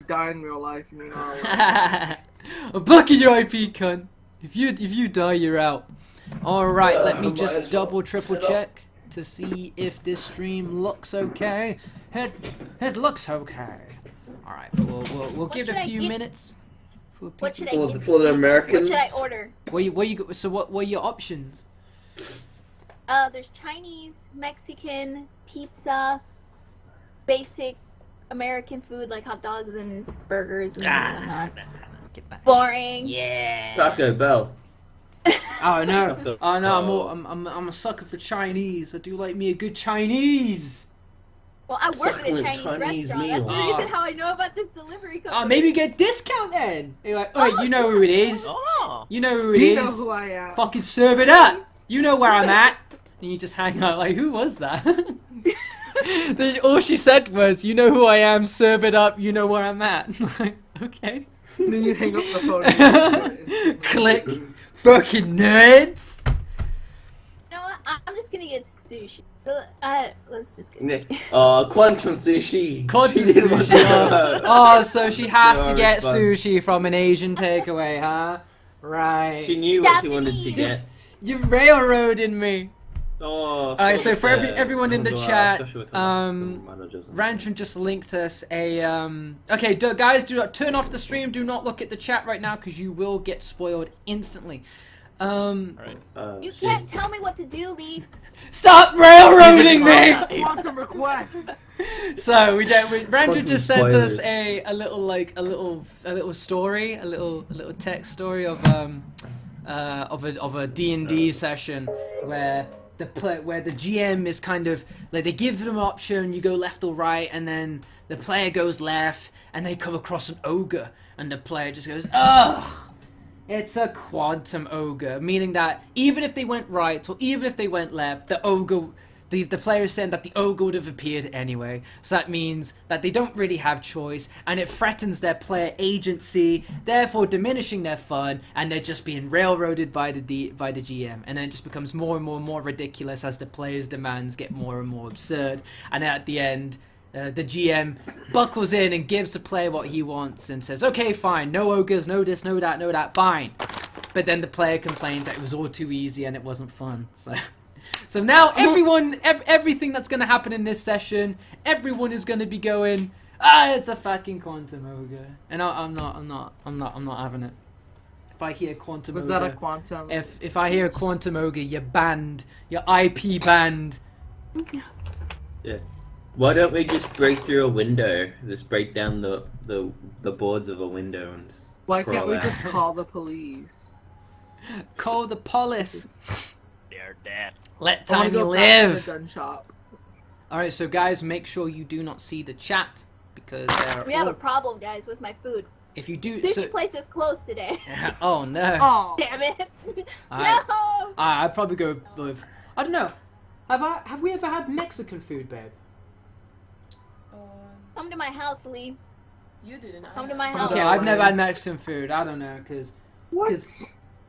die in real life and you're not allowed. I'm blocking your IP, cunt. If you die, you're out. Alright, let me just double triple check to see if this stream looks okay. It looks okay. Alright, we'll give it a few minutes. What should I For get? the Americans. What should I order? So what were your options? There's Chinese, Mexican, pizza, basic American food like hot dogs and burgers and whatnot. Get back. Boring. Yeah. Taco Bell. Oh no! Oh no! I'm a sucker for Chinese. I do like me a good Chinese. Well, I work at a Succulent Chinese Chinese restaurant. meal. That's the reason how I know about this delivery company. Oh, maybe get a discount then. You're like, oh, you know who it is. Oh. You know who it Do is. you know who I am? Fucking serve it up. You know where I'm at. And you just hang out like, who was that? All she said was, you know who I am. Serve it up. You know where I'm at. Like, okay. Then you hang up the phone. And Click. Fucking nerds. You know what? I'm just gonna get sushi. Let's just get Quantum sushi. Quantum She didn't want to sushi. go. Oh, so she has to Yeah, get it's fun. sushi from an Asian takeaway, huh? Right. She knew what she wanted to Japanese. get. You're railroading me. Oh, Alright, so for yeah. everyone in the Well, chat, especially with us, managers and- Rantron just linked us a okay, guys, do not turn off the stream. Do not look at the chat right now because you will get spoiled instantly. Alright. You shit. can't tell me what to do, Lee. Stop railroading me. Quantum request. So Rantron Quantum just sent us spoilers. a little story, a little text story of a D&D session where the GM is kind of like, they give them an option, you go left or right, and then the player goes left and they come across an ogre and the player just goes, ugh, it's a quantum ogre, meaning that even if they went right or even if they went left, the player is saying that the ogre would have appeared anyway. So that means that they don't really have choice, and it threatens their player agency, therefore diminishing their fun, and they're just being railroaded by the GM. And then it just becomes more and more ridiculous as the player's demands get more and more absurd. And at the end, the GM buckles in and gives the player what he wants and says, okay, fine, no ogres, no this, no that, fine. But then the player complains that it was all too easy and it wasn't fun. So now everything that's going to happen in this session, everyone is going to be going, it's a fucking quantum ogre, and I'm not having it. If I hear quantum Was ogre, that a quantum? if I hear a quantum ogre, you're banned, you're IP banned. Yeah. Why don't we just break through a window? Just break down the boards of a window and just Why can't crawl we out. just call the police? Call the police. They're dead. Let I wanna Tiny go back to live. the gun shop. Alright, so guys, make sure you do not see the chat because We have a problem, guys, with my food. if you do, Sushi place is closed today. oh no. Oh, Damn it! I- No! I'd probably go with, I don't know. Have we ever had Mexican food, babe? Come to my house, Lee. You didn't. Come to my house. Okay, I've never had Mexican food. I don't know, because what?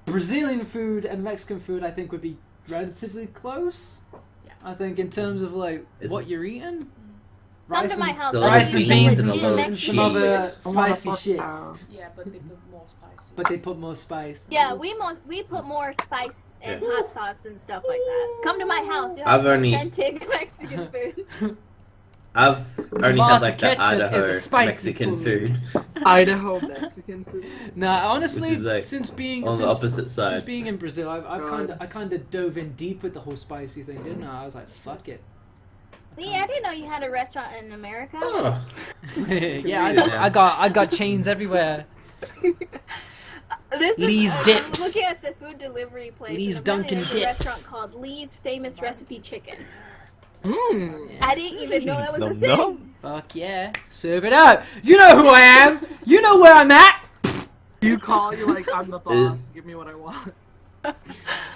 Brazilian food and Mexican food, I think, would be relatively close. Yeah. I think in terms of like Is what it- you're eating. Come Rice to my and, house. So rice and beans beans and and a some, little and some cheese. other I wanna spicy fuck shit. now. Yeah, but they put more spices. But they put more spice. Yeah, we put more spice and Yeah. hot sauce and stuff like that. Come to my house. You'll I've have only- authentic Mexican food. I've only Tomato had like the ketchup is a Idaho spicy Mexican food. food. Idaho Mexican food. Nah, honestly, Which is, like, since being on the opposite side. since being in Brazil, God. I kind of dove in deep with the whole spicy thing, didn't I? I was like, fuck it. Lee, I didn't know you had a restaurant in America. Oh, Yeah, Yeah. I got chains everywhere. This Lee's I'm Dips. looking at the food delivery place. Lee's and apparently Dunkin' there's a Dips. restaurant called Lee's Famous Recipe Chicken. Mmm. I didn't even know that was a Nom thing. nom. Fuck yeah, serve it up. You know who I am. You know where I'm at. You call, you're like, I'm the boss. Give me what I want.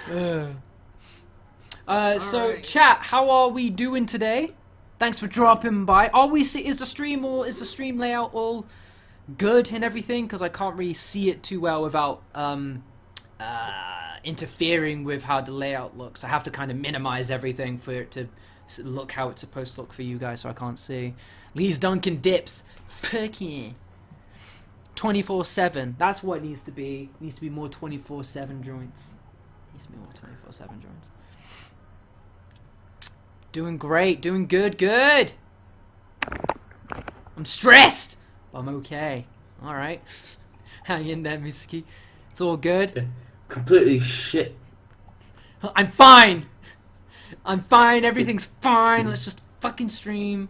So Alright. chat, how are we doing today? Thanks for dropping by. Is the stream layout all good and everything? Because I can't really see it too well without interfering with how the layout looks. I have to kind of minimize everything for it to look how it's supposed to look for you guys, so I can't see. Lee's Dunkin' Dips. Fuck yeah. 24/7. That's what it needs to be. It needs to be more 24/7 joints. Needs to be more 24/7 joints. Doing great. Doing good. I'm stressed, but I'm okay. All right. Hang in there, Miski. It's all good. It's completely shit. I'm fine. Everything's fine. Let's just fucking stream.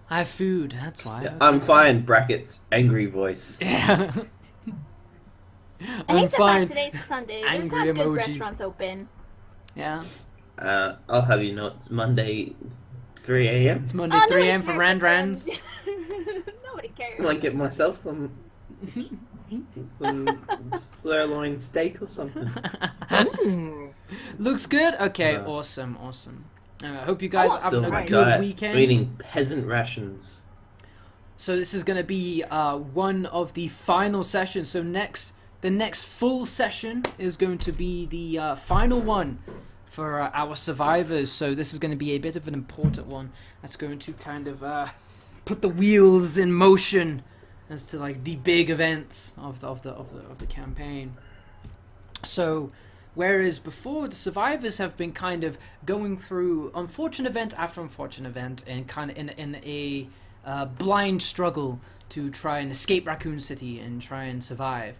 I have food. That's why. Yeah, I'm fine. Brackets. Angry voice. Yeah. I I'm hate the fine. fact today's Sunday. There's Angry not good emoji. restaurants open. Yeah. I'll have you know it's Monday, 3 a.m. It's Monday, 3 a.m. for Rands. Nobody cares. I might get myself some sirloin steak or something. Looks good. Okay. Awesome. I hope you guys have Still a my good diet. weekend. I'm eating peasant rations. So this is going to be one of the final sessions. So the next full session is going to be the final one for our survivors. So this is going to be a bit of an important one. That's going to kind of put the wheels in motion as to like the big events of the campaign. So whereas before the survivors have been kind of going through unfortunate event after unfortunate event and kind of in a blind struggle to try and escape Raccoon City and try and survive.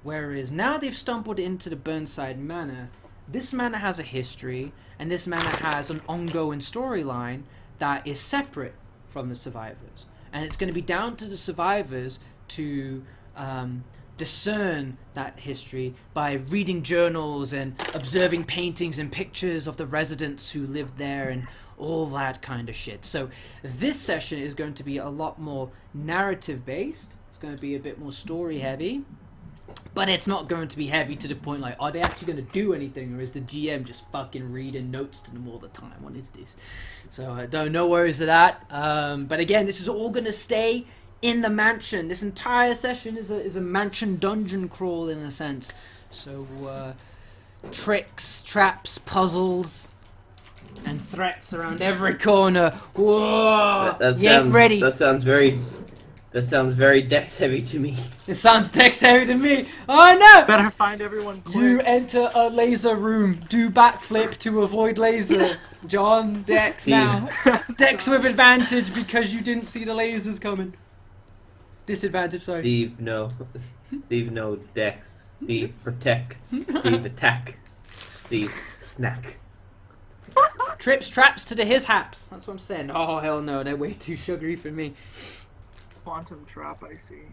Whereas now they've stumbled into the Burnside Manor. This manor has a history, and this manor has an ongoing storyline that is separate from the survivors. And it's going to be down to the survivors to discern that history by reading journals and observing paintings and pictures of the residents who lived there and all that kind of shit. So this session is going to be a lot more narrative based. It's going to be a bit more story heavy, but it's not going to be heavy to the point like, are they actually going to do anything, or is the GM just fucking reading notes to them all the time? What is this? So no worries to that. But again, this is all going to stay in the mansion. This entire session is a mansion dungeon crawl in a sense. So tricks, traps, puzzles, and threats around every corner. Whoa! Ain't ready. That sounds very dex heavy to me. It sounds dex heavy to me. Oh no! Better find everyone quick. You enter a laser room. Do backflip to avoid laser. John, dex now. Dex with advantage because you didn't see the lasers coming. Disadvantage, sorry. Steve, no. Steve, no dex. Steve, protect. Steve, attack. Steve, snack. Trips, traps to the his haps. That's what I'm saying. Oh, hell no. They're way too sugary for me. Quantum trap, I see.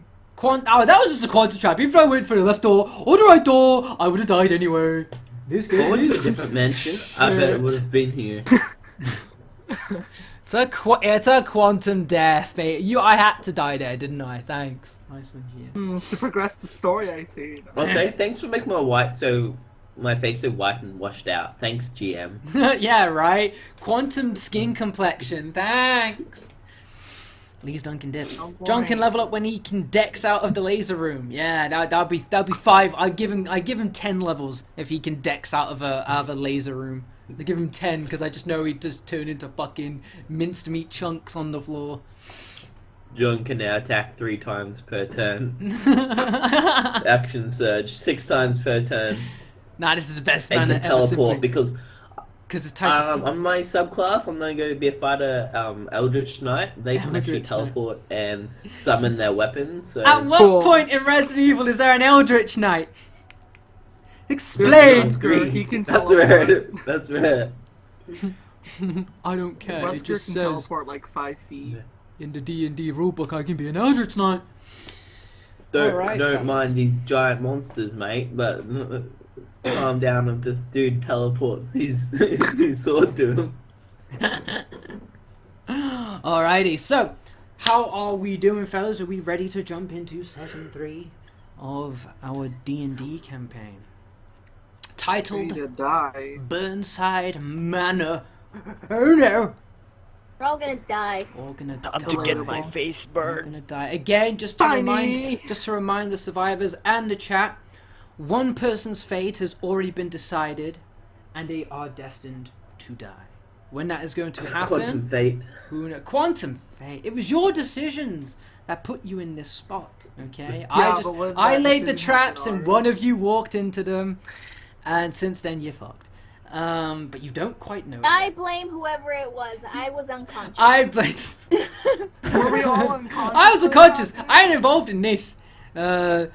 Oh, that was just a quantum trap. Even if I went for the left door or the right door, I would have died anyway. This game I went to a different mansion. I bet it would have been here. It's a quantum death, mate. I had to die there, didn't I? Thanks. Nice one, GM. To progress the story, I see. Also, thanks for making my face so white and washed out. Thanks, GM. Yeah, right. Quantum skin complexion. Thanks. Lee's Duncan dips. John can level up when he can dex out of the laser room. Yeah, that'd be 5. I give him 10 levels if he can dex out of a laser room. I give him 10 because I just know he'd just turn into fucking minced meat chunks on the floor. John can now attack 3 times per turn. Action surge 6 times per turn. Nah, this is the best And man can ever. teleport because it's tight. on my subclass, I'm going to be a fighter, Eldritch Knight. They can actually Eldritch teleport and summon their weapons. So. At what point in Resident Evil is there an Eldritch Knight? Explain! Wesker, he can That's teleport. rare. That's rare. I don't care. It Wesker just can says teleport like 5 feet. in the D&D rulebook I can be an Eldritch Knight. Don't Alright, fellas. mind these giant monsters, mate. But calm down if this dude teleports his sword to him. Alrighty, so how are we doing, fellas? Are we ready to jump into session 3 of our D&D campaign? Ready Titled to die. Burnside Manor. Oh no! We're all gonna die. We're gonna Time die. to get my face We're burned. gonna die again. Just to remind the survivors and the chat, one person's fate has already been decided, and they are destined to die. When that is going to happen, Quantum fate. who knows? Quantum fate. It was your decisions that put you in this spot. Okay, Yeah, but when I that laid the decision traps happened and one of ours- you walked into them, and since then you're fucked. But you don't quite know. I yet. blame whoever it was. I was unconscious. I blame. Were we all unconscious? I was when unconscious. that I ain't involved in this. So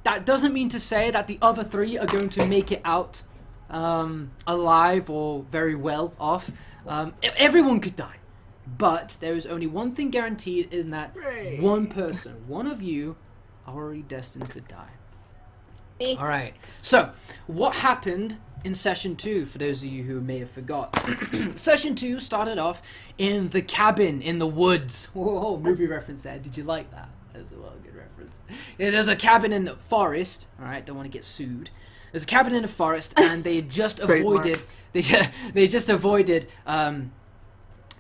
that doesn't mean to say that the other three are going to make it out alive or very well off. Everyone could die, but there is only one thing guaranteed: is that Hooray. one person, one of you, are already destined to die. Me. All right. So, what happened in session 2? For those of you who may have forgot, session 2 started off in the cabin in the woods. Whoa, movie reference there. Did you like that? That's a well good reference. Yeah, there's a cabin in the forest. All right, don't want to get sued. There's a cabin in the forest, and they had just avoided. They just avoided.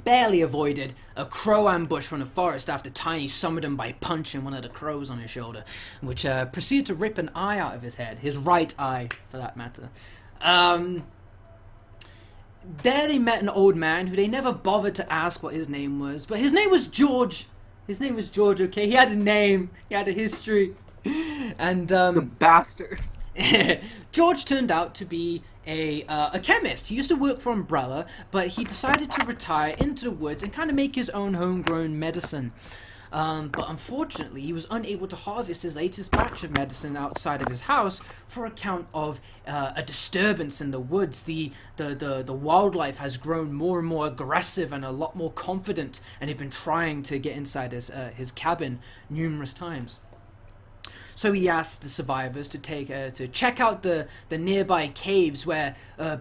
Barely avoided a crow ambush from the forest after Tiny summoned him by punching one of the crows on his shoulder, which proceeded to rip an eye out of his head, his right eye, for that matter. There they met an old man who they never bothered to ask what his name was, but his name was George. His name was George, okay? He had a name, he had a history. And, The bastard. George turned out to be a chemist. He used to work for Umbrella, but he decided to retire into the woods and kind of make his own homegrown medicine. But unfortunately, he was unable to harvest his latest batch of medicine outside of his house for account of a disturbance in the woods. The wildlife has grown more and more aggressive and a lot more confident, and he'd been trying to get inside his cabin numerous times. So he asked the survivors to check out the nearby caves where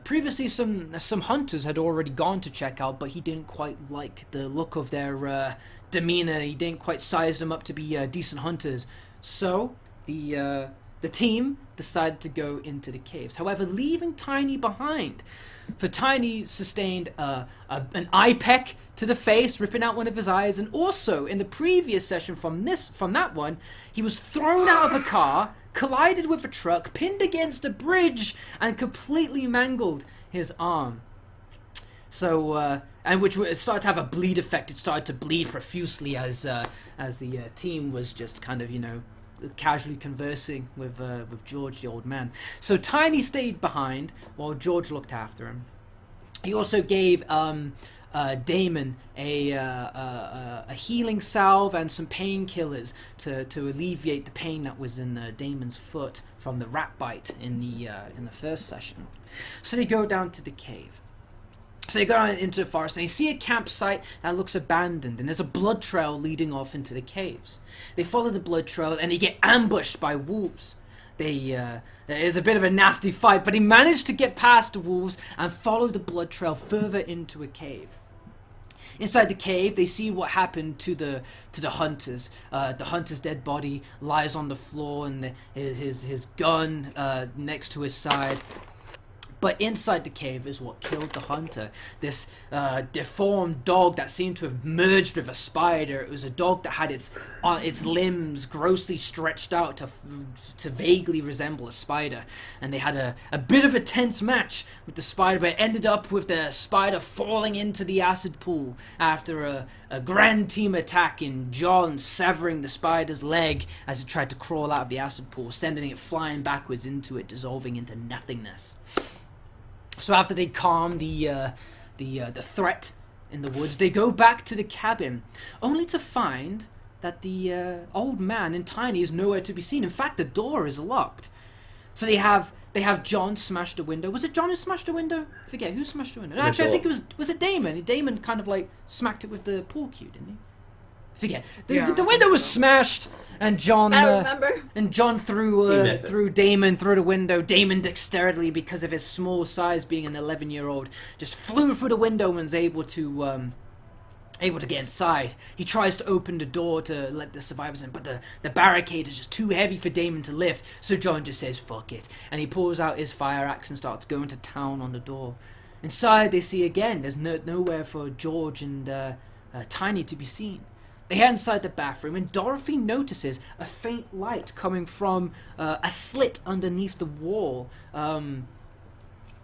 previously some hunters had already gone to check out, but he didn't quite like the look of their demeanor. He didn't quite size them up to be decent hunters. So the team decided to go into the caves. However, leaving Tiny behind. For Tiny sustained an eye peck to the face, ripping out one of his eyes, and also in the previous session from that one, he was thrown out of a car, collided with a truck, pinned against a bridge, and completely mangled his arm. So, and which started to have a bleed effect. It started to bleed profusely as the team was just kind of, casually conversing with George, the old man. So Tiny stayed behind while George looked after him. He also gave Damon a healing salve and some painkillers to alleviate the pain that was in Damon's foot from the rat bite in the first session. So they go down to the cave. So they go out into the forest and they see a campsite that looks abandoned, and there's a blood trail leading off into the caves. They follow the blood trail and they get ambushed by wolves. There's a bit of a nasty fight, but he managed to get past the wolves and follow the blood trail further into a cave. Inside the cave, they see what happened to the hunters. The hunter's dead body lies on the floor, and his gun next to his side. But inside the cave is what killed the hunter. This deformed dog that seemed to have merged with a spider. It was a dog that had its limbs grossly stretched out to vaguely resemble a spider. And they had a bit of a tense match with the spider, but it ended up with the spider falling into the acid pool after a grand team attack, and John severing the spider's leg as it tried to crawl out of the acid pool, sending it flying backwards into it, dissolving into nothingness. So after they calm the threat in the woods, they go back to the cabin, only to find that the old man and Tiny is nowhere to be seen. In fact, the door is locked. So they have John smash the window. Was it John who smashed the window? I forget who smashed the window. No, actually, I think it was Damon. Damon kind of like smacked it with the pool cue, didn't he? I forget. The window was smashed. And John, I remember. And John threw Damon through the window. Damon dexterously, because of his small size, being an 11-year-old, just flew through the window and was able to get inside. He tries to open the door to let the survivors in, but the barricade is just too heavy for Damon to lift. So John just says, "Fuck it," and he pulls out his fire axe and starts going to town on the door. Inside, they see again there's nowhere for George and Tiny to be seen. They head inside the bathroom, and Dorothy notices a faint light coming from a slit underneath the wall.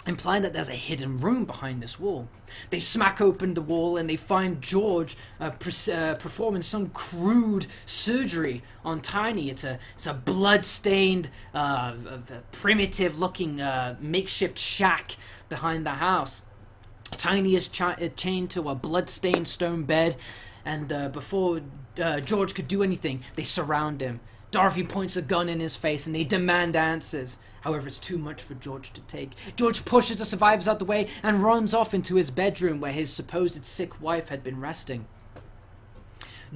implying that there's a hidden room behind this wall. They smack open the wall and they find George performing some crude surgery on Tiny. It's a blood-stained, primitive-looking makeshift shack behind the house. Tiny is chained to a blood-stained stone bed, and before George could do anything, they surround him. Dorothy points a gun in his face and they demand answers. However, it's too much for George to take. George pushes the survivors out the way and runs off into his bedroom where his supposed sick wife had been resting.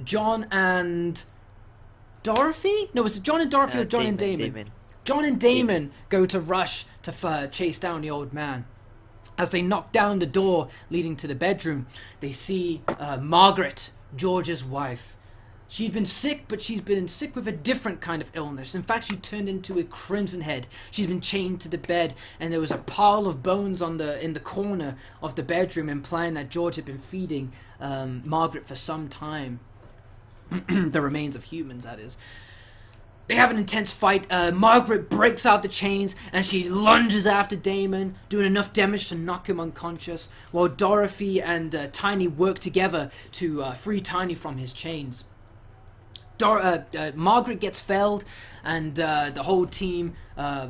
John and Dorothy? No, was it John and Dorothy or John and Damon? John and Damon go to rush to chase down the old man. As they knock down the door leading to the bedroom, they see Margaret, George's wife. She'd been sick, but she's been sick with a different kind of illness. In fact, she turned into a crimson head. She's been chained to the bed, and there was a pile of bones in the corner of the bedroom, implying that George had been feeding Margaret for some time. The remains of humans, that is. They have an intense fight. Margaret breaks out the chains, and she lunges after Damon, doing enough damage to knock him unconscious, while Dorothy and Tiny work together to free Tiny from his chains. Margaret gets felled, and the whole team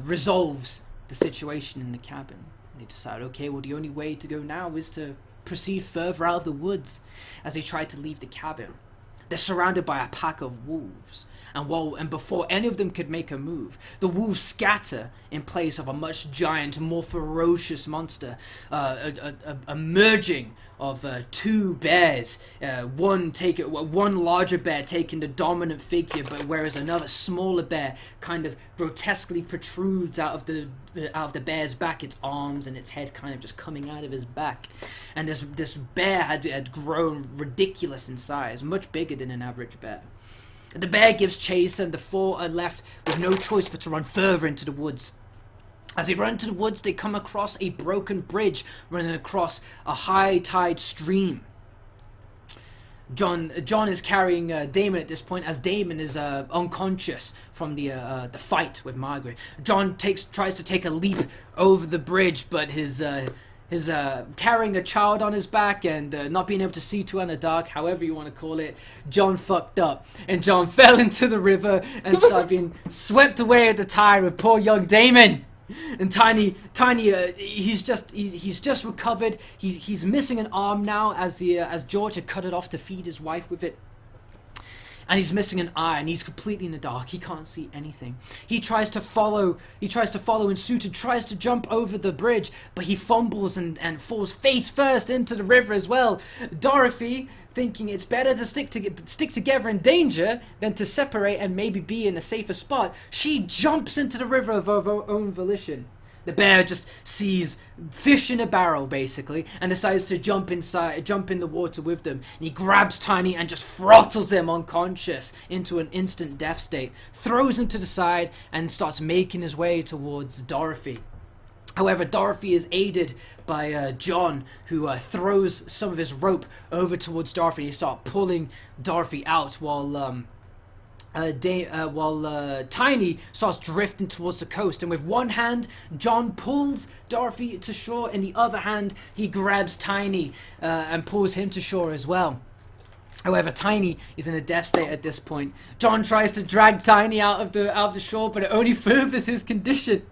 resolves the situation in the cabin. They decide, okay, well, the only way to go now is to proceed further out of the woods. As they try to leave the cabin, they're surrounded by a pack of wolves. And before any of them could make a move, the wolves scatter in place of a much giant, more ferocious monster, a merging of two bears. One larger bear taking the dominant figure, but whereas another smaller bear kind of grotesquely protrudes out of the bear's back, its arms and its head kind of just coming out of his back. And this bear had grown ridiculous in size, much bigger than an average bear. The bear gives chase, and the four are left with no choice but to run further into the woods. As they run into the woods, they come across a broken bridge running across a high tide stream. John is carrying Damon at this point, as Damon is unconscious from the fight with Margaret. John tries to take a leap over the bridge, but his carrying a child on his back and not being able to see too in the dark, however you want to call it, John fucked up, and John fell into the river and started being swept away at the tide with poor young Damon. And Tiny, he's just recovered. He's missing an arm now, as George had cut it off to feed his wife with it. And he's missing an eye, and he's completely in the dark. He can't see anything. He tries to follow in suit and tries to jump over the bridge, but he fumbles and falls face first into the river as well. Dorothy, thinking it's better to stick together in danger than to separate and maybe be in a safer spot, she jumps into the river of her own volition. The bear just sees fish in a barrel, basically, and decides to jump in the water with them. And he grabs Tiny and just throttles him unconscious into an instant death state, throws him to the side, and starts making his way towards Dorothy. However, Dorothy is aided by John, who throws some of his rope over towards Dorothy, and he starts pulling Dorothy out while Tiny starts drifting towards the coast. And with one hand, John pulls Dorothy to shore, and the other hand, he grabs Tiny and pulls him to shore as well. However, Tiny is in a death state at this point. John tries to drag Tiny out of the shore, but it only furthers his condition.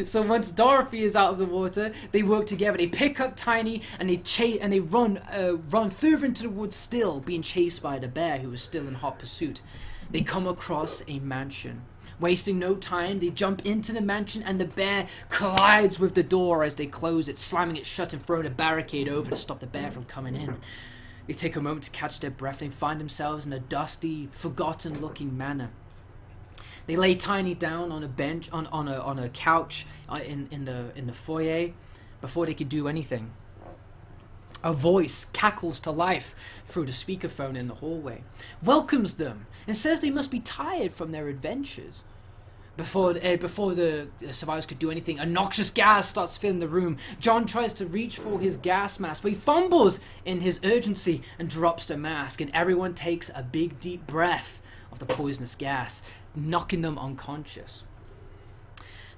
So once Dorothy is out of the water, they work together. They pick up Tiny and they run further into the woods, still being chased by the bear, who is still in hot pursuit. They come across a mansion. Wasting no time, they jump into the mansion, and the bear collides with the door as they close it, slamming it shut and throwing a barricade over to stop the bear from coming in. They take a moment to catch their breath. They find themselves in a dusty, forgotten-looking manor. They lay Tiny down on a bench, on a couch in the foyer before they could do anything. A voice cackles to life through the speakerphone in the hallway, welcomes them, and says they must be tired from their adventures. Before the survivors could do anything, a noxious gas starts filling the room. John tries to reach for his gas mask, but he fumbles in his urgency and drops the mask, and everyone takes a big deep breath of the poisonous gas, knocking them unconscious.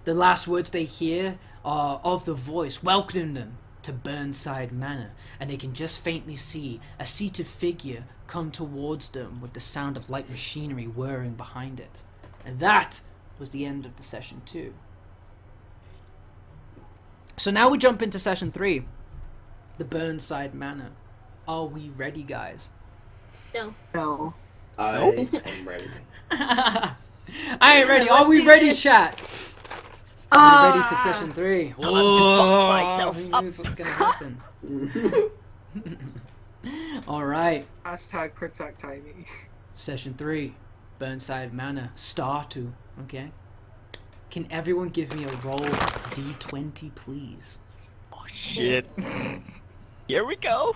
the last words they hear are of the voice welcoming them to Burnside Manor, and they can just faintly see a seated figure come towards them with the sound of light machinery whirring behind it. And that was the end of the session 2. So now we jump into session 3, the Burnside Manor. Are we ready, guys? No. No. I am ready. I ain't ready. Let's Are we do ready, this. chat? Are we ready for session 3? Time to fuck myself who up. knows what's gonna happen? Alright, Hashtag protect Tiny. session 3, Burnside Manor, star 2, okay? Can everyone give me a roll d20, please? Oh shit. Here we go.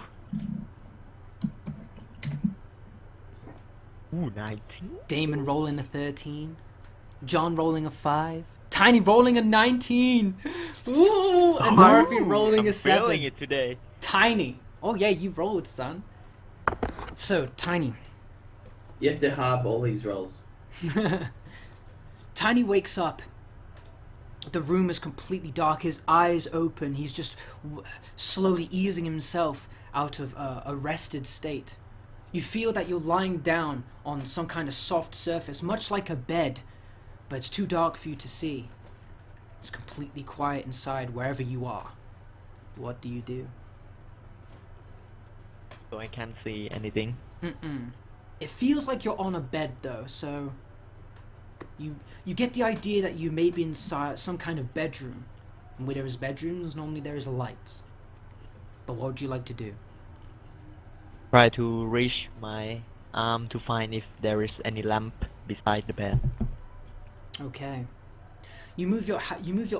Ooh, 19. Damon rolling a 13, John rolling a 5, Tiny rolling a 19, ooh, and Dorothy rolling I'm a 7. feeling it today. Tiny, oh yeah, you rolled, son. So, Tiny. You have to halve all these rolls. Tiny wakes up. The room is completely dark. His eyes open. He's just slowly easing himself out of a rested state. You feel that you're lying down on some kind of soft surface, much like a bed, but it's too dark for you to see. It's completely quiet inside wherever you are. What do you do? So I can't see anything. It feels like you're on a bed though, so you get the idea that you may be inside some kind of bedroom. And where there is bedrooms, normally there is lights. But what would you like to do? Try to reach my arm to find if there is any lamp beside the bed. Okay. You move your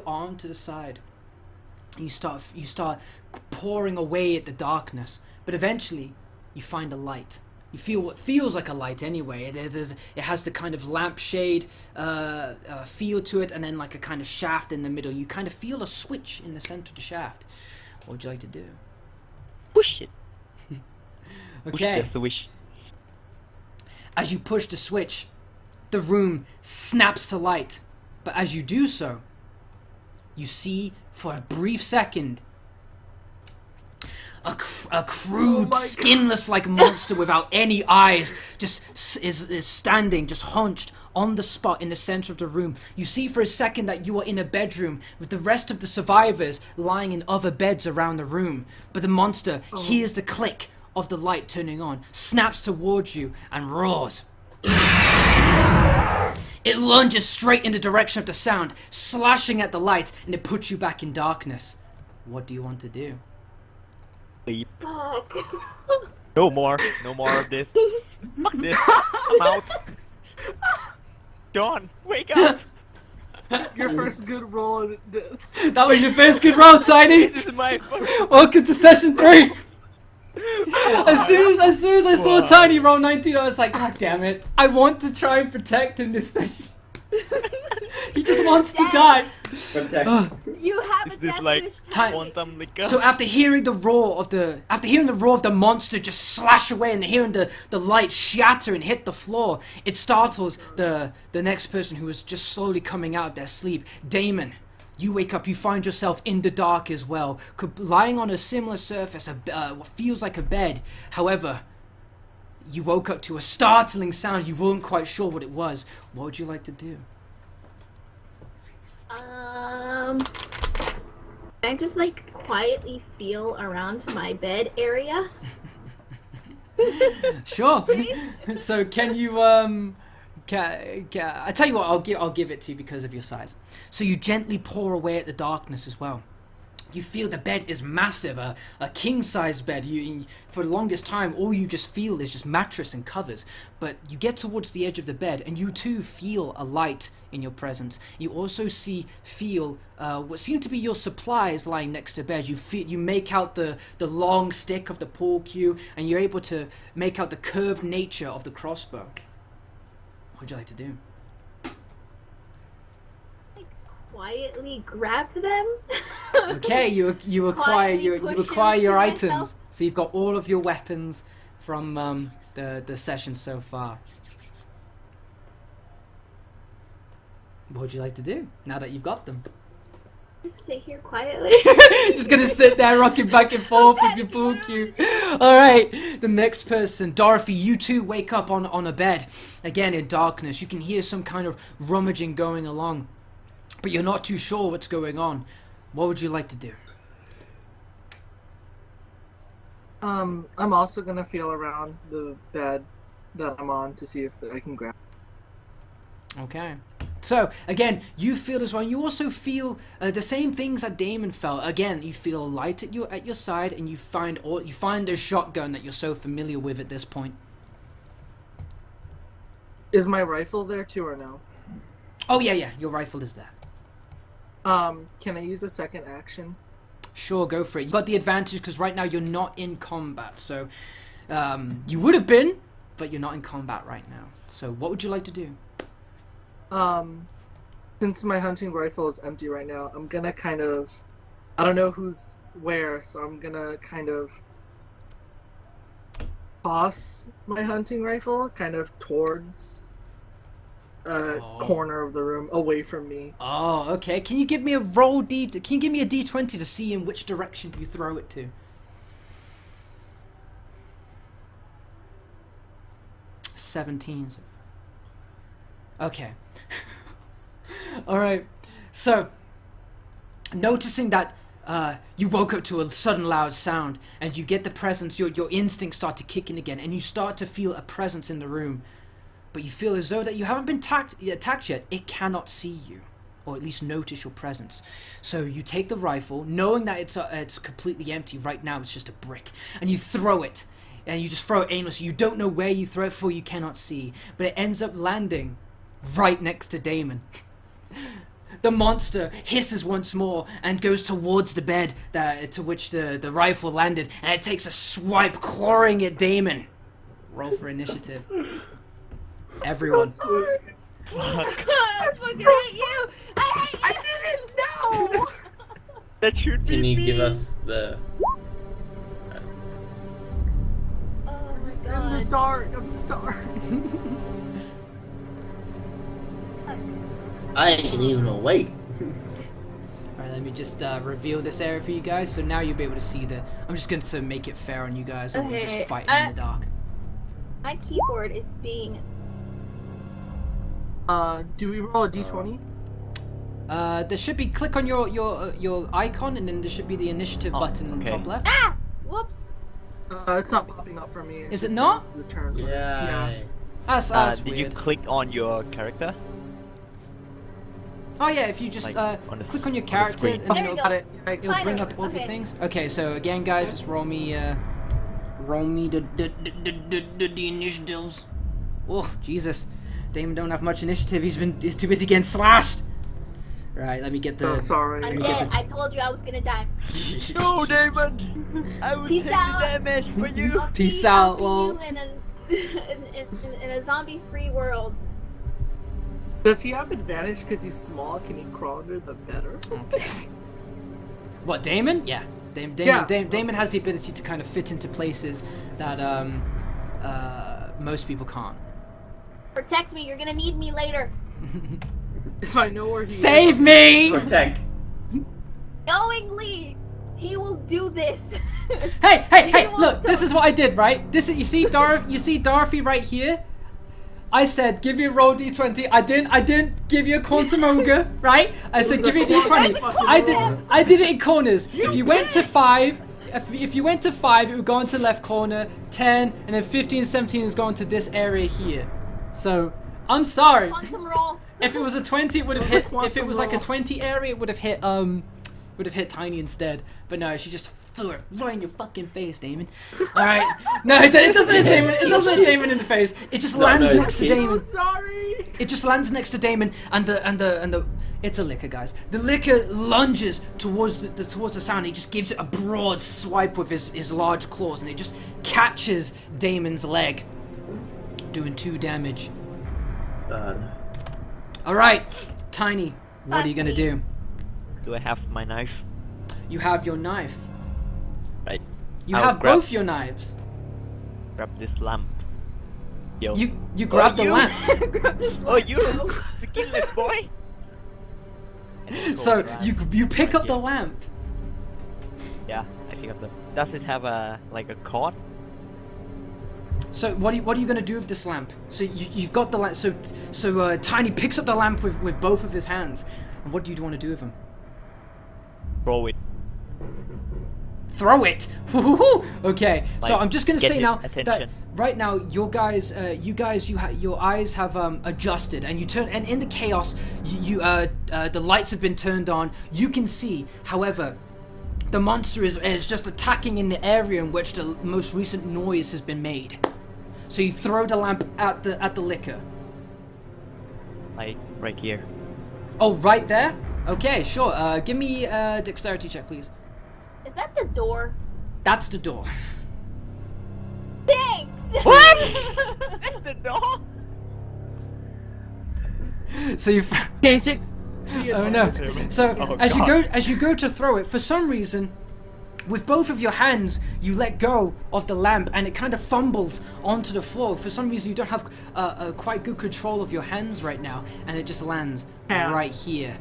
arm to the side. And you start pouring away at the darkness, but eventually you find a light. You feel what feels like a light anyway. It has the kind of lampshade feel to it, and then like a kind of shaft in the middle. You kind of feel a switch in the center of the shaft. What would you like to do? Push it. Push Okay. the switch. As you push the switch, the room snaps to light. But as you do so, you see for a brief second a crude, skinless-like monster without any eyes just is standing, just hunched on the spot in the center of the room. You see for a second that you are in a bedroom with the rest of the survivors lying in other beds around the room. But the monster hears the click of the light turning on, snaps towards you, and roars. It lunges straight in the direction of the sound, slashing at the light, and it puts you back in darkness. What do you want to do? Sleep. Fuck. No more of this. Fuck this. I'm out. Dawn, wake up. Your first good roll in this. That was your first good roll, Tiny! This is my first. Welcome to session 3! As soon as I saw Tiny roll 19, I was like, God damn it. I want to try and protect him this session. He just wants to die. Protect. You have Is a this death like wish quantum liquor? So after hearing the roar of the monster just slash away and hearing the light shatter and hit the floor, it startles the next person who is just slowly coming out of their sleep. Damon, you wake up, you find yourself in the dark as well, lying on a similar surface, what feels like a bed. However, you woke up to a startling sound. You weren't quite sure what it was. What would you like to do? I just like quietly feel around my bed area. Sure. So can you I tell you what, I'll give it to you because of your size. So you gently pour away at the darkness as well. You feel the bed is massive, a king-size bed. For the longest time, all you just feel is just mattress and covers. But you get towards the edge of the bed, and you too feel a light in your presence. You also feel what seem to be your supplies lying next to bed. You make out the long stick of the pool cue, and you're able to make out the curved nature of the crossbow. What would you like to do? Quietly grab them. Okay, you acquire Quietly push your into items. myself. So you've got all of your weapons from the session so far. What would you like to do now that you've got them? Just sit here quietly. Just gonna sit there rocking back and forth with your pool cue. Alright, the next person. Dorothy, you two wake up on a bed. Again in darkness. You can hear some kind of rummaging going along. But you're not too sure what's going on. What would you like to do? I'm also gonna feel around the bed that I'm on to see if I can grab. Okay. So, again, you feel as well. You also feel the same things that Damon felt. Again, you feel a light at your side, and you find the shotgun that you're so familiar with at this point. Is my rifle there too or no? Oh yeah, your rifle is there. Can I use a second action? Sure, go for it. You got the advantage because right now you're not in combat. So, you would have been, but you're not in combat right now. So, what would you like to do? Since my hunting rifle is empty right now, I'm gonna kind of, I don't know who's where, so I'm gonna kind of toss my hunting rifle kind of towards a corner of the room, away from me. Oh, okay. Can you give me a roll D? Can you give me a D20 to see in which direction you throw it to? 17. Okay. Alright. So, noticing that you woke up to a sudden loud sound and you get the presence, your instincts start to kick in again and you start to feel a presence in the room. But you feel as though that you haven't been attacked yet. It cannot see you, or at least notice your presence. So you take the rifle, knowing that it's completely empty right now. It's just a brick, and you throw it, and you just throw it aimlessly. You don't know where you throw it for. You cannot see, but it ends up landing right next to Damon. The monster hisses once more and goes towards the bed to which the rifle landed, and it takes a swipe, clawing at Damon. Roll for initiative. Everyone. So sorry. Fuck. I fucking hate you! I didn't know! That should be Can you me. give us the... Oh my Just in the god. dark, I'm sorry. I ain't even awake. Alright, let me just reveal this area for you guys. So now you'll be able to see the... I'm just going to make it fair on you guys, and we'll Okay, just fight in the dark. My keyboard is being... Do we roll a d20? There should be... Click on your icon, and then there should be the initiative button on the top left. Ah! Whoops. It's not popping up for me. Is it not? The turn. Yeah. That's Did you weird. click on your character? Oh yeah, if you just Like, on the click on your on the character, screen. and then There we it'll, go. Got it. it'll bring up all the Okay. things. Okay, so again, guys, just roll me the initiatives. Oh Jesus, Damon don't have much initiative. He's too busy getting slashed. Right, let me get the. Oh, sorry. I'm me get dead. I told you I was gonna die. No, Damon! I will Peace take out. the damage for you! I'll Peace see, out, I'll see lol. you in a zombie-free world. Does he have advantage because he's small? Can he crawl under the bed or something? What, Damon? Yeah. Damon has the ability to kind of fit into places that most people can't. Protect me. You're gonna need me later. If I know where he Save is. me! Protect. Knowingly, he will do this. Hey! You won't Look, this tell- is what I did, right? This is, you see Dorothy right here? I said, give me a roll d20. I didn't give you a quantum ogre, right? I said, was give a me a quantum d20. fucking roll. I did it in corners. If you went to 5, if you went to 5, it would go into left corner, 10, and then 15, 17 is going to this area here. So, I'm sorry. Quantum roll. If it was a 20, it would have hit. If it quantum was like a roll. 20 area, it would have hit Tiny instead. But no, she just threw it right in your fucking face, Damon. All right, no, it doesn't hit Damon. It doesn't hit Damon in the face. It just lands no, next to kid. Damon. I'm sorry. It just lands next to Damon, and the it's a licker, guys. The licker lunges towards the sound. He just gives it a broad swipe with his large claws, and it just catches Damon's leg, doing 2 damage. All right, Tiny, what are you gonna do? Do I have my knife? You have your knife. Right. You I'll have grab- both your knives. Grab this lamp. Yo. You grab the you. lamp. Oh, you! Skinless boy! And it So goes around you pick right up the here. lamp. Yeah, I pick up the. Does it have a like a cord? So what are you gonna do with this lamp? So you've got the lamp. So Tiny picks up the lamp with both of his hands. And what do you want to do with him? Throw it. Throw it. Okay. So Like, I'm just gonna get say his now that attention. right now your eyes have adjusted, and you turn, and in the chaos the lights have been turned on. You can see, however, the monster is just attacking in the area in which the most recent noise has been made. So you throw the lamp at the liquor. Like right here. Oh, right there? Okay, sure. Give me a dexterity check, please. Is that the door? That's the door. Thanks! What? That's the door. So you... Basic. Oh no. So Oh, as God. you go to throw it, for some reason, with both of your hands, you let go of the lamp and it kind of fumbles onto the floor. For some reason, you don't have a quite good control of your hands right now, and it just lands right here.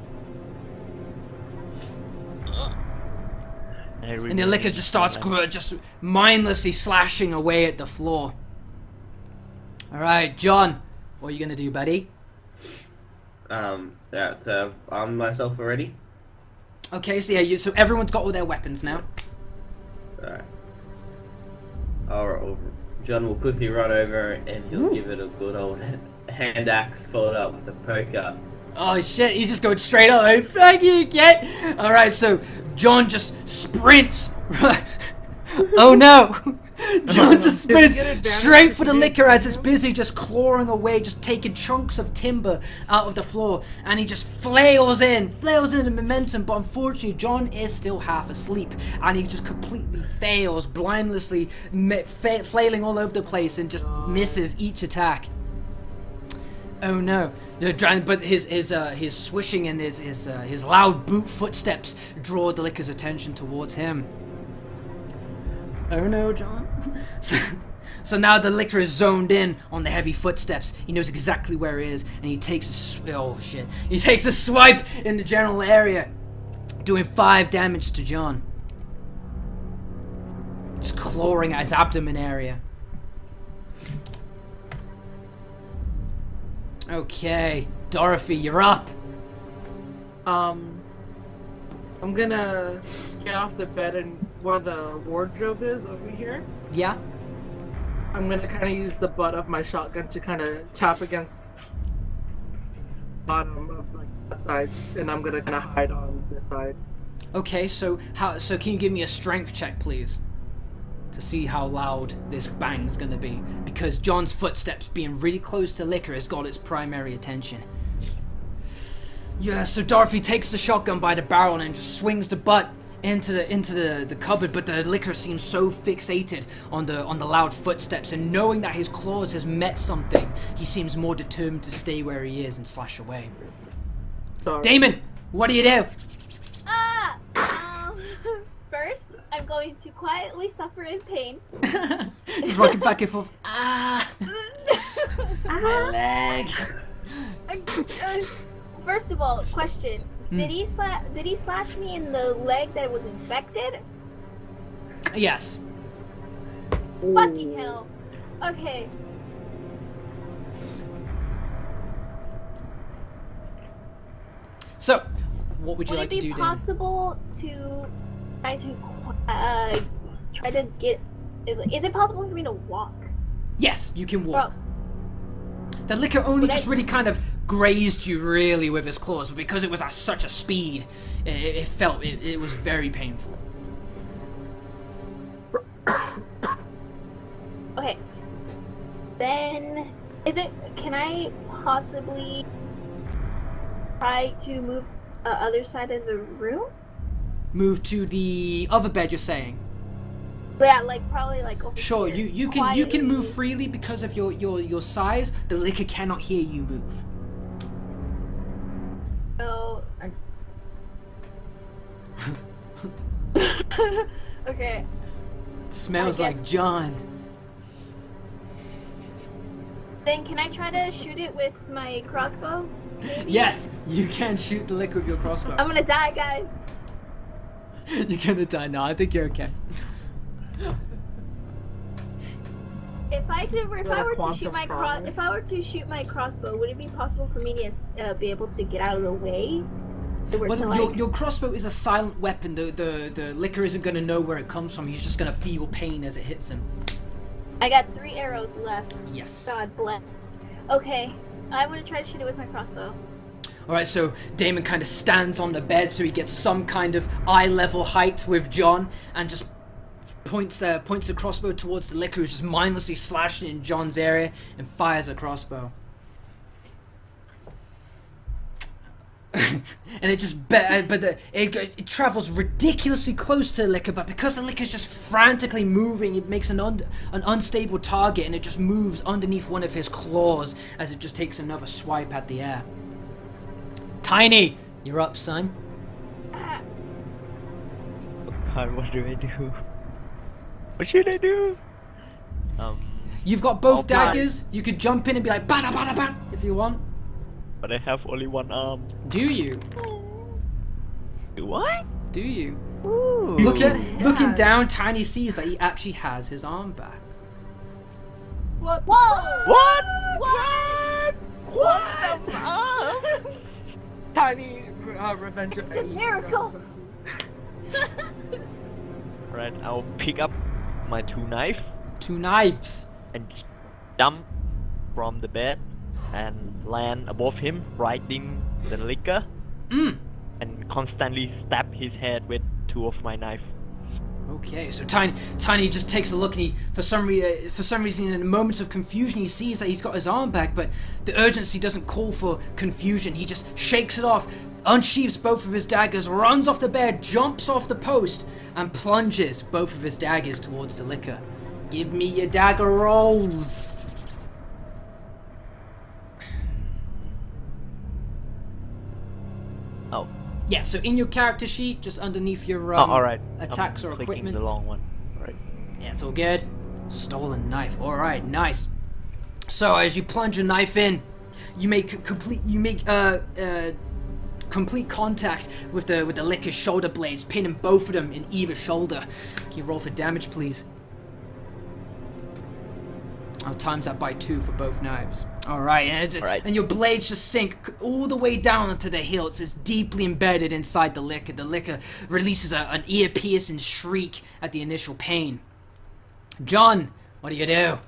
And the liquor just starts just mindlessly slashing away at the floor. All right, John, what are you gonna do, buddy? I've armed myself already. Okay, so yeah, so everyone's got all their weapons now. Alright. John will quickly run over and he'll give it a good old hand axe followed up with a poker. Oh shit, he's just going straight up. Hey, thank you, kid. Alright, so John just sprints. Oh no! John just sprints straight for the liquor as it's busy just clawing away, just taking chunks of timber out of the floor, and he just flails in the momentum, but unfortunately John is still half asleep, and he just completely fails, blindlessly flailing all over the place and just misses each attack. Oh no! But his swishing and his loud boot footsteps draw the liquor's attention towards him. Oh no, John. So now the liquor is zoned in on the heavy footsteps. He knows exactly where he is, and he takes He takes a swipe in the general area, doing 5 damage to John. Just clawing at his abdomen area. Okay, Dorothy, you're up. I'm gonna get off the bed and where the wardrobe is over here. Yeah. I'm gonna kind of use the butt of my shotgun to kind of tap against the bottom of like that side, and I'm gonna kind of hide on this side. Okay, so can you give me a strength check, please, to see how loud this bang's gonna be? Because John's footsteps being really close to liquor has got its primary attention. Yeah, so Dorothy takes the shotgun by the barrel and just swings the butt into the cupboard, but the liquor seems so fixated on the loud footsteps, and knowing that his claws has met something, he seems more determined to stay where he is and slash away. Sorry. Damon, what do you do? First, I'm going to quietly suffer in pain. Just rocking back and forth. My leg. First of all, question: Did he slash me in the leg that was infected? Yes. Fucking hell. Okay. So, what would you like to do, Would it be Damon? possible to try to get? Is it possible for me to walk? Yes, you can walk. Bro. The liquor only Would just really kind of grazed you really with his claws, but because it was at such a speed, it was very painful. Okay. Then can I possibly try to move the other side of the room? Move to the other bed, you're saying? Yeah, like probably like over Sure, here, you can move quietly. freely because of your size. The liquor cannot hear you move. So okay. Smells I like guess- John. Then can I try to shoot it with my crossbow? Maybe? Yes, you can shoot the liquor with your crossbow. I'm gonna die, guys. You're gonna die. No, I think you're okay. If I were to shoot my promise. crossbow, would it be possible for me to be able to get out of the way? Well, your crossbow is a silent weapon. The liquor isn't gonna know where it comes from. He's just gonna feel pain as it hits him. I got 3 arrows left. Yes. God bless. Okay, I want to try to shoot it with my crossbow. Alright, so Damon kind of stands on the bed so he gets some kind of eye-level height with John and just points the crossbow towards the liquor, who's just mindlessly slashing in John's area, and fires a crossbow. And it just it travels ridiculously close to the liquor, but because the liquor's just frantically moving, it makes an unstable target, and it just moves underneath one of his claws as it just takes another swipe at the air. Tiny, you're up, son. What do I do? What should I do? You've got both I'll daggers. You could jump in and be like bada bada bada if you want. But I have only one arm. Do you? Do I? Do you? Ooh. Looking down, Tiny sees that he actually has his arm back. What? Whoa! What? Quantum arm? Tiny Revenge of It's a miracle. Right, I'll pick up my 2 knives 2 knives. and jump from the bed and land above him, riding the liquor, and constantly stab his head with 2 of my knives. Okay, so Tiny just takes a look, and he, for some reason, in a moment of confusion, he sees that he's got his arm back, but the urgency doesn't call for confusion. He just shakes it off, unsheaths both of his daggers, runs off the bed, jumps off the post, and plunges both of his daggers towards the liquor. Give me your dagger rolls. Oh. Yeah, so in your character sheet, just underneath your Alright. attacks I'm or clicking equipment. the long one. Right. Yeah, it's all good. Stolen knife. All right, nice. So as you plunge a knife in, you make complete contact with the licker's shoulder blades, pinning both of them in either shoulder. Can you roll for damage, please? I'll times that by 2 for both knives. Alright, and your blades just sink all the way down into the hilt. It's deeply embedded inside the liquor. The liquor releases an ear-piercing shriek at the initial pain. John, what do you do?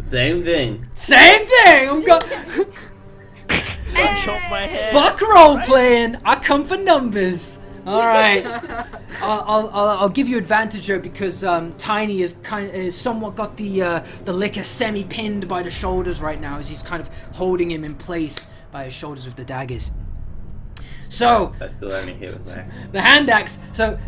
Same thing. Same thing! I'm going. Chop my head. Fuck role-playing! I come for numbers! Alright. I'll give you advantage here because Tiny is somewhat got the liquor semi-pinned by the shoulders right now as he's kind of holding him in place by his shoulders with the daggers. So I still only hit with that. the hand axe. So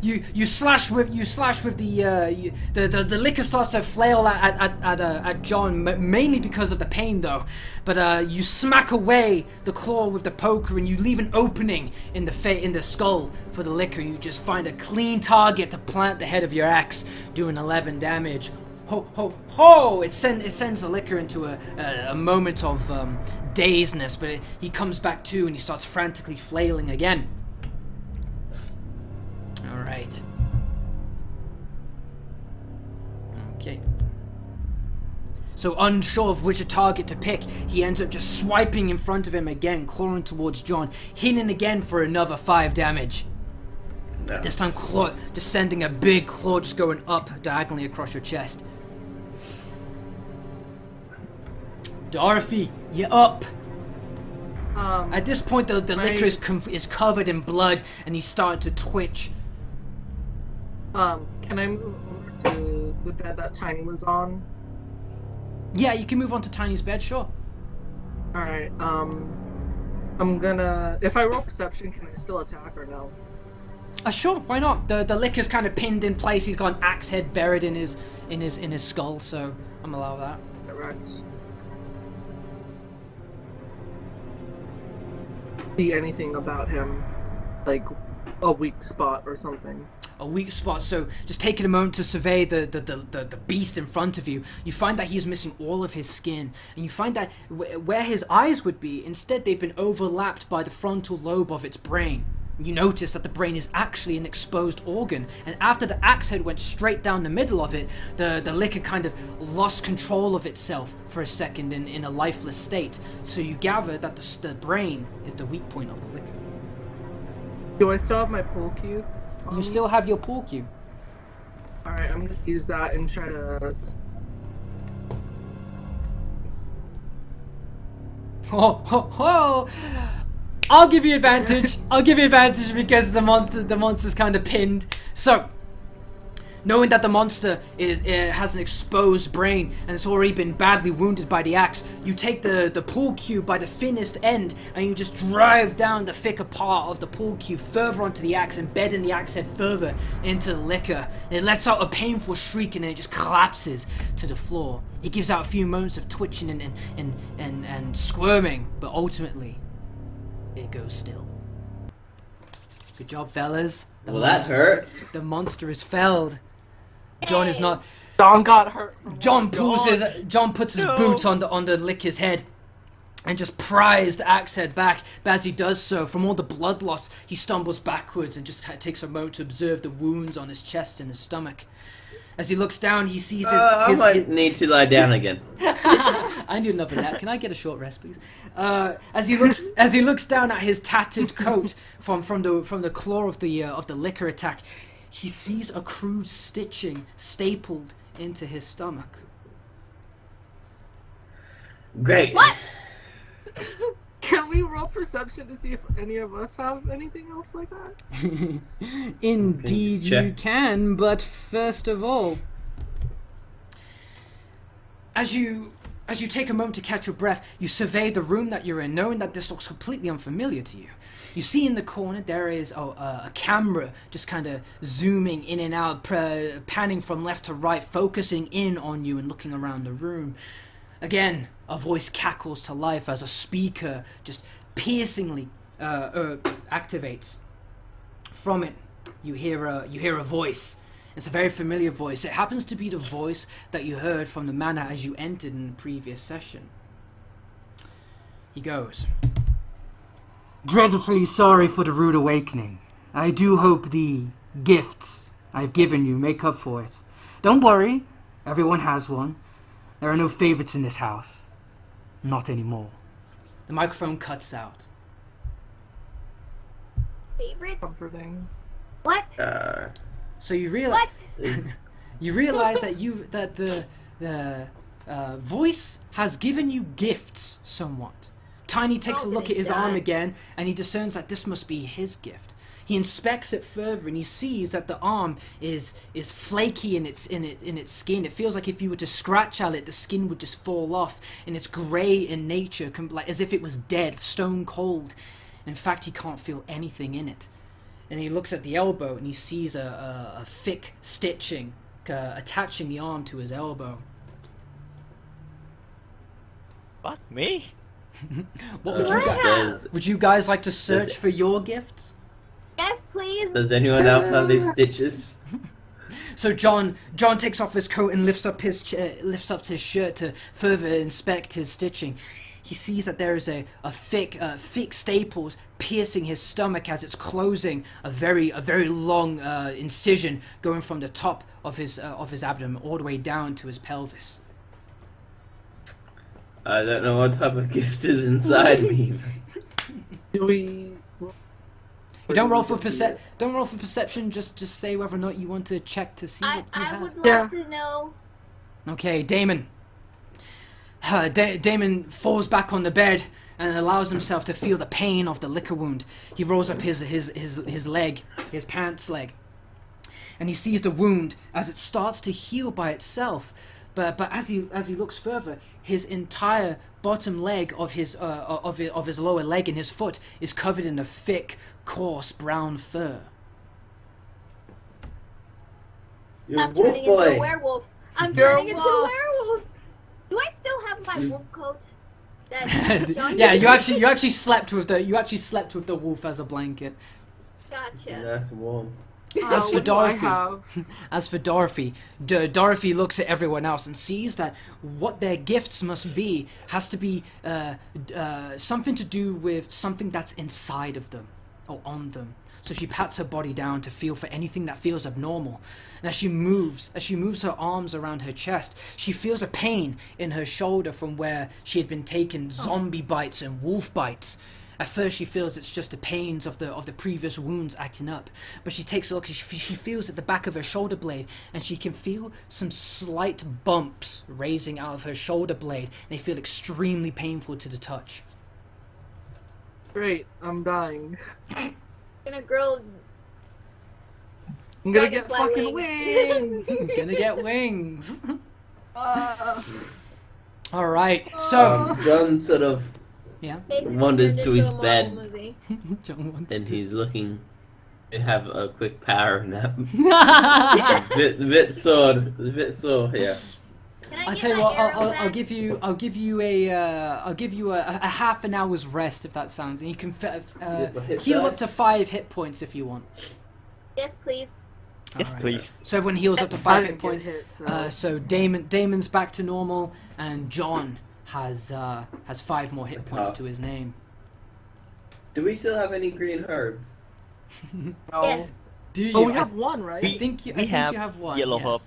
you slash with the liquor starts to flail at John, mainly because of the pain though. But you smack away the claw with the poker, and you leave an opening in the skull for the liquor. You just find a clean target to plant the head of your axe, doing 11 damage. Ho ho ho! It sends the liquor into a moment of dazedness, but he comes back to and he starts frantically flailing again. All right. Okay. So unsure of which target to pick, he ends up just swiping in front of him again, clawing towards John, hitting again for another 5 damage. No. This time, claw, just sending a big claw just going up diagonally across your chest. Dorothy, you're up. At this point, the liquor is covered in blood, and he's starting to twitch. Can I move over to the bed that Tiny was on? Yeah, you can move on to Tiny's bed, sure. Alright, I'm gonna... If I roll perception, can I still attack or no? Sure, why not? The liquor's kind of pinned in place. He's got an axe head buried in his skull, so I'm allowed that. Correct. See anything about him, like a weak spot or something? a weak spot. So just taking a moment to survey the beast in front of you, you find that he's missing all of his skin, and you find that where his eyes would be, instead they've been overlapped by the frontal lobe of its brain. You notice that the brain is actually an exposed organ, and after the axe head went straight down the middle of it, the liquor kind of lost control of itself for a second in a lifeless state. So you gather that the brain is the weak point of the liquor. Do I still have my pull cube? You still have your pull cube. Alright, I'm gonna use that and try to... Ho ho ho! I'll give you advantage. I'll give you advantage because the monster's kind of pinned. So, knowing that the monster has an exposed brain and it's already been badly wounded by the axe, you take the pull cube by the thinnest end and you just drive down the thicker part of the pull cube further onto the axe, embedding the axe head further into the liquor. It lets out a painful shriek and then it just collapses to the floor. It gives out a few moments of twitching and squirming, but ultimately it goes still. Good job, fellas. Well, that hurts. The monster is felled. John is not. John got hurt. John puts his boot on the licker's head, and just pries the axe head back. But as he does so, from all the blood loss, he stumbles backwards and just takes a moment to observe the wounds on his chest and his stomach. As he looks down, he sees I might need to lie down again. I need another nap. Can I get a short rest, please? As he looks down at his tattered coat from the claw of the liquor attack, he sees a crude stitching stapled into his stomach. Great. What? Can we roll perception to see if any of us have anything else like that? Indeed you can, but first of all, as you take a moment to catch your breath, you survey the room that you're in, knowing that this looks completely unfamiliar to you. You see in the corner there is a camera just kind of zooming in and out, panning from left to right, focusing in on you and looking around the room. Again, a voice cackles to life as a speaker just piercingly activates. From it, you hear a voice. It's a very familiar voice. It happens to be the voice that you heard from the manor as you entered in the previous session. He goes, "Dreadfully sorry for the rude awakening. I do hope the gifts I've given you make up for it. Don't worry, everyone has one. There are no favorites in this house. Not anymore." The microphone cuts out. Favorites? Comforting. What? So you realize What? you realize that the voice has given you gifts somewhat. Tiny takes a look at his arm again, and he discerns that this must be his gift. He inspects it further, and he sees that the arm is flaky in its skin. It feels like if you were to scratch at it, the skin would just fall off, and it's grey in nature, like as if it was dead, stone cold. In fact, he can't feel anything in it. And he looks at the elbow, and he sees a thick stitching attaching the arm to his elbow. Fuck me. What would you guys like to search for your gifts? Yes, please. Does anyone else have these stitches? So John takes off his coat and lifts up his shirt to further inspect his stitching. He sees that there is a thick staples piercing his stomach as it's closing a very long incision going from the top of his abdomen all the way down to his pelvis. I don't know what type of gift is inside me. Do we? Don't roll for perception. Just say whether or not you want to check to see what you I have. would love to know. Okay, Damon. Damon falls back on the bed and allows himself to feel the pain of the liquor wound. He rolls up his leg, his pants leg, and he sees the wound as it starts to heal by itself. But as he looks further, his entire bottom leg of his lower leg and his foot is covered in a thick, coarse brown fur. You're I'm a wolf turning into a boy. werewolf. I'm You're turning a into a wolf. werewolf. Do I still have my wolf coat? That John Yeah, used? you actually slept with the wolf as a blanket. Gotcha. That's warm. As for what do I Dorothy, have? as for Dorothy, Dorothy looks at everyone else and sees that what their gifts must be has to be something to do with something that's inside of them or on them. So she pats her body down to feel for anything that feels abnormal. And as she moves her arms around her chest, she feels a pain in her shoulder from where she had been taking zombie bites and wolf bites. At first she feels it's just the pains of the previous wounds acting up. But she takes a look, she feels at the back of her shoulder blade, and she can feel some slight bumps raising out of her shoulder blade. And they feel extremely painful to the touch. Great, I'm dying. Gonna grow. I'm gonna get Dragonfly fucking wings! Gonna get wings. Uh, Alright, so... John sort of Yeah? Basically wanders turned to into his a Marvel bed. movie. John wants and to... he's looking to have a quick power nap. I'll It's a bit sore, yeah. Can I tell get you my what, arrow I'll back? give you a half an hour's rest if that sounds, and you can heal up to 5 hit points if you want. Yes, please. Yes, Alright. please. So everyone heals up to I 5 didn't hit points. get hit, so... So Damon's back to normal, and John has 5 more hit points to his name. Do we still have any green herbs? No. Yes. Do you? Oh, we have one, right? I think you we have have one. yellow yes. herb.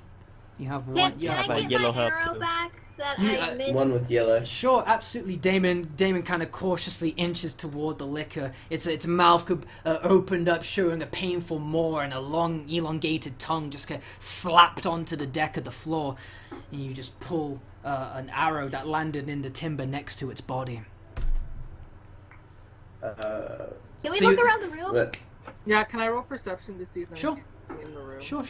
You have Can, one. can You have I a get yellow my herb arrow too. back that You, I missed? One with yellow. Sure, absolutely. Damon kind of cautiously inches toward the liquor. Its mouth opened up, showing a painful maw, and a long, elongated tongue just kind of slapped onto the deck of the floor. And you just pull an arrow that landed in the timber next to its body. Can we So look you- around the room? But Yeah, can I roll perception to see if there's Sure. anything in the room? Sure.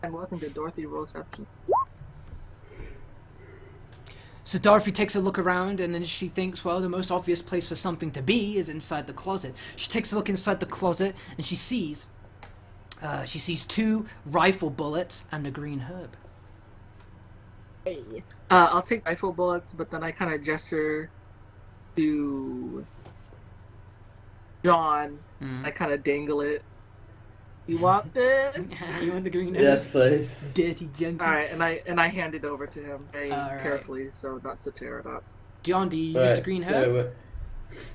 And welcome to Dorothy Roseception. So Dorothy takes a look around, and then she thinks, well, the most obvious place for something to be is inside the closet. She takes a look inside the closet, and she sees 2 rifle bullets and a green herb. I'll take rifle bullets, but then I kind of gesture to John. I kind of dangle it. You want this? You want the green herb? yes, please. Dirty junkie. All right, and I hand it over to him very Alright. carefully, so not to tear it up. John, do you use the Right, green herb?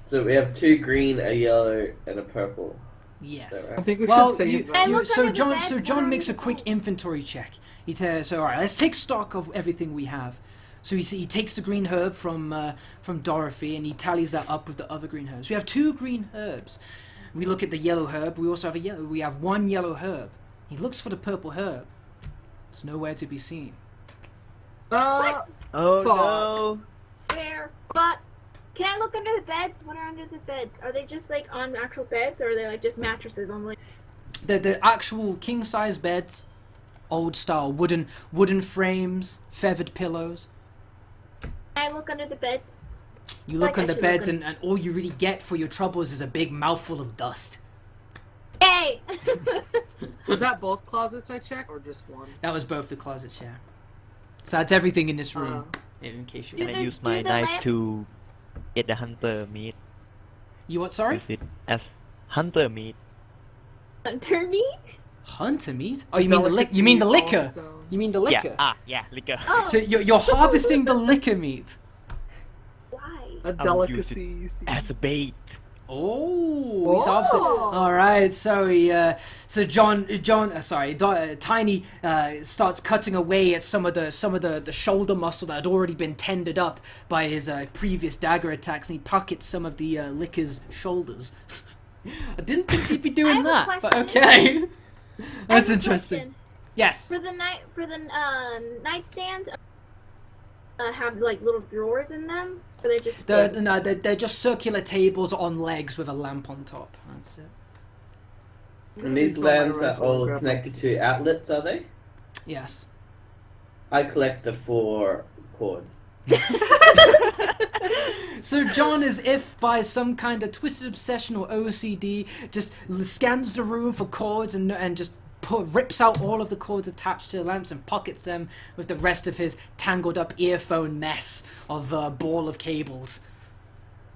so we have 2 green, a yellow, and a purple. Yes. I think we Well, should save I them. look so under the John, bed, so what John are makes a we quick doing? inventory check. So all right, let's take stock of everything we have. So he takes the green herb from Dorothy, and he tallies that up with the other green herbs. We have 2 green herbs. We look at the yellow herb. We also have We have 1 yellow herb. He looks for the purple herb. It's nowhere to be seen. Oh Fuck. no! Where? But can I look under the beds? What are under the beds? Are they just like on actual beds, or are they like just mattresses on like? The actual king size beds, old style wooden frames, feathered pillows. Can I look under the beds? You Like look I under should beds, look and all you really get for your troubles is a big mouthful of dust. Yay! Was that both closets I checked, or just one? That was both the closets, yeah. So that's everything in this room, in case you Do Can want. I the- use my do the knife lamp- to get the hunter meat? You what, sorry? Use it as hunter meat. Hunter meat? Hunter meat? Oh, you mean the Delicacy You mean the on liquor? its own. You mean the liquor? Yeah, liquor. Oh, So you're harvesting the liquor meat. why? A I would use delicacy, you see. As a bait. Oh, he's harvesting. All right, so Tiny starts cutting away at some of the shoulder muscle that had already been tended up by his previous dagger attacks, and he pockets some of the liquor's shoulders. I didn't think he'd be doing I have a that, but question. okay. I That's have a interesting. question. Yes. For the nightstands, have like little drawers in them, or they're just They're just circular tables on legs with a lamp on top. That's it. And these lamps are all connected to outlets, are they? Yes. I collect the 4 cords. So John, as if by some kind of twisted obsession or OCD, just scans the room for cords and just rips out all of the cords attached to the lamps and pockets them with the rest of his tangled up earphone mess of ball of cables.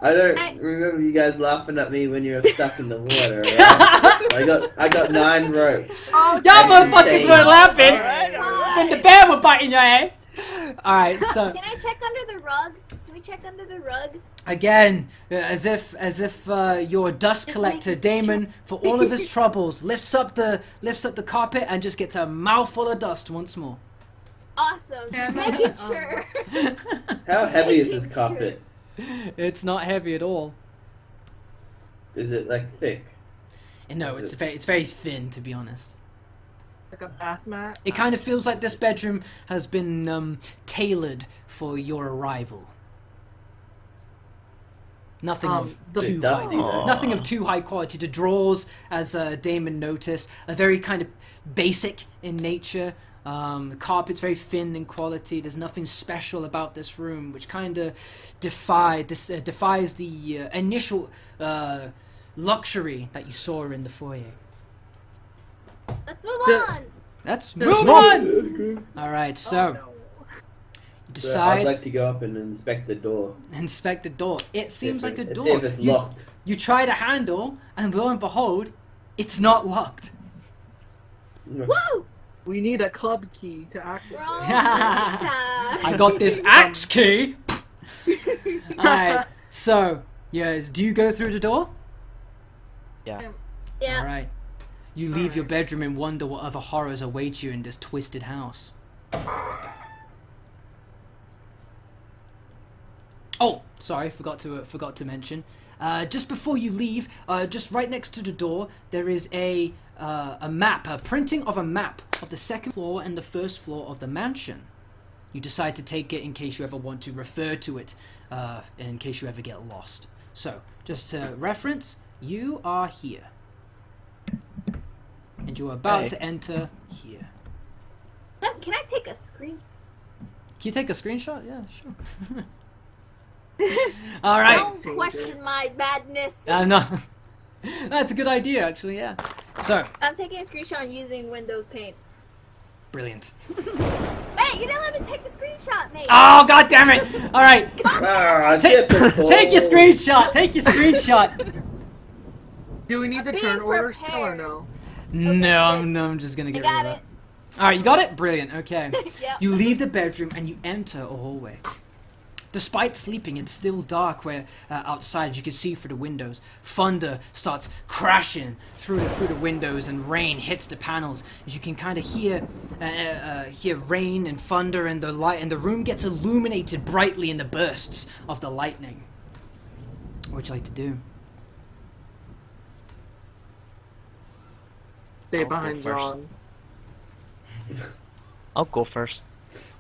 I don't remember you guys laughing at me when you were stuck in the water. Right? I got 9 ropes. Y'all motherfuckers were laughing Alright. when the bear was biting your ass. Alright, so Can I check under the rug? Can we check under the rug? again, as if your dust Just collector making Damon, for all of his troubles, lifts up the carpet and just gets a mouthful of dust once more. Awesome. Just making sure. How heavy is this Making carpet? It's not heavy at all. Is it like thick? And no, it's very thin, to be honest. Like a bath mat. It kind of feels like this bedroom has been tailored for your arrival. Nothing of the too dusty, high, though. nothing of too high quality. The drawers, as Damon noticed, are very kind of basic in nature. The carpet's very thin in quality. There's nothing special about this room, which kind of defies the initial luxury that you saw in the foyer. Let's move on. Let's Let's move on. All right, so Oh, no. you So decide I'd like to go up and inspect the door. inspect the door. It seems like a door. See if it's locked. You try the handle, and lo and behold, it's not locked. Woo! We need a club key to access Wrong it. time. I got this axe key. Alright, so, yes, do you go through the door? Yeah. Yeah. Alright. You leave your bedroom and wonder what other horrors await you in this twisted house. Oh, sorry, forgot to mention. Just before you leave, just right next to the door, there is a map, a printing of a map of the second floor and the first floor of the mansion. You decide to take it in case you ever want to refer to it, in case you ever get lost. So, just to reference, you are here. And you are about Hey. to enter here. Can I take a screen? Can you take a screenshot? Yeah, sure. Alright. Don't question my madness. No. That's a good idea, actually, yeah. So, I'm taking a screenshot using Windows Paint. brilliant. Hey, you didn't let me take the screenshot, mate. Oh, god damn it! Alright, Take take your screenshot! Take your screenshot! Do we need the Be turn order still or prepared. no? No, I'm just gonna I get got rid of it. that. Alright, you got it? Brilliant, okay. Yep. You leave the bedroom and you enter a hallway. Despite sleeping, it's still dark where outside you can see through the windows. Thunder starts crashing through the windows and rain hits the panels. As you can kind of hear rain and thunder and the light, and the room gets illuminated brightly in the bursts of the lightning. What would you like to do? Stay I'll go behind first. John. I'll go first.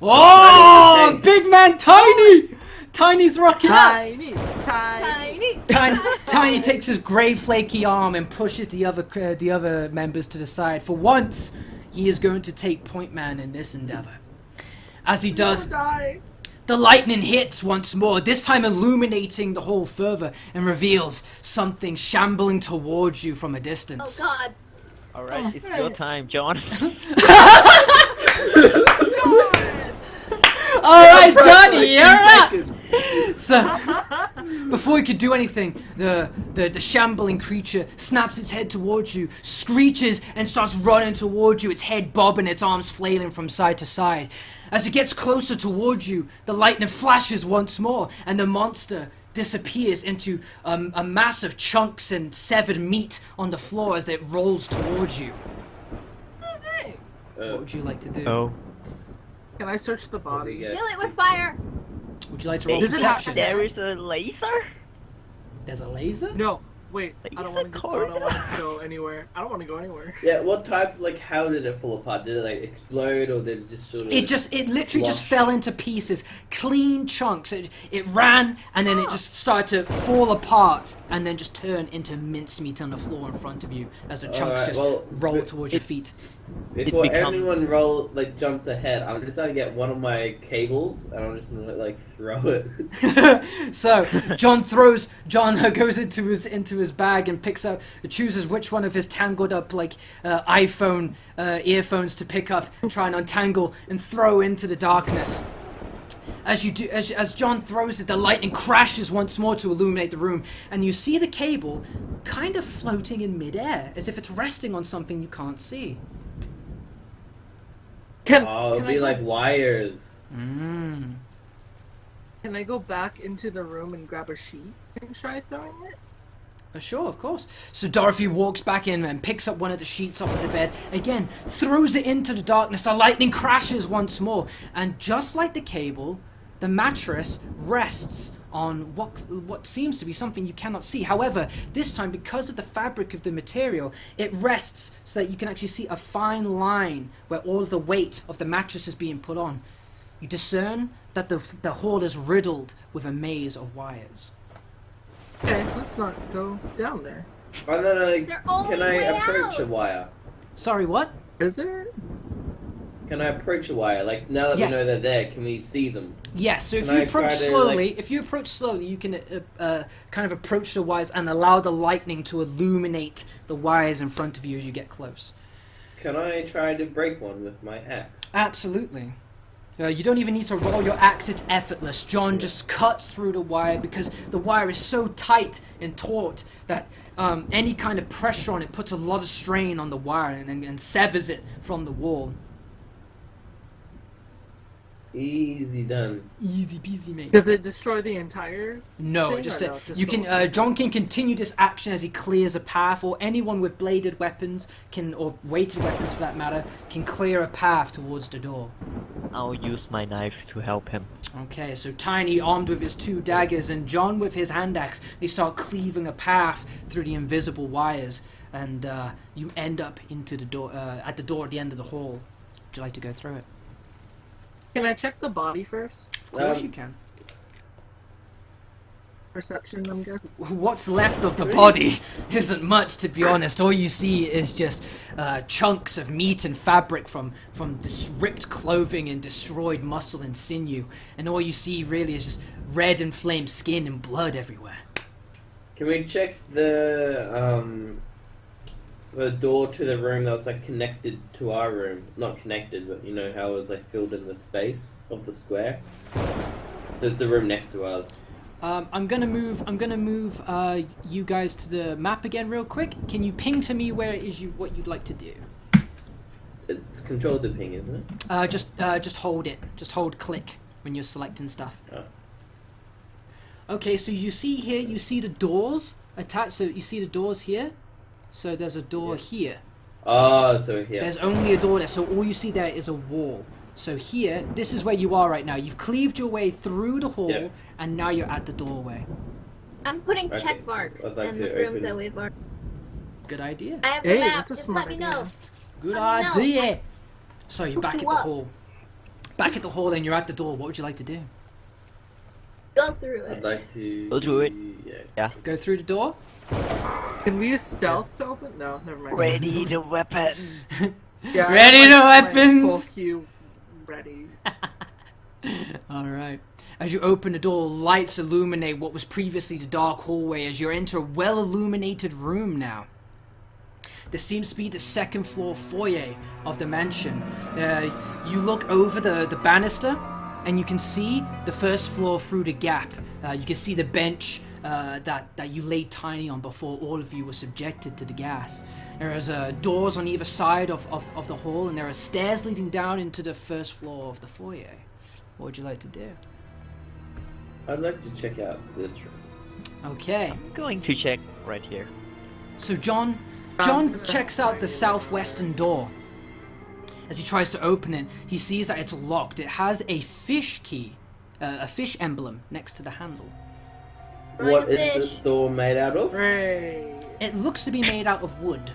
Oh, big man, Tiny! Tiny's rocking up. Tiny, tiny. Tiny. Tiny takes his grey flaky arm and pushes the other members to the side. For once, he is going to take point man in this endeavor. As he does, Die. the lightning hits once more, this time illuminating the hall further and reveals something shambling towards you from a Oh distance. God. Alright, it's your time, John. Alright, Johnny, you're up! So, before he could do anything, the shambling creature snaps its head towards you, screeches, and starts running towards you, its head bobbing, its arms flailing from side to side. As it gets closer towards you, the lightning flashes once more, and the monster disappears into a mass of chunks and severed meat on the floor as it rolls towards you. What would you like to do? Oh. Can I search the body? Yeah. Kill it with fire. Would you like to roll Does it have- perception? There is a laser? There's a laser? No. Wait. I don't Laser want to corridor. go anywhere. I don't want to go anywhere. Yeah, what type, like, how did it fall apart? Did it, like, explode, or did it just sort of... It literally just Slosh. fell into pieces, clean chunks. It ran, and then it just started to fall apart, and then just turn into mincemeat on the floor in front of you as the chunks Alright, just well, roll but towards your feet. Before It becomes- anyone jumps ahead, I'm just gonna get one of my cables, and I'm just gonna, like, throw it. So John goes into his bag and chooses which one of his tangled up like iPhone earphones to pick up, try and untangle and throw into the darkness. As John throws it, the lightning crashes once more to illuminate the room, and you see the cable kind of floating in midair, as if it's resting on something you can't see. It'll be like wires. Mm. Can I go back into the room and grab a sheet and try throwing it? Sure, of course. So Dorothy walks back in and picks up one of the sheets off of the bed. Again, throws it into the darkness. The lightning crashes once more. And just like the cable, the mattress rests on what seems to be something you cannot see. However, this time, because of the fabric of the material, it rests so that you can actually see a fine line where all of the weight of the mattress is being put on. You discern that the hall is riddled with a maze of wires. Okay, let's not go down there. Oh, no, Their only can I way approach out. a wire? Sorry, what? Is it? Can I approach a wire? Like, now that Yes. we know they're there, can we see them? Yes, so if Can you I approach try to, slowly, you can kind of approach the wires and allow the lightning to illuminate the wires in front of you as you get close. Can I try to break one with my axe? Absolutely. You don't even need to roll your axe, it's effortless. John just cuts through the wire because the wire is so tight and taut that any kind of pressure on it puts a lot of strain on the wire and severs it from the wall. Easy done. Easy peasy, mate. Does it destroy the entire No, thing, just, or no, just you the can. one? John can continue this action as he clears a path, or anyone with bladed weapons can, or weighted weapons for that matter, can clear a path towards the door. I'll use my knife to help him. Okay, so Tiny armed with his 2 daggers, and John with his hand axe. They start cleaving a path through the invisible wires, and you end up into the door at the door at the end of the hall. Would you like to go through it? Can I check the body first? Of course you can. Perception, I'm guessing. What's left of the body isn't much, to be honest. All you see is just chunks of meat and fabric from this ripped clothing and destroyed muscle and sinew. And all you see really is just red inflamed skin and blood everywhere. Can we check the door to the room that was like connected to our room? Not connected, but you know how it was like filled in the space of the square. There's the room next to ours. I'm gonna move you guys to the map again real quick. Can you ping to me where it is what you'd like to do? It's control the ping, isn't it? Just hold it. Just hold click when you're selecting stuff. Oh. Okay, so you see here, you see the doors attached. So you see the doors here. So there's a door here. Oh, so here. There's only a door there. So all you see there is a wall. So here, this is where you are right now. You've cleaved your way through the hall, and now you're at the doorway. I'm putting Okay. check marks I'd like in to the rooms open- that we've already. Good idea. I have the Hey, map. that's a Just smart let me idea. know. Good I know. idea. So you're back at you the up. hall. Back at the hall, and you're at the door. What would you like to do? Go through I'd it. like to. We'll do it. Yeah. Go through the door? Can we use stealth to open? No, never mind. Ready the weapon. Yeah, Ready I to like my weapons? full queue ready. Alright. As you open the door, lights illuminate what was previously the dark hallway as you enter a well-illuminated room now. This seems to be the second floor foyer of the mansion. You look over the banister, and you can see the first floor through the gap. You can see the bench that you laid Tiny on before all of you were subjected to the gas. There is doors on either side of the hall, and there are stairs leading down into the first floor of the foyer. What would you like to do? I'd like to check out this room. Okay, I'm going to check right here. so John checks out the southwestern door. As he tries to open it, he sees that it's locked. It has a fish key, a fish emblem next to the handle. Throwing What a is fish. this door made out of? Hooray! It looks to be made out of wood.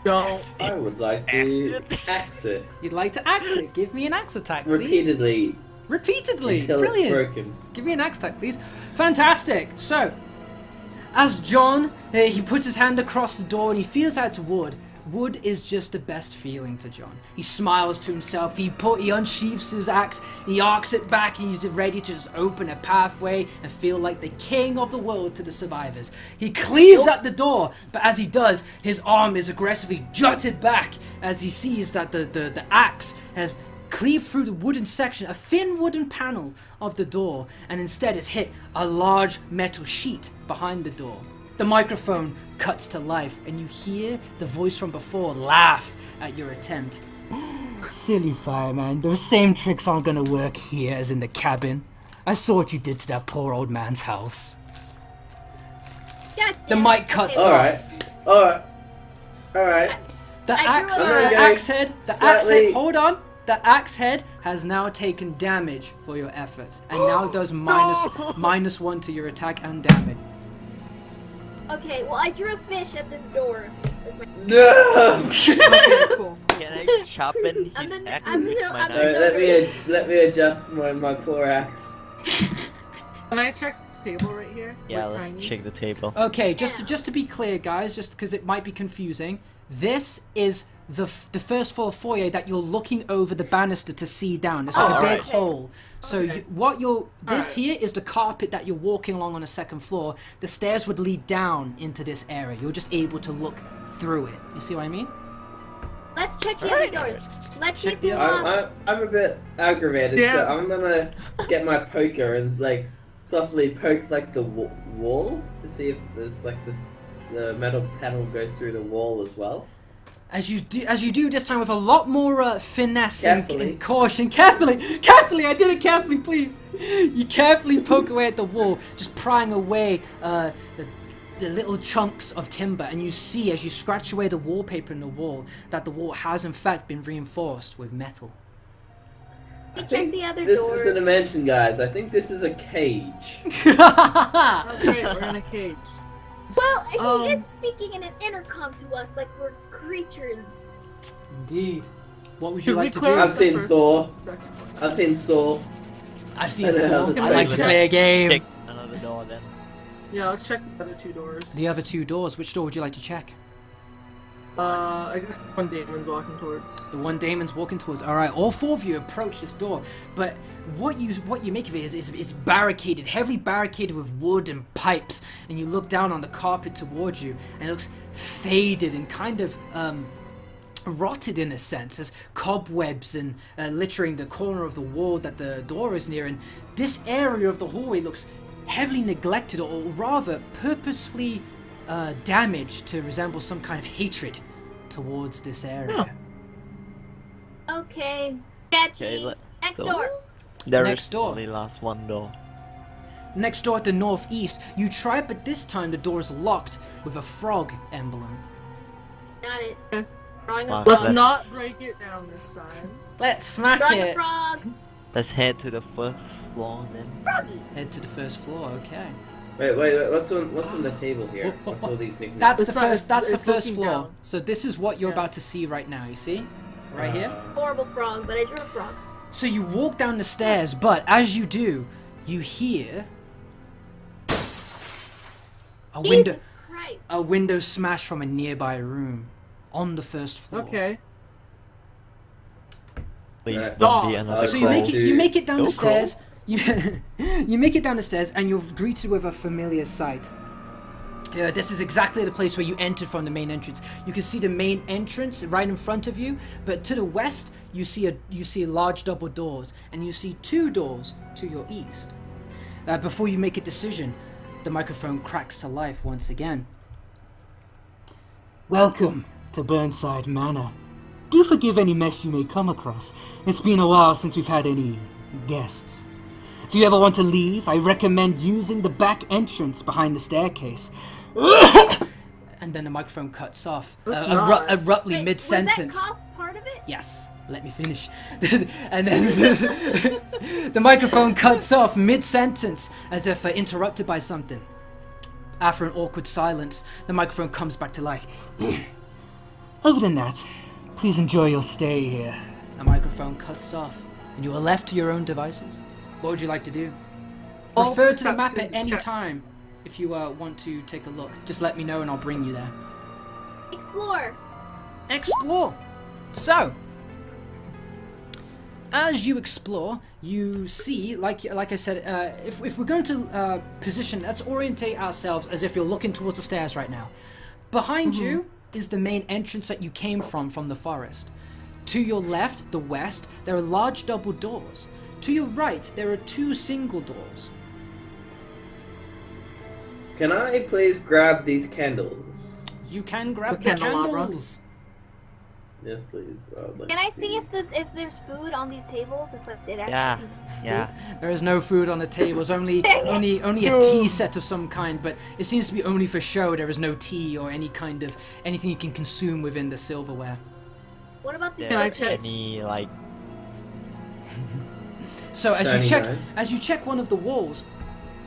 Don't. I would like to axe it You'd like to axe it? Give me an axe attack, please. repeatedly Repeatedly. until Brilliant. it's broken. Give me an axe attack, please. Fantastic. So, as John, he puts his hand across the door and he feels that it's wood. Wood is just the best feeling to John. He smiles to himself. He unsheaths his axe. He arcs it back. He's ready to just open a pathway and feel like the king of the world to the survivors. He cleaves at the door, but as he does, his arm is aggressively jutted back as he sees that the axe has cleave through the wooden section, a thin wooden panel of the door, and instead it's hit a large metal sheet behind the door. The microphone cuts to life, and you hear the voice from before laugh at your attempt. Silly fireman, those same tricks aren't gonna work here as in the cabin. I saw what you did to that poor old man's house. The mic cuts off. Alright. The axe head, hold on. The axe head has now taken damage for your efforts, and now does -1 to your attack and damage. Okay, well, I drew a fish at this door. No! Okay, cool. Can I sharpen his axe with my knife? Let me adjust my poor axe. Can I check this table right here? Yeah, With let's Tiny? check the table. Okay, just to be clear, guys, just because it might be confusing, this is the first floor foyer that you're looking over the banister to see down. It's like a big alright. hole. So Okay. this here is the carpet that you're walking along on the second floor. The stairs would lead down into this area. You're just able to look through it. You see what I mean? Let's check the other doors. Let's see Check if the you other- lost. I'm a bit aggravated, Yeah. so I'm gonna get my poker and like softly poke like the wall to see if there's like the metal panel goes through the wall as well. As you do this time with a lot more finesse Carefully. and caution. Carefully, I did it carefully, please. You carefully poke away at the wall, just prying away the little chunks of timber, and you see as you scratch away the wallpaper in the wall that the wall has in fact been reinforced with metal. We I check think the other this door. is a dimension, guys. I think this is a cage. Oh, great, we're in a cage. Well, he is speaking in an intercom to us like we're creatures. Indeed. What would you Should we like to clear do? up I've the seen first- Thor. second one? I've seen Saw. I've seen I know how some. this I like to works. play a game. Check another door then. Yeah, let's check the other two doors. The other two doors. Which door would you like to check? I guess the one Damon's walking towards. The one Damon's walking towards. All right, all four of you approach this door, but what you make of it is it's barricaded, heavily barricaded with wood and pipes, and you look down on the carpet towards you, and it looks faded and kind of rotted in a sense. There's cobwebs and littering the corner of the wall that the door is near, and this area of the hallway looks heavily neglected, or rather purposefully damaged to resemble some kind of hatred towards this area. Okay, sketchy. Okay, Next so- door. There Next is door. only last one door. Next door at the northeast, you try, but this time the door is locked with a frog emblem. Got it. Okay. Drawing a Wow. frog. Let's Let's- not break it down this time. Let's smack Drawing a it! frog. Let's head to the first floor then. Head to the first floor, okay. Wait, what's on the table here? What's all these nicknames? That's It's the not- first that's the it's first looking floor. down. So this is what you're Yeah. about to see right now, you see? Right here? Horrible frog, but I drew a frog. So you walk down the stairs, but as you do, you hear Jesus Christ. a window smash from a nearby room on the first floor. Okay. Please Right. don't be Oh, another So Crawl. you make it down the Don't crawl. stairs. You make it down the stairs, and you're greeted with a familiar sight. This is exactly the place where you entered from the main entrance. You can see the main entrance right in front of you, but to the west you see large double doors, and you see two doors to your east. Before you make a decision, the microphone cracks to life once again. Welcome to Burnside Manor. Do forgive any mess you may come across. It's been a while since we've had any guests. If you ever want to leave, I recommend using the back entrance behind the staircase. And then the microphone cuts off abruptly Wait, mid-sentence. Was that cough part of it? Yes, let me finish. And then the microphone cuts off mid-sentence as if interrupted by something. After an awkward silence, the microphone comes back to life. Other than that, please enjoy your stay here. The microphone cuts off, and you are left to your own devices. What would you like to do? All Refer to the map at perceptions any checked. time if you want to take a look. Just let me know and I'll bring you there. Explore. Explore! So, as you explore, you see, like I said, if we're going to position, let's orientate ourselves as if you're looking towards the stairs right now. Behind you is the main entrance that you came from the forest. To your left, the west, there are large double doors. To your right, there are 2 single doors. Can I please grab these candles? You can grab The the candelabra. candles. Yes, please. Can I see if there's food on these tables? If like it Yeah, actually yeah. There is no food on the tables, only a tea set of some kind, but it seems to be only for show. There is no tea or any kind of anything you can consume within the silverware. What about these Can I bookcases? check? Any like So Shiny guys. as you check one of the walls,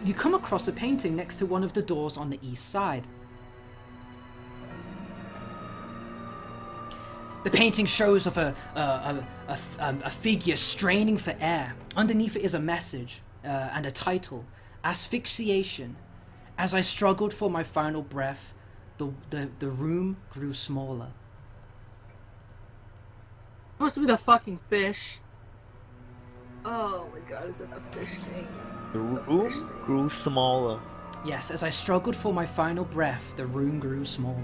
you come across a painting next to one of the doors on the east side. The painting shows of a figure straining for air. Underneath it is a message and a title: Asphyxiation. As I struggled for my final breath, the room grew smaller. Supposed to be the fucking fish. Oh my god, is it a fish thing? the room grew smaller. Yes, as I struggled for my final breath, the room grew smaller.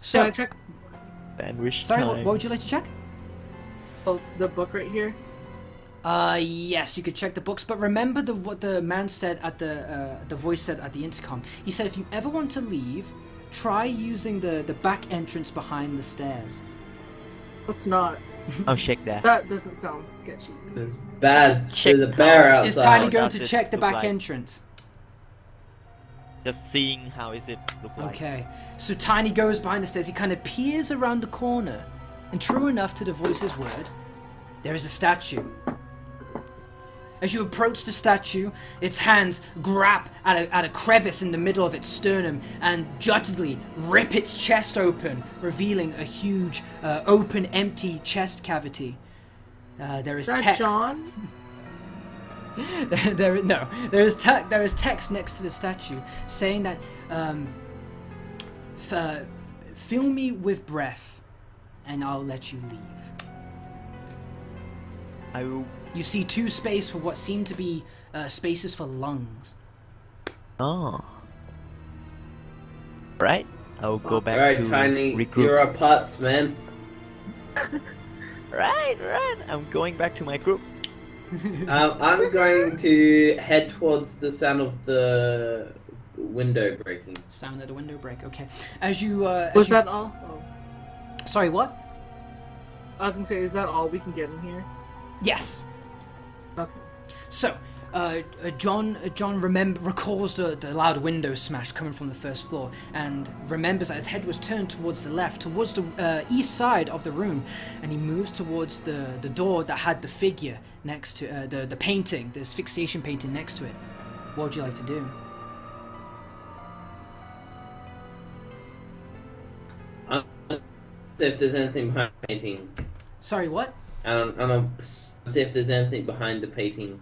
So, Can I check Sandwich sorry, time. what would you like to check? the book right here? Yes, you could check the books, but remember what the man said at the voice said at the intercom. He said if you ever want to leave, try using the back entrance behind the stairs. Let's not. I'll check that. That doesn't sound sketchy. There's bears. Check There's a bear how- Is outside. Tiny going does to it check the look back like? entrance? Just seeing how is it look like. Okay, so Tiny goes behind the stairs. He kind of peers around the corner, and true enough to the voice's word, there is a statue. As you approach the statue, its hands grab at a crevice in the middle of its sternum and juttedly rip its chest open, revealing a huge, open, empty chest cavity. There is Is that text. John? there is text next to the statue saying that fill me with breath and I'll let you leave. I will. You see 2 spaces for what seem to be spaces for lungs. Oh. Right. I'll go back Alright, to Tiny, regroup. you're a putz, man. Right. I'm going back to my group. I'm going to head towards the sound of the window breaking. Sound of the window break. Okay. As you Was that all? Oh. sorry, what? I was gonna say, is that all we can get in here? Yes. Okay. So, John recalls the loud window smash coming from the first floor, and remembers that his head was turned towards the left, towards the east side of the room, and he moves towards the door that had the figure next to the painting, the asphyxiation painting next to it. What would you like to do? See if there's anything behind the painting. Sorry, what? I'll see if there's anything behind the painting.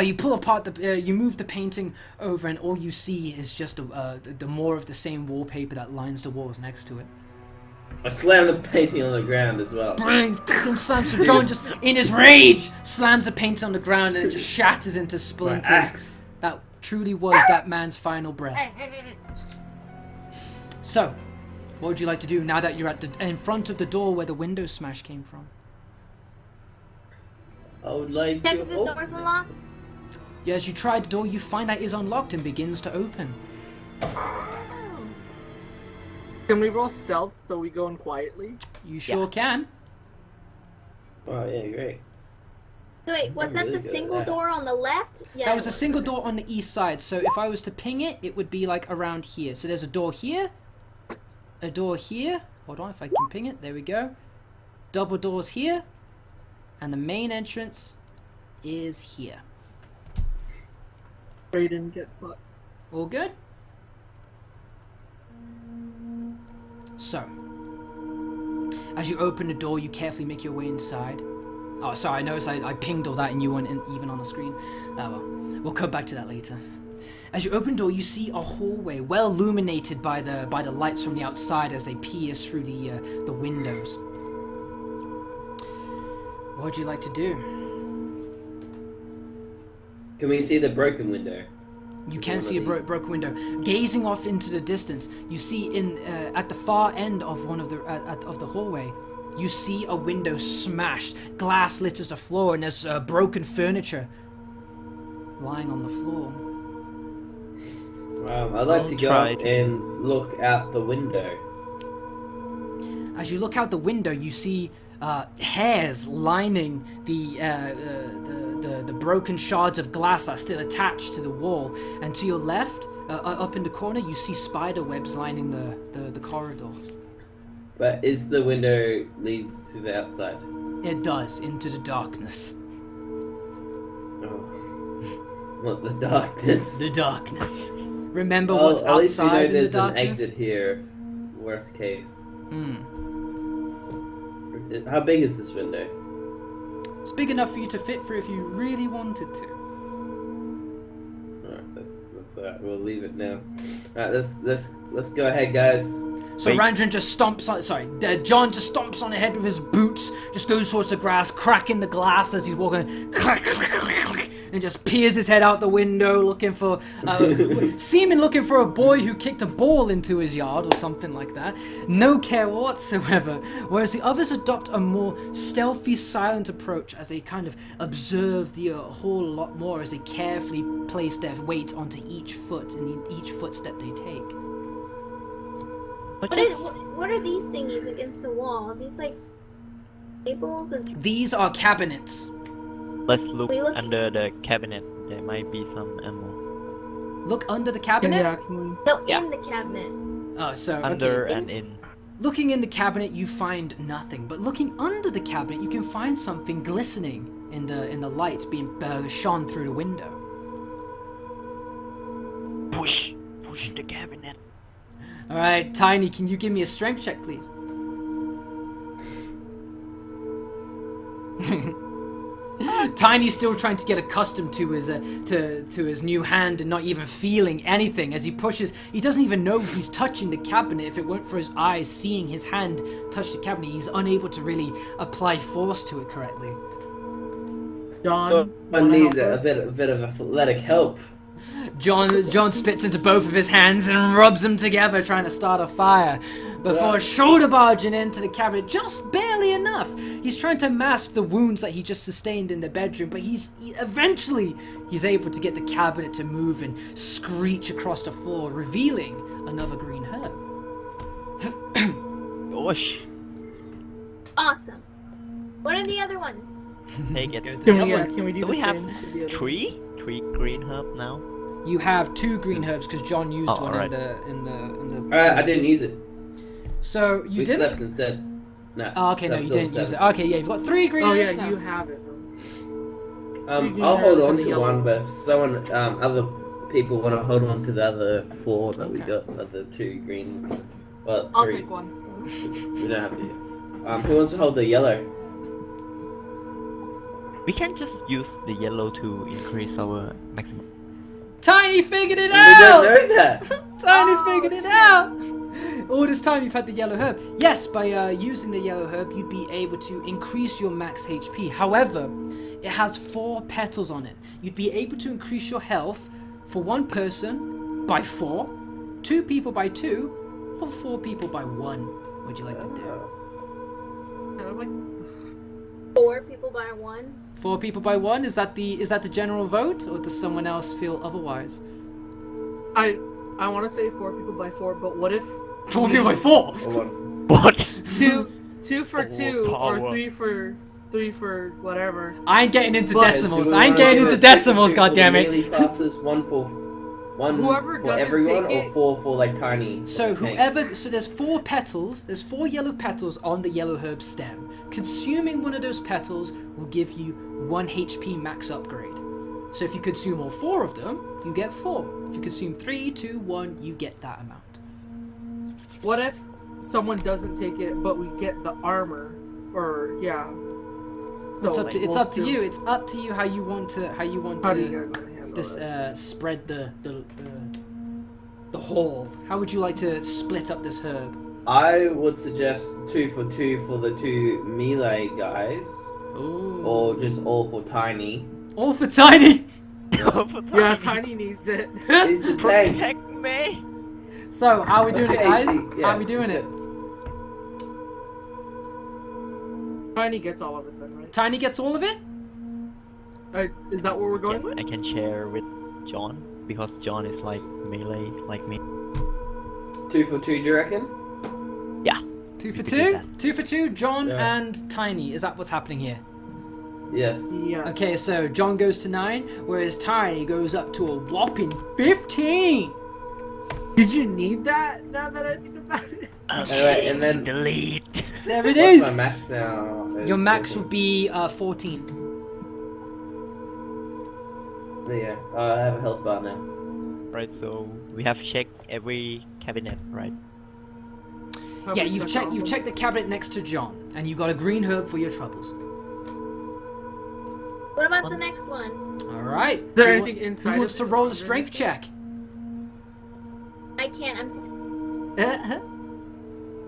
You pull apart you move the painting over, and all you see is just the more of the same wallpaper that lines the walls next to it. I slam the painting on the ground as well. Bang! Fucking slams. So John just, in his rage, slams the painting on the ground, and it just shatters into My splinters. axe. That truly was that man's final breath. So, what would you like to do now that you're in front of the door where the window smash came from? I would like Check to if the door's open. unlocked. Yeah, as you try the door, you find that it is unlocked and begins to open. Can we roll stealth so we go in quietly? You sure can. Oh yeah, great. So wait, was I'm that really the good at single that. door on the left? Yeah. That was a single door on the east side, so if I was to ping it, it would be like around here. So there's a door here, a door here. Hold on, if I can ping it, there we go. Double doors here, and the main entrance is here. Raiden, get fucked. All good? So, as you open the door, you carefully make your way inside. Oh, sorry, I noticed I pinged all that and you weren't even on the screen. Oh well, we'll come back to that later. As you open the door, you see a hallway well illuminated by the lights from the outside as they pierce through the windows. What would you like to do? Can we see the broken window? You can see a broken window. Gazing off into the distance, you see at the far end of one of the hallway, you see a window smashed. Glass litters the floor, and there's broken furniture lying on the floor. I'd like to go and look out the window. As you look out the window, you see hairs lining the broken shards of glass that are still attached to the wall. And to your left, up in the corner, you see spider webs lining the corridor. But is the window leads to the outside? It does, into the darkness. Oh. Not the darkness. The darkness. Remember what's at least outside in the there's darkness? an exit here. Worst case. Hmm. How big is this window? It's big enough for you to fit through if you really wanted to. Alright, that's alright. We'll leave it now. Alright, let's go ahead, guys. So Ranjan just stomps on. Sorry, John just stomps on the head with his boots. Just goes towards the grass, cracking the glass as he's walking, and just peers his head out the window, looking for, looking for a boy who kicked a ball into his yard or something like that. No care whatsoever. Whereas the others adopt a more stealthy, silent approach as they kind of observe the whole lot more as they carefully place their weight onto each foot and each footstep they take. What are these thingies against the wall? Are these like tables or? These are cabinets. Let's look under the cabinet. There might be some ammo. Look under the cabinet? Yeah, can we... No, in the cabinet. Oh, so Under okay. and in. Looking in the cabinet, you find nothing. But looking under the cabinet, you can find something glistening in the light being shone through the window. Push the cabinet. All right, Tiny, can you give me a strength check, please? Tiny's still trying to get accustomed to his new hand and not even feeling anything as he pushes. He doesn't even know he's touching the cabinet. If it weren't for his eyes seeing his hand touch the cabinet, he's unable to really apply force to it correctly. John, I need a bit of athletic help. John spits into both of his hands and rubs them together, trying to start a fire before shoulder barging into the cabinet just barely enough. He's trying to mask the wounds that he just sustained in the bedroom, but eventually he's able to get the cabinet to move and screech across the floor, revealing another green herb. Gosh. Awesome. What are the other ones? Take it. Can we do Do the we have same to the other three green herb now? You have 2 green herbs because John used one alright. in the. Alright, I didn't use it. So you We didn't. slept instead. No. Oh, okay, no, you didn't use it. Okay, yeah, you've got 3 green Oh herbs yeah, now. you have it. I'll hold on to yellow. one, but if someone, other people want to hold on to the other 4 that we Okay. got, other 2 green, well, 3. I'll take one. We don't have to. Who wants to hold the yellow? We can just use the yellow to increase our maximum. Tiny figured it We out. don't know that. Tiny figured it out. All this time you've had the yellow herb. Yes, by using the yellow herb, you'd be able to increase your max HP. However, it has 4 petals on it. You'd be able to increase your health for 1 person by 4, 2 people by 2, or 4 people by 1. What would you like to do? Kind of like 4 people by 1. 4 people by 1? Is that the general vote, or does someone else feel otherwise? I want to say 4 people by 4, but what if 4 people by 4. What? 2 for 2 or Power. 3 for whatever? I ain't getting into Right, decimals. do we I ain't wanna getting do into it decimals, 2 for 2 for the goddammit. melee classes, 1 for Whoever for doesn't everyone, take or it- 4 for like tiny. So tanks? so there's 4 petals, there's 4 yellow petals on the yellow herb stem. Consuming one of those petals will give you 1 HP max upgrade. So if you consume all 4 of them, you get 4. If you consume 3, 2, 1, you get that amount. What if someone doesn't take it, but we get the armor? Or yeah. It's So, up to we'll it's up to still- you. It's up to you how you want to How do you guys want to handle this this? spread the haul. How would you like to split up this herb? I would suggest 2 for 2 for the 2 melee guys, Ooh. or just all for tiny. All for Tiny. go for Tiny. Yeah, Tiny needs it. He's the tank. Protect me. So, how are we doing it, What's your guys? AC? How Yeah, are we doing it? Tiny gets all of it then, right? Tiny gets all of it? Is that what we're going with? I can share with John because John is like melee like me. 2 for 2, do you reckon? Yeah. 2 for You can do 2? that. 2 for 2, John Yeah. and Tiny. Is that what's happening here? Yes. Yes. Okay, so John goes to 9, whereas Tiny goes up to a whopping 15. Did you need that? Now that I think about it. Alright, and then Delete. There it what's is. my max now? Your It's max 14. would be 14. There you go. I have a health bar now. Right, so we have checked every cabinet, right? Yeah, you've checked the cabinet next to John, and you got a green herb for your troubles. What about the next one? All right. Is there anything inside? Who wants of to it? roll a strength check? I can't. I'm.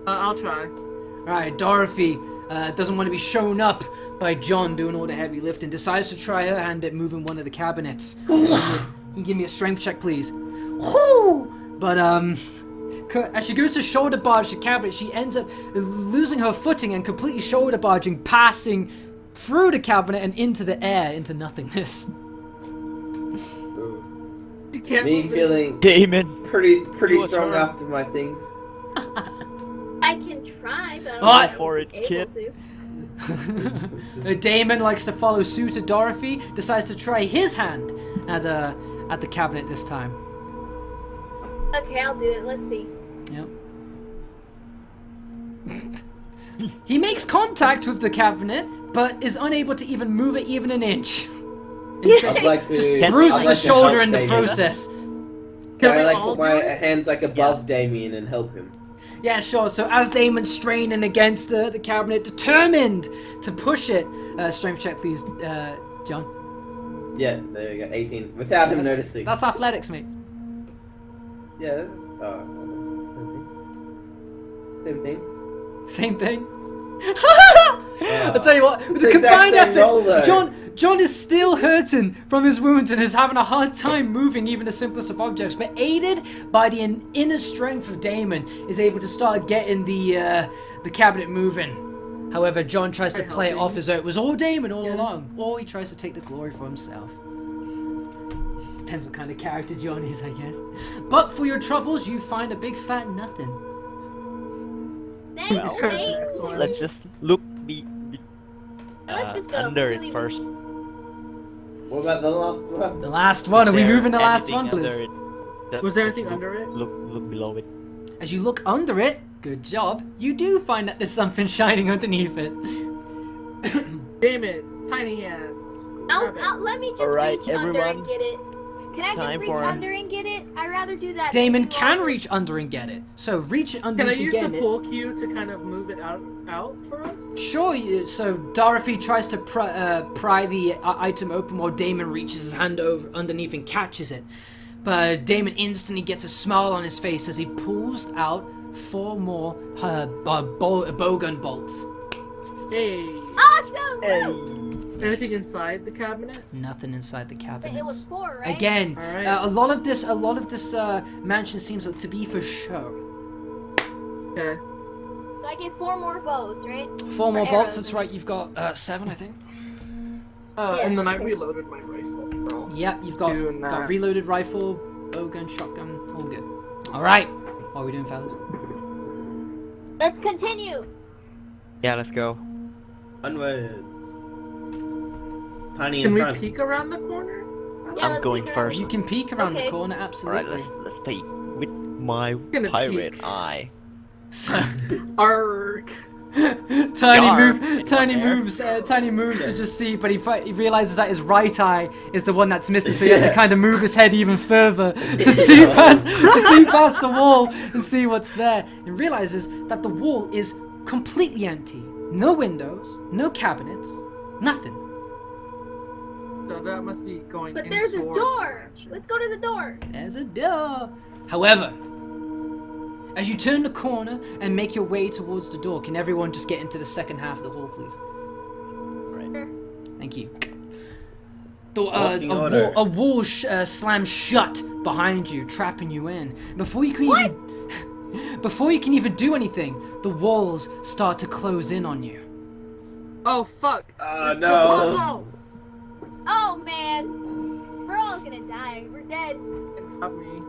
I'll try. Alright, Dorothy doesn't want to be shown up by John doing all the heavy lifting. Decides to try her hand at moving one of the cabinets. Can you give me a strength check, please? Whoo! But as she goes to shoulder barge the cabinet, she ends up losing her footing and completely shoulder barging, passing through the cabinet and into the air, into nothingness. You can't Me move it. feeling Damon. pretty Do a strong turn. after my things. I can try, but I don't What? think Go for I'm it, able kid. to. Damon likes to follow suit of Dorothy, decides to try his hand at the cabinet this time. Okay, I'll do it. Let's see. Yep. He makes contact with the cabinet, but is unable to even move it even an inch. I'd like to. Just I'd bruises like his to shoulder help in the Damien. process. Can Can I we like all put my do it? hands like above Damien and help him? Yeah, sure. So as Damon's straining against the cabinet, determined to push it, strength check, please, John. Yeah, there you go. 18. Without him noticing. That's athletics, mate. Yeah. That's, same thing. Same thing. I'll tell you what, with the It's the exact combined same roll, though. efforts, John is still hurting from his wounds and is having a hard time moving even the simplest of objects, but aided by the inner strength of Damon, is able to start getting the cabinet moving. However, John tries to play it off as though it was all Damon all along, or he tries to take the glory for himself. Depends what kind of character John is, I guess. But for your troubles, you find a big fat nothing. Thanks, mate. Excellent. Let's just look Let's just go under really it first. What about the last one? The last one, are we There moving the last anything one, please? under it? Just- Was there just anything look- under it? Look below it. As you look under it, good job, you do find that there's something shining underneath it. Damn it! Tiny hands. Grab it. Let me just Alright, reach under everyone. and get it. Can I just Time reach for- under and get it? I'd rather do that. Damon than can roll. reach under and get it. So reach it under Can I if you use the get it. pull cue to kind of move it out for us? Sure, so Dorothy tries to pry the item open while Damon reaches his hand over underneath and catches it. But Damon instantly gets a smile on his face as he pulls out 4 more bowgun bolts. Hey. Awesome! Hey. Anything inside the cabinet? Nothing inside the But cabinet. it was 4, right? Again, Alright. a lot of this mansion seems to be for show. Okay. So I get 4 more bows, right? 4 more For bolts. arrows. That's right. You've got 7, I think. Yeah, And then I okay. reloaded my rifle. So. Yep, you've got Doing that. reloaded rifle, bowgun, shotgun, all good. All right, what are we doing, fellas? Let's continue. Yeah, let's go. Onwards. Tiny Can in we front. peek around the corner? Yeah, I'm let's going peek around. first. You can peek around the Okay. corner, absolutely. Alright, let's peek with my Gonna pirate peek. eye. So, Arg. Tiny moves to just see, but he realizes that his right eye is the one that's missing, so he has to kind of move his head even further to see past the wall and see what's there, and realizes that the wall is completely empty. No windows, no cabinets, nothing. So that must be going But in there's a towards door. direction. Let's go to the door. There's a door. However, as you turn the corner and make your way towards the door, can everyone just get into the second half of the hall, please? Right. Thank you. Walking order. A wall slams shut behind you, trapping you in. Before you can even do anything, the walls start to close in on you. Oh fuck! It's the no. bubble! Oh man, we're all gonna die. We're dead. Not me.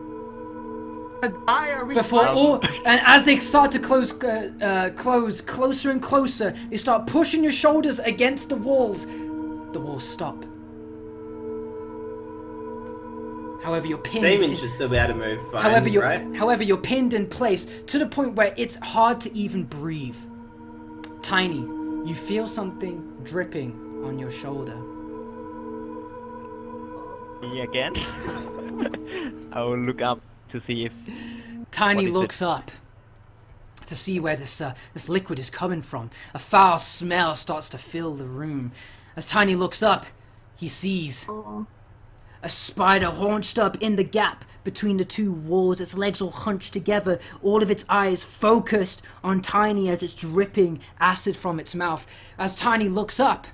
Die, are we? And as they start to close closer and closer, they start pushing your shoulders against the walls. The walls stop. However, you're pinned. Damon should still be able to move fine, However, you're pinned in place to the point where it's hard to even breathe. Tiny, you feel something dripping on your shoulder. Me again? I will look up to see if... Tiny looks up to see where this liquid is coming from. A foul smell starts to fill the room. As Tiny looks up, he sees a spider haunched up in the gap between the two walls, its legs all hunched together, all of its eyes focused on Tiny as it's dripping acid from its mouth. As Tiny looks up,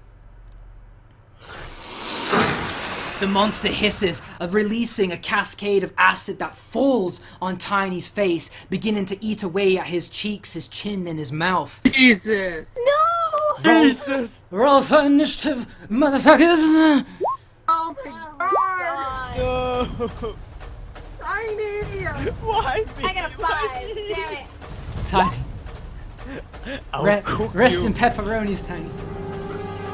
the monster hisses, releasing a cascade of acid that falls on Tiny's face, beginning to eat away at his cheeks, his chin, and his mouth. Jesus! No! Jesus! Roll for initiative, motherfuckers! Oh my god! No! Tiny! Why me? I got a 5. Damn it. Tiny. I'll cook Rest you. in pepperonis, Tiny.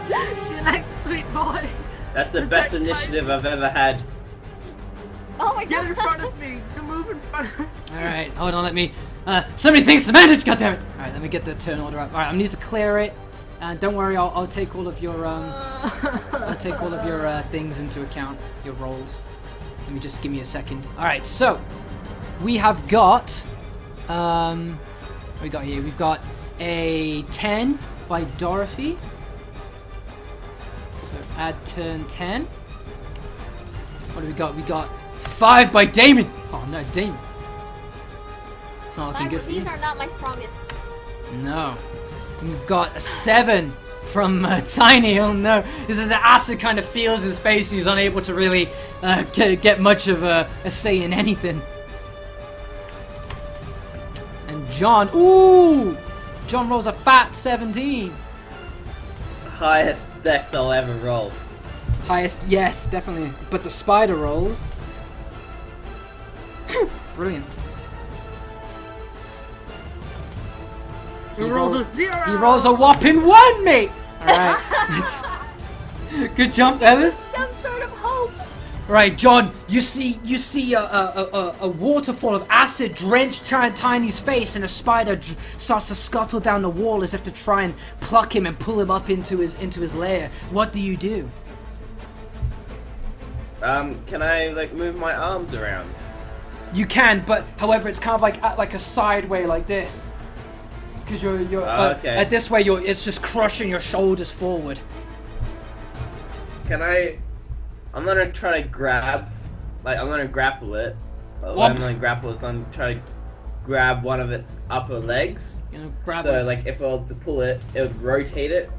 Good night, sweet boy! That's the Protect best initiative I've ever had. Oh my god. Get in front of me! You move in front of me! Alright, hold on, let me... so many things to manage, goddammit! Alright, let me get the turn order up. Alright, I need to clear it. Don't worry, I'll take all of your, I'll take all of your, things into account. Your rolls. Let me just give me a second. Alright, so... We have got... what we got here? We've got a 10 by Dorothy. So add turn 10. What do we got? We got 5 by Damon. Oh no, Damon. It's not looking good for you. These are not my strongest. No. And we've got a 7 from Tiny. Oh no. This is the acid kind of feels his face and he's unable to really get much of a say in anything. And John. Ooh! John rolls a fat 17. Highest dex I'll ever roll. Highest, yes, definitely. But the spider rolls. Brilliant. He rolls a 0! He rolls a whopping 1, mate! Alright. Good jump, Ellis. Some sort of hope. Right, John, you see a waterfall of acid drench Tiny's face, and a spider starts to scuttle down the wall as if to try and pluck him and pull him up into his lair. What do you do? Can I like move my arms around? You can, but however, it's kind of like a side way like this, because you're okay. at this way it's just crushing your shoulders forward. Can I? I'm gonna try to grab, like I'm gonna grapple it. But What? when I'm gonna grapple it, I'm trying to grab one of its upper legs. You know, grab So it. like if I was to pull it, it would rotate it.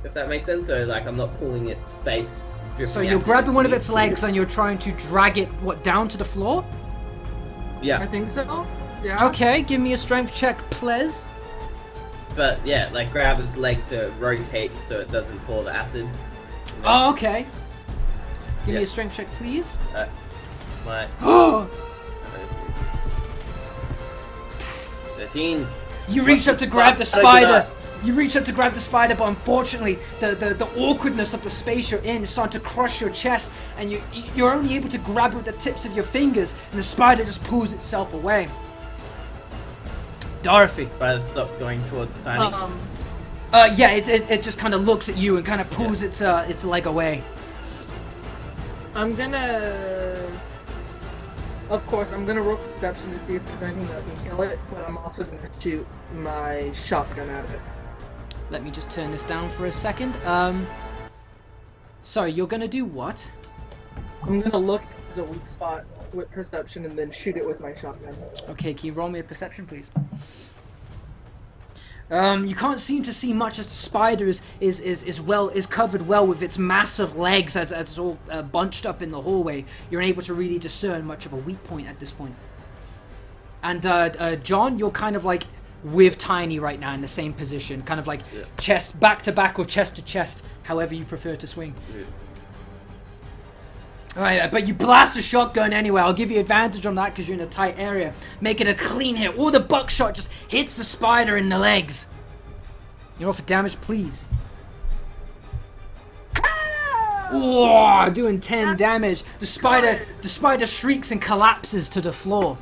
If that makes sense. So like I'm not pulling its face. So you're grabbing one of its legs and you're trying to drag it down to the floor? I Yeah, think so. Yeah. Okay, give me a strength check, please. but yeah, like grab its leg so it rotates so it doesn't pour the acid. Oh, okay. Give me Yeah. a strength check, please. My Oh! 13. You reach up to grab the spider. You reach up to grab the spider, but unfortunately, the awkwardness of the space you're in is starting to crush your chest, and you're only able to grab it with the tips of your fingers, and the spider just pulls itself away. Dorothy. Try to stop going towards Tiny. Yeah, it just kind of looks at you and kind of pulls its leg away. I'm gonna... Of course, I'm gonna roll perception to see if there's anything that can kill it, but I'm also gonna shoot my shotgun at it. Let me just turn this down for a second. Sorry, you're gonna do what? I'm gonna look as a weak spot with perception and then shoot it with my shotgun. Okay, can you roll me a perception, please? You can't seem to see much as the spider is covered well with its massive legs as it's all bunched up in the hallway. You're unable to really discern much of a weak point at this point. And John, you're kind of like with Tiny right now in the same position, kind of like chest back to back or chest to chest, however you prefer to swing. Yeah. Alright, but you blast a shotgun anyway. I'll give you advantage on that because you're in a tight area. Make it a clean hit. All the buckshot just hits the spider in the legs. You roll for damage, please. Whoa, doing 10 damage. The spider shrieks and collapses to the floor.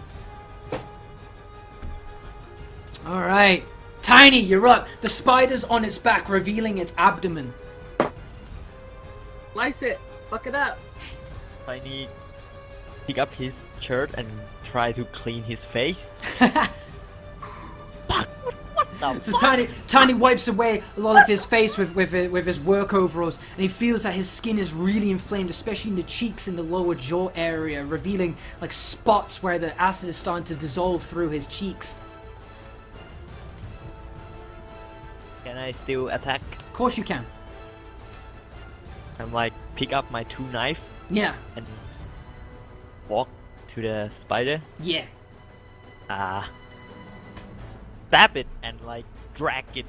Alright. Tiny, you're up. The spider's on its back, revealing its abdomen. Slice it. Fuck it up. Tiny pick up his shirt and try to clean his face. So Tiny wipes away a lot of his face with his work overalls, and he feels that his skin is really inflamed, especially in the cheeks and the lower jaw area, revealing like spots where the acid is starting to dissolve through his cheeks. Can I still attack? Of course you can. I'm like pick up my 2 knives Yeah. and walk to the spider. Yeah. Stab it and like drag it.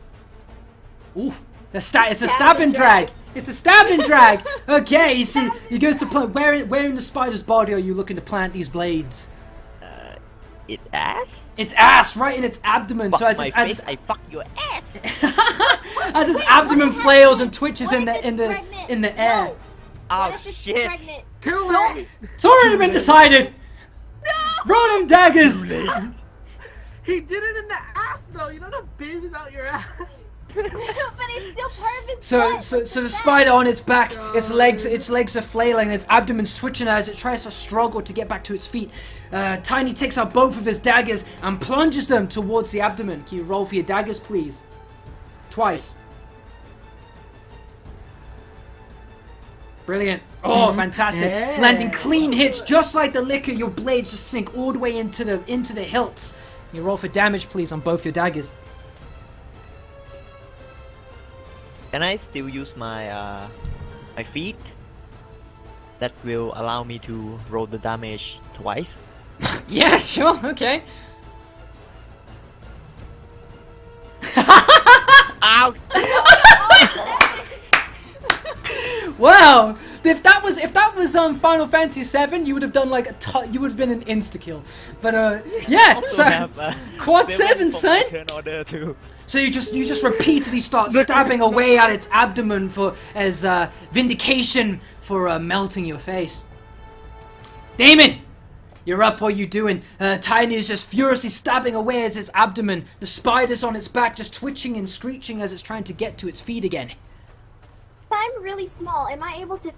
Ooh. It's a stab and drag. It's a stab and drag. Okay, so he goes to plant. Where in the spider's body are you looking to plant these blades? Its ass? Its ass, right in its abdomen. So Fuck my face, I fuck your ass. as his abdomen flails and twitches in What if it's the pregnant? air. No. Oh What if it's shit. pregnant? Too late. It's already been decided. No! Roll them daggers. He did it in the ass though. You don't have babies out your ass. But it's still part of his So butt. the spider on its back, its legs are flailing, its abdomen's twitching as it tries to struggle to get back to its feet. Tiny takes out both of his daggers and plunges them towards the abdomen. Can you roll for your daggers, please? Twice. Brilliant. Oh, fantastic. Yeah. Landing clean hits just like the liquor. Your blades just sink all the way into the hilts. Can you roll for damage, please, on both your daggers? Can I still use my my feet? That will allow me to roll the damage twice. Yeah, sure, okay. Ow! Wow! If that was Final Fantasy VII, you would have done like you would have been an insta kill. But yeah, Also so have, quad 7, for son. my turn order too. So you just repeatedly start stabbing away at its abdomen as vindication for melting your face. Damon, you're up. What are you doing? Tiny is just furiously stabbing away at its abdomen. The spider's on its back, just twitching and screeching as it's trying to get to its feet again. I'm really small. Am I able to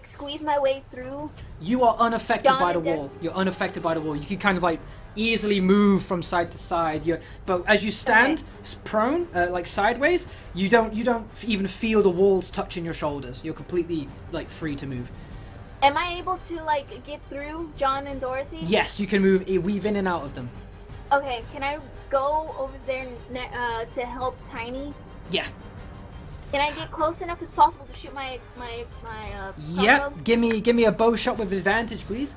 squeeze my way through? You are unaffected by the Jonathan? wall. You're unaffected by the wall. You can kind of like easily move from side to side. But as you stand prone, like sideways, you don't even feel the walls touching your shoulders. You're completely like free to move. Am I able to get through John and Dorothy? Yes, you can weave in and out of them. Okay, can I go over there to help Tiny? Yeah. Can I get close enough as possible to shoot my Yep. crossbow? Give me a bow shot with advantage, please.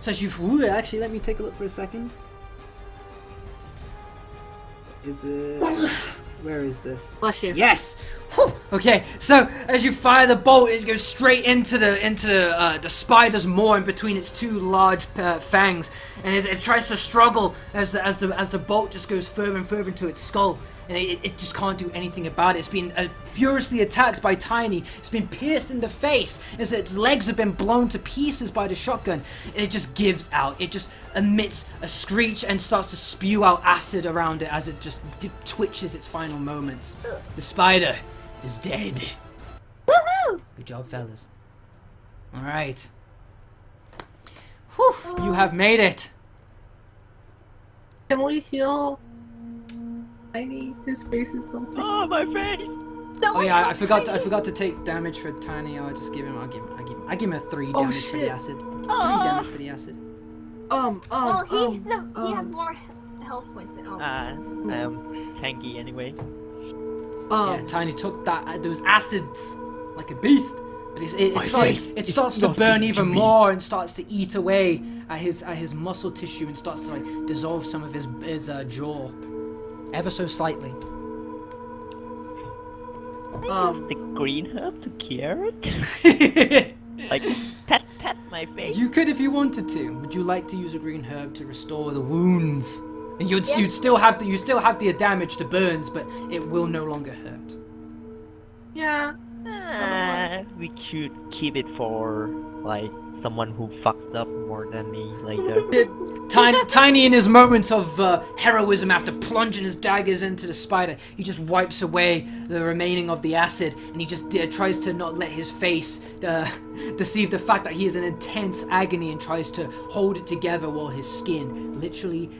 So actually, let me take a look for a second. Is it? Where is this? Bless you. Yes. Whew. Okay. So as you fire the bolt, it goes straight into the spider's maw in between its two large fangs, and it tries to struggle as the bolt just goes further and further into its skull, and it just can't do anything about it. It's been furiously attacked by Tiny. It's been pierced in the face as its legs have been blown to pieces by the shotgun. And it just gives out. It just emits a screech and starts to spew out acid around it as it just twitches its final moments. The spider is dead. Woohoo! Good job, fellas. All right. Whew, you have made it. Can we heal Tiny? His face is melting. Oh, my face! Oh yeah, I forgot to take damage for Tiny. I'll give him a 3 damage for the shit. acid. 3 damage for the acid. Well, he has more health points than all. Tanky anyway. Yeah, Tiny took those acids like a beast, but it starts to burn even more and starts to eat away at his muscle tissue and starts to like dissolve some of his jaw, ever so slightly. Use the green herb to cure it. Like pat my face. You could if you wanted to. Would you like to use a green herb to restore the wounds? And you'd still have the damage to burns, but it will no longer hurt. Yeah. We should keep it for like someone who fucked up more than me later. Tiny in his moments of heroism after plunging his daggers into the spider, he just wipes away the remaining of the acid, and he just tries to not let his face deceive the fact that he is in intense agony and tries to hold it together while his skin literally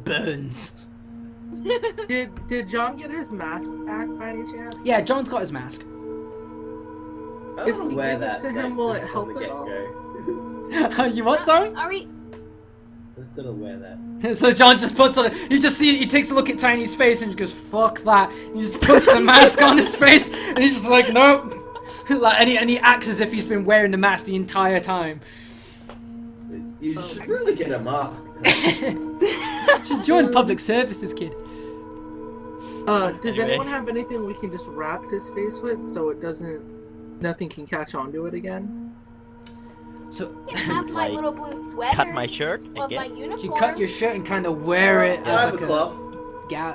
burns. Did John get his mask back by any chance? Yeah, John's got his mask. If we give it to him, will it help at all? You what, sorry? Are we? I'm still gonna wear that. So John just puts on it. He takes a look at Tiny's face and just goes, "Fuck that." He just puts the mask on his face, and he's just like, "Nope." and he acts as if he's been wearing the mask the entire time. You should really get a mask. Should join public services, kid. Does Anyway. anyone have anything we can just wrap his face with so nothing can catch onto it again? So I have my Like, little blue sweater. Cut my shirt, I of my guess. uniform. you cut your shirt and kind of wear it I have as a cloth.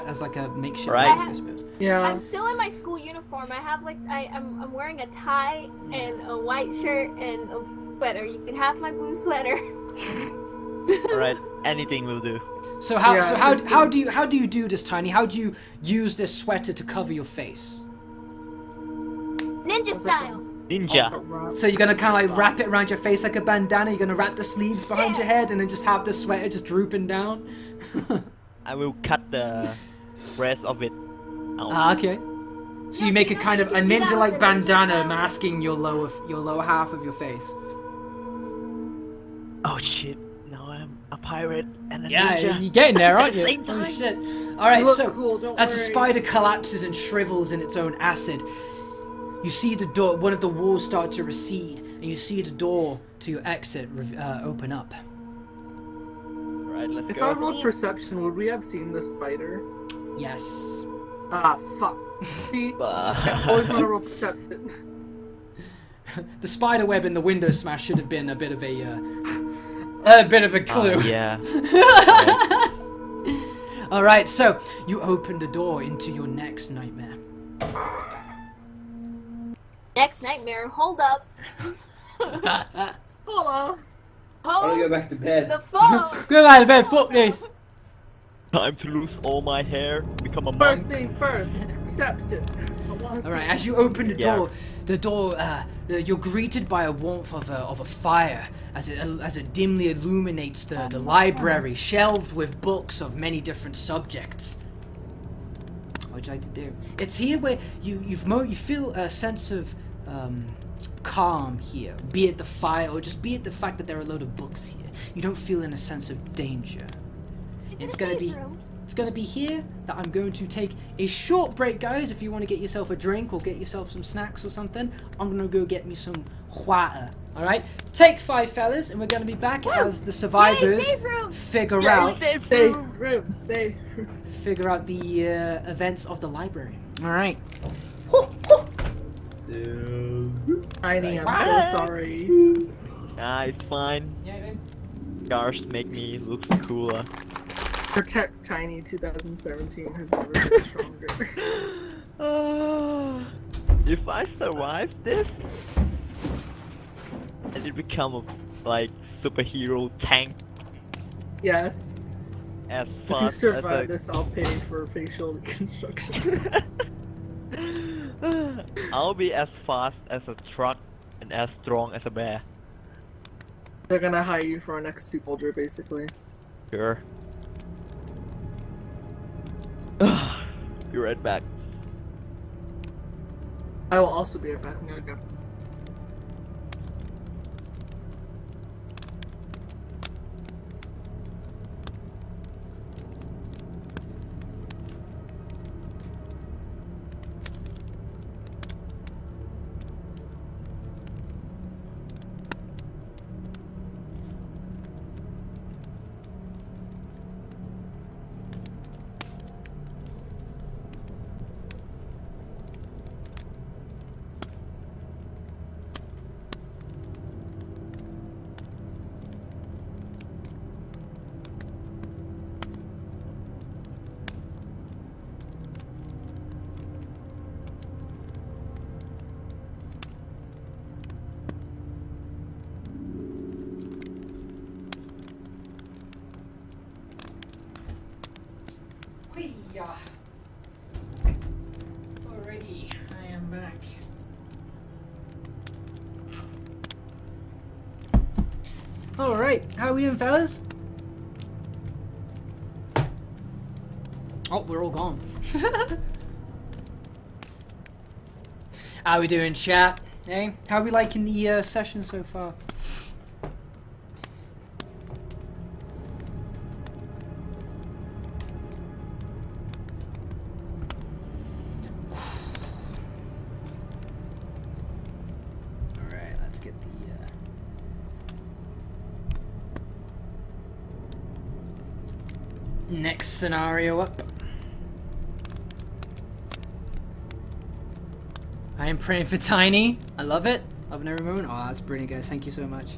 as like a makeshift Right. mask, I suppose. Yeah. I'm still in my school uniform. I have like I'm wearing a tie and a white shirt and a sweater. You can have my blue sweater. Alright, anything will do. So how Yeah, so how just- how do you do this, Tiny? How do you use this sweater to cover your face? Ninja style. Ninja. So you're gonna kind of like wrap it around your face like a bandana. You're gonna wrap the sleeves behind your head, and then just have the sweater just drooping down. I will cut the rest of it out. Ah, okay. So you make a kind of a ninja-like bandana masking your lower half of your face. Oh shit, now I'm a pirate and a Yeah, ninja. you're getting there, aren't At the you? same Oh time. shit! All right, You look so cool, don't as the worry. spider collapses and shrivels in its own acid, you see the door. One of the walls start to recede, and you see the door to your exit open up. Alright, let's If I go. rolled perception, would we have seen the spider? Yes. Ah, fuck. See? I always want to roll perception. The spider web in the window smash should have been a bit of a clue. Yeah. All right, so you open the door into your next nightmare. Next nightmare. Hold up. Hello. I want to go Hold back to bed. the phone. Go out of bed, fuck this. Time to lose all my hair, become a First monk. thing first, perception. All right, as you open the door, you're greeted by a warmth of a fire as it dimly illuminates the library, shelved with books of many different subjects. What would you like to do? It's here where you feel a sense of calm here, be it the fire or just be it the fact that there are a load of books here. You don't feel in a sense of danger. It's gonna be here that I'm going to take a short break, guys. If you want to get yourself a drink or get yourself some snacks or something, I'm gonna go get me some water. All right, take 5, fellas, and we're gonna be back as the survivors save room. figure out Safe room, safe. figure out the events of the library. All right. Tiny, I'm so sorry. Nah, it's fine. Yeah, babe. Scars make me look cooler. Protect Tiny 2017 has never been stronger. If I survive this, and it become a superhero tank Yes. as If you fast survive as this, I'll pay for facial reconstruction. I'll be as fast as a truck and as strong as a bear. They're gonna hire you for our next super soldier, basically. Sure. Be right back. I will also be right back. I'm gonna go. Alright, how are we doing, fellas? Oh, we're all gone. How we doing, chat? Hey, how are we liking the session so far? Alright, let's get the next scenario up. I am praying for Tiny. I love it. Love every moment. Oh, that's brilliant, guys. Thank you so much.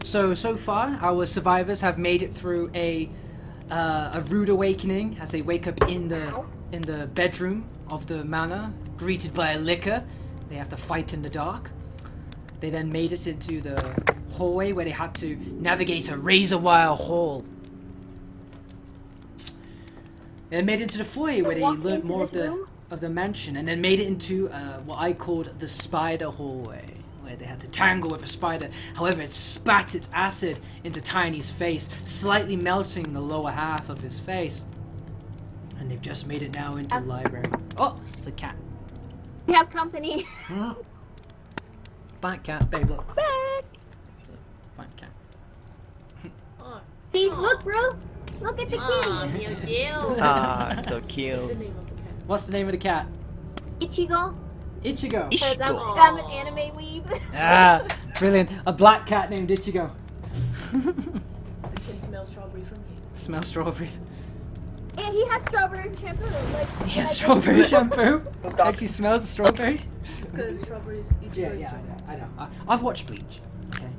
So far, our survivors have made it through a rude awakening as they wake up in the bedroom of the manor, greeted by a licker. They have to fight in the dark. They then made it into the hallway where they had to navigate a razor wire hall. They then made it into the foyer where they learned more of the mansion, and then made it into what I called the spider hallway, where they had to tangle with a spider. However, it spat its acid into Tiny's face, slightly melting the lower half of his face. And they've just made it now into the library. Oh, it's a cat. We have company. Black cat, babe, look. It's a black cat. Oh, See, look, bro. Look at the kitty. Ah, so The cute. name of the cat. What's the name of the cat? Ichigo. Ichigo. Because I'm Aw. an anime weeb. Ah, brilliant. A black cat named Ichigo. The kid smells strawberry from you. Smell strawberries. And he has strawberry shampoo. Like, He has like- strawberry shampoo. Actually smells the strawberries. It's because strawberries. Yeah, I know. I've watched Bleach. Okay.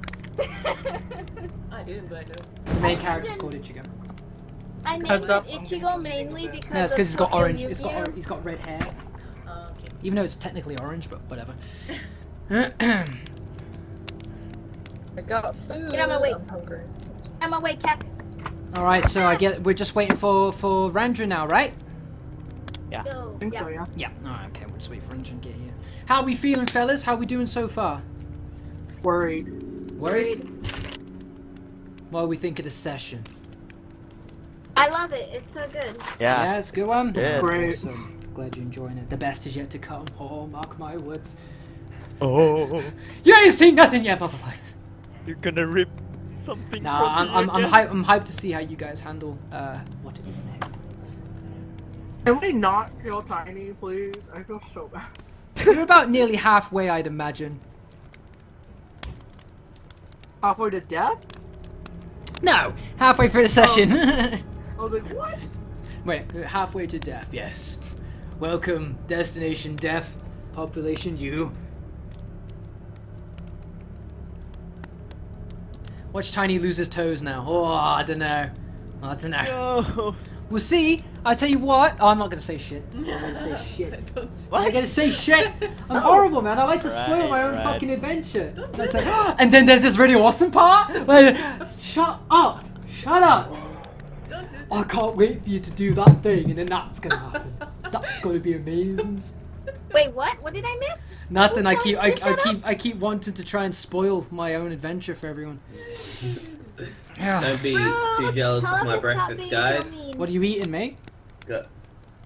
I didn't, but I know. The main character's called Ichigo. I named Heads up, it I'm Ichigo gonna mainly name it. because No, it's because he's got of orange. Yu-Gi-Oh. He's got red hair. Okay. Even though it's technically orange, but whatever. I got food. Get out my way. I'm hungry. I'm away, cat. All right, so we're just waiting for Randra now, right? Go. I think so, yeah. Yeah. All right. Okay, we'll just wait for Randra to get here. How are we feeling, fellas? How are we doing so far? Worried. Worried? What do we think of the session? I love it. It's so good. Yeah. It's a good one. It's great. Awesome. Glad you're enjoying it. The best is yet to come. Oh, mark my words. Oh, You ain't seen nothing yet, motherfuckers. you're gonna rip something Nah, from me I'm again? I'm hyped to see how you guys handle what it is next. Can we not kill Tiny, please? I feel so bad. You're about nearly halfway, I'd imagine. Halfway to death? No, halfway through the session. I was like, what? Wait, halfway to death. Yes. Welcome, destination death, population U. Watch Tiny lose his toes now. Oh, I don't know. I don't know. No. We'll see. I tell you what. Oh, I'm not gonna say shit. I'm not gonna say shit. Don't say I'm not gonna say shit. I'm horrible, man. I like to spoil my own Right. fucking adventure. And it's like, and then there's this really awesome part. Like, shut up. Shut up. Don't do I can't wait for you to do that thing, and then that's gonna happen. That's gonna be amazing. Wait, what? What did I miss? Nothing. I Who's keep, telling you to shut I keep wanting to try and spoil my own adventure for everyone. Yeah. Don't be Bro, too jealous tell of him my to stop breakfast, being so guys. mean. What are you eating, mate?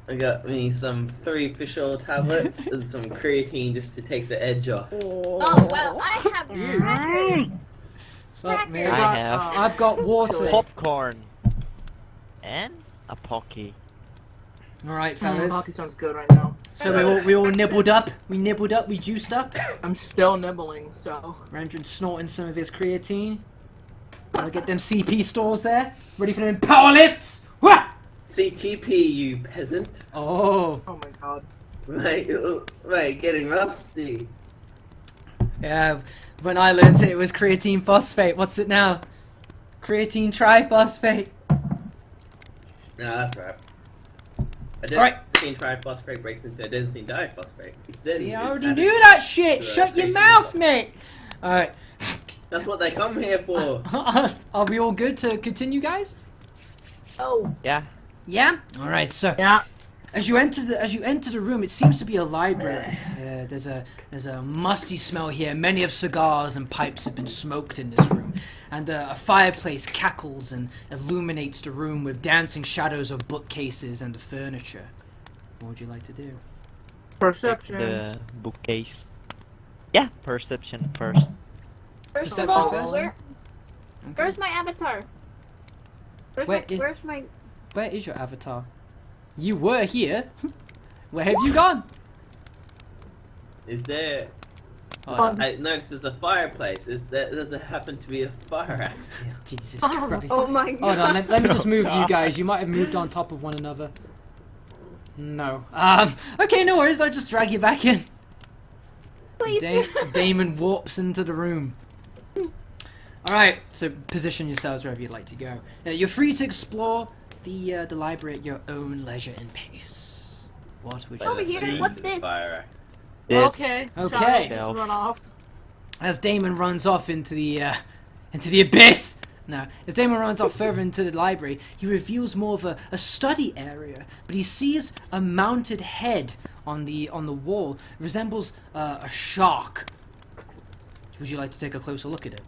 I got me some 3 fish oil tablets and some creatine just to take the edge off. Oh, well, I have crackers. Fuck me. I have I've got water. popcorn and a pocky. All right, fellas. Hockey sounds good right now. So we all nibbled up. We nibbled up. We juiced up. I'm still nibbling, so. Randrin snorting some of his creatine. Gotta get them CP stores there. Ready for them power lifts. Wah! CTP, you peasant. Oh. Oh my god. Mate, getting rusty. Yeah, when I learned it, it was creatine phosphate. What's it now? Creatine triphosphate. No, that's right. Right. Adenosine triphosphate breaks into adenosine diphosphate. Then See, I it's already added knew that shit. to the Shut your creatine mouth, phosphate. mate. Alright. That's what they come here for. Are we all good to continue, guys? Oh. Yeah. Yeah. All right. So Yeah. as you enter the room, it seems to be a library. There's a musty smell here. Many of cigars and pipes have been smoked in this room, and a fireplace cackles and illuminates the room with dancing shadows of bookcases and the furniture. What would you like to do? Perception. The bookcase. Yeah, perception first. First of Perception all, first? where's my avatar? Where's my... Where is your avatar? You were here. Where have you gone? Is there? Oh. I noticed there's a fireplace. Does there happen to be a fire axe here? Jesus Christ. Oh my god. Hold on, let me just move you guys. You might have moved on top of one another. No. Okay, no worries. I'll just drag you back in. Please. Damon warps into the room. Alright, so position yourselves wherever you'd like to go. You're free to explore the library at your own leisure and pace. What would you Over like to here. see? What's this? Fire axe. This. Okay. Okay. Shall I just run off? As Damon runs off into the abyss. No, as Damon runs off further into the library, he reveals more of a study area, but he sees a mounted head on the wall. It resembles a shark. Would you like to take a closer look at it?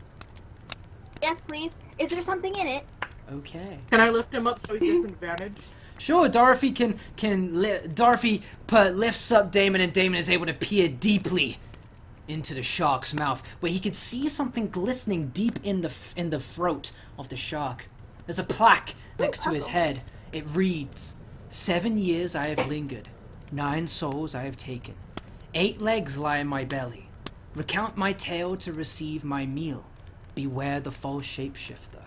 Yes, please. Is there something in it? Okay. Can I lift him up so he gets advantage? Sure, Dorothy lifts up Damon, and Damon is able to peer deeply into the shark's mouth, where he can see something glistening deep in the throat of the shark. There's a plaque next to his head. It reads, 7 years I have lingered, 9 souls I have taken, 8 legs lie in my belly. Recount my tale to receive my meal. Beware the false shapeshifter.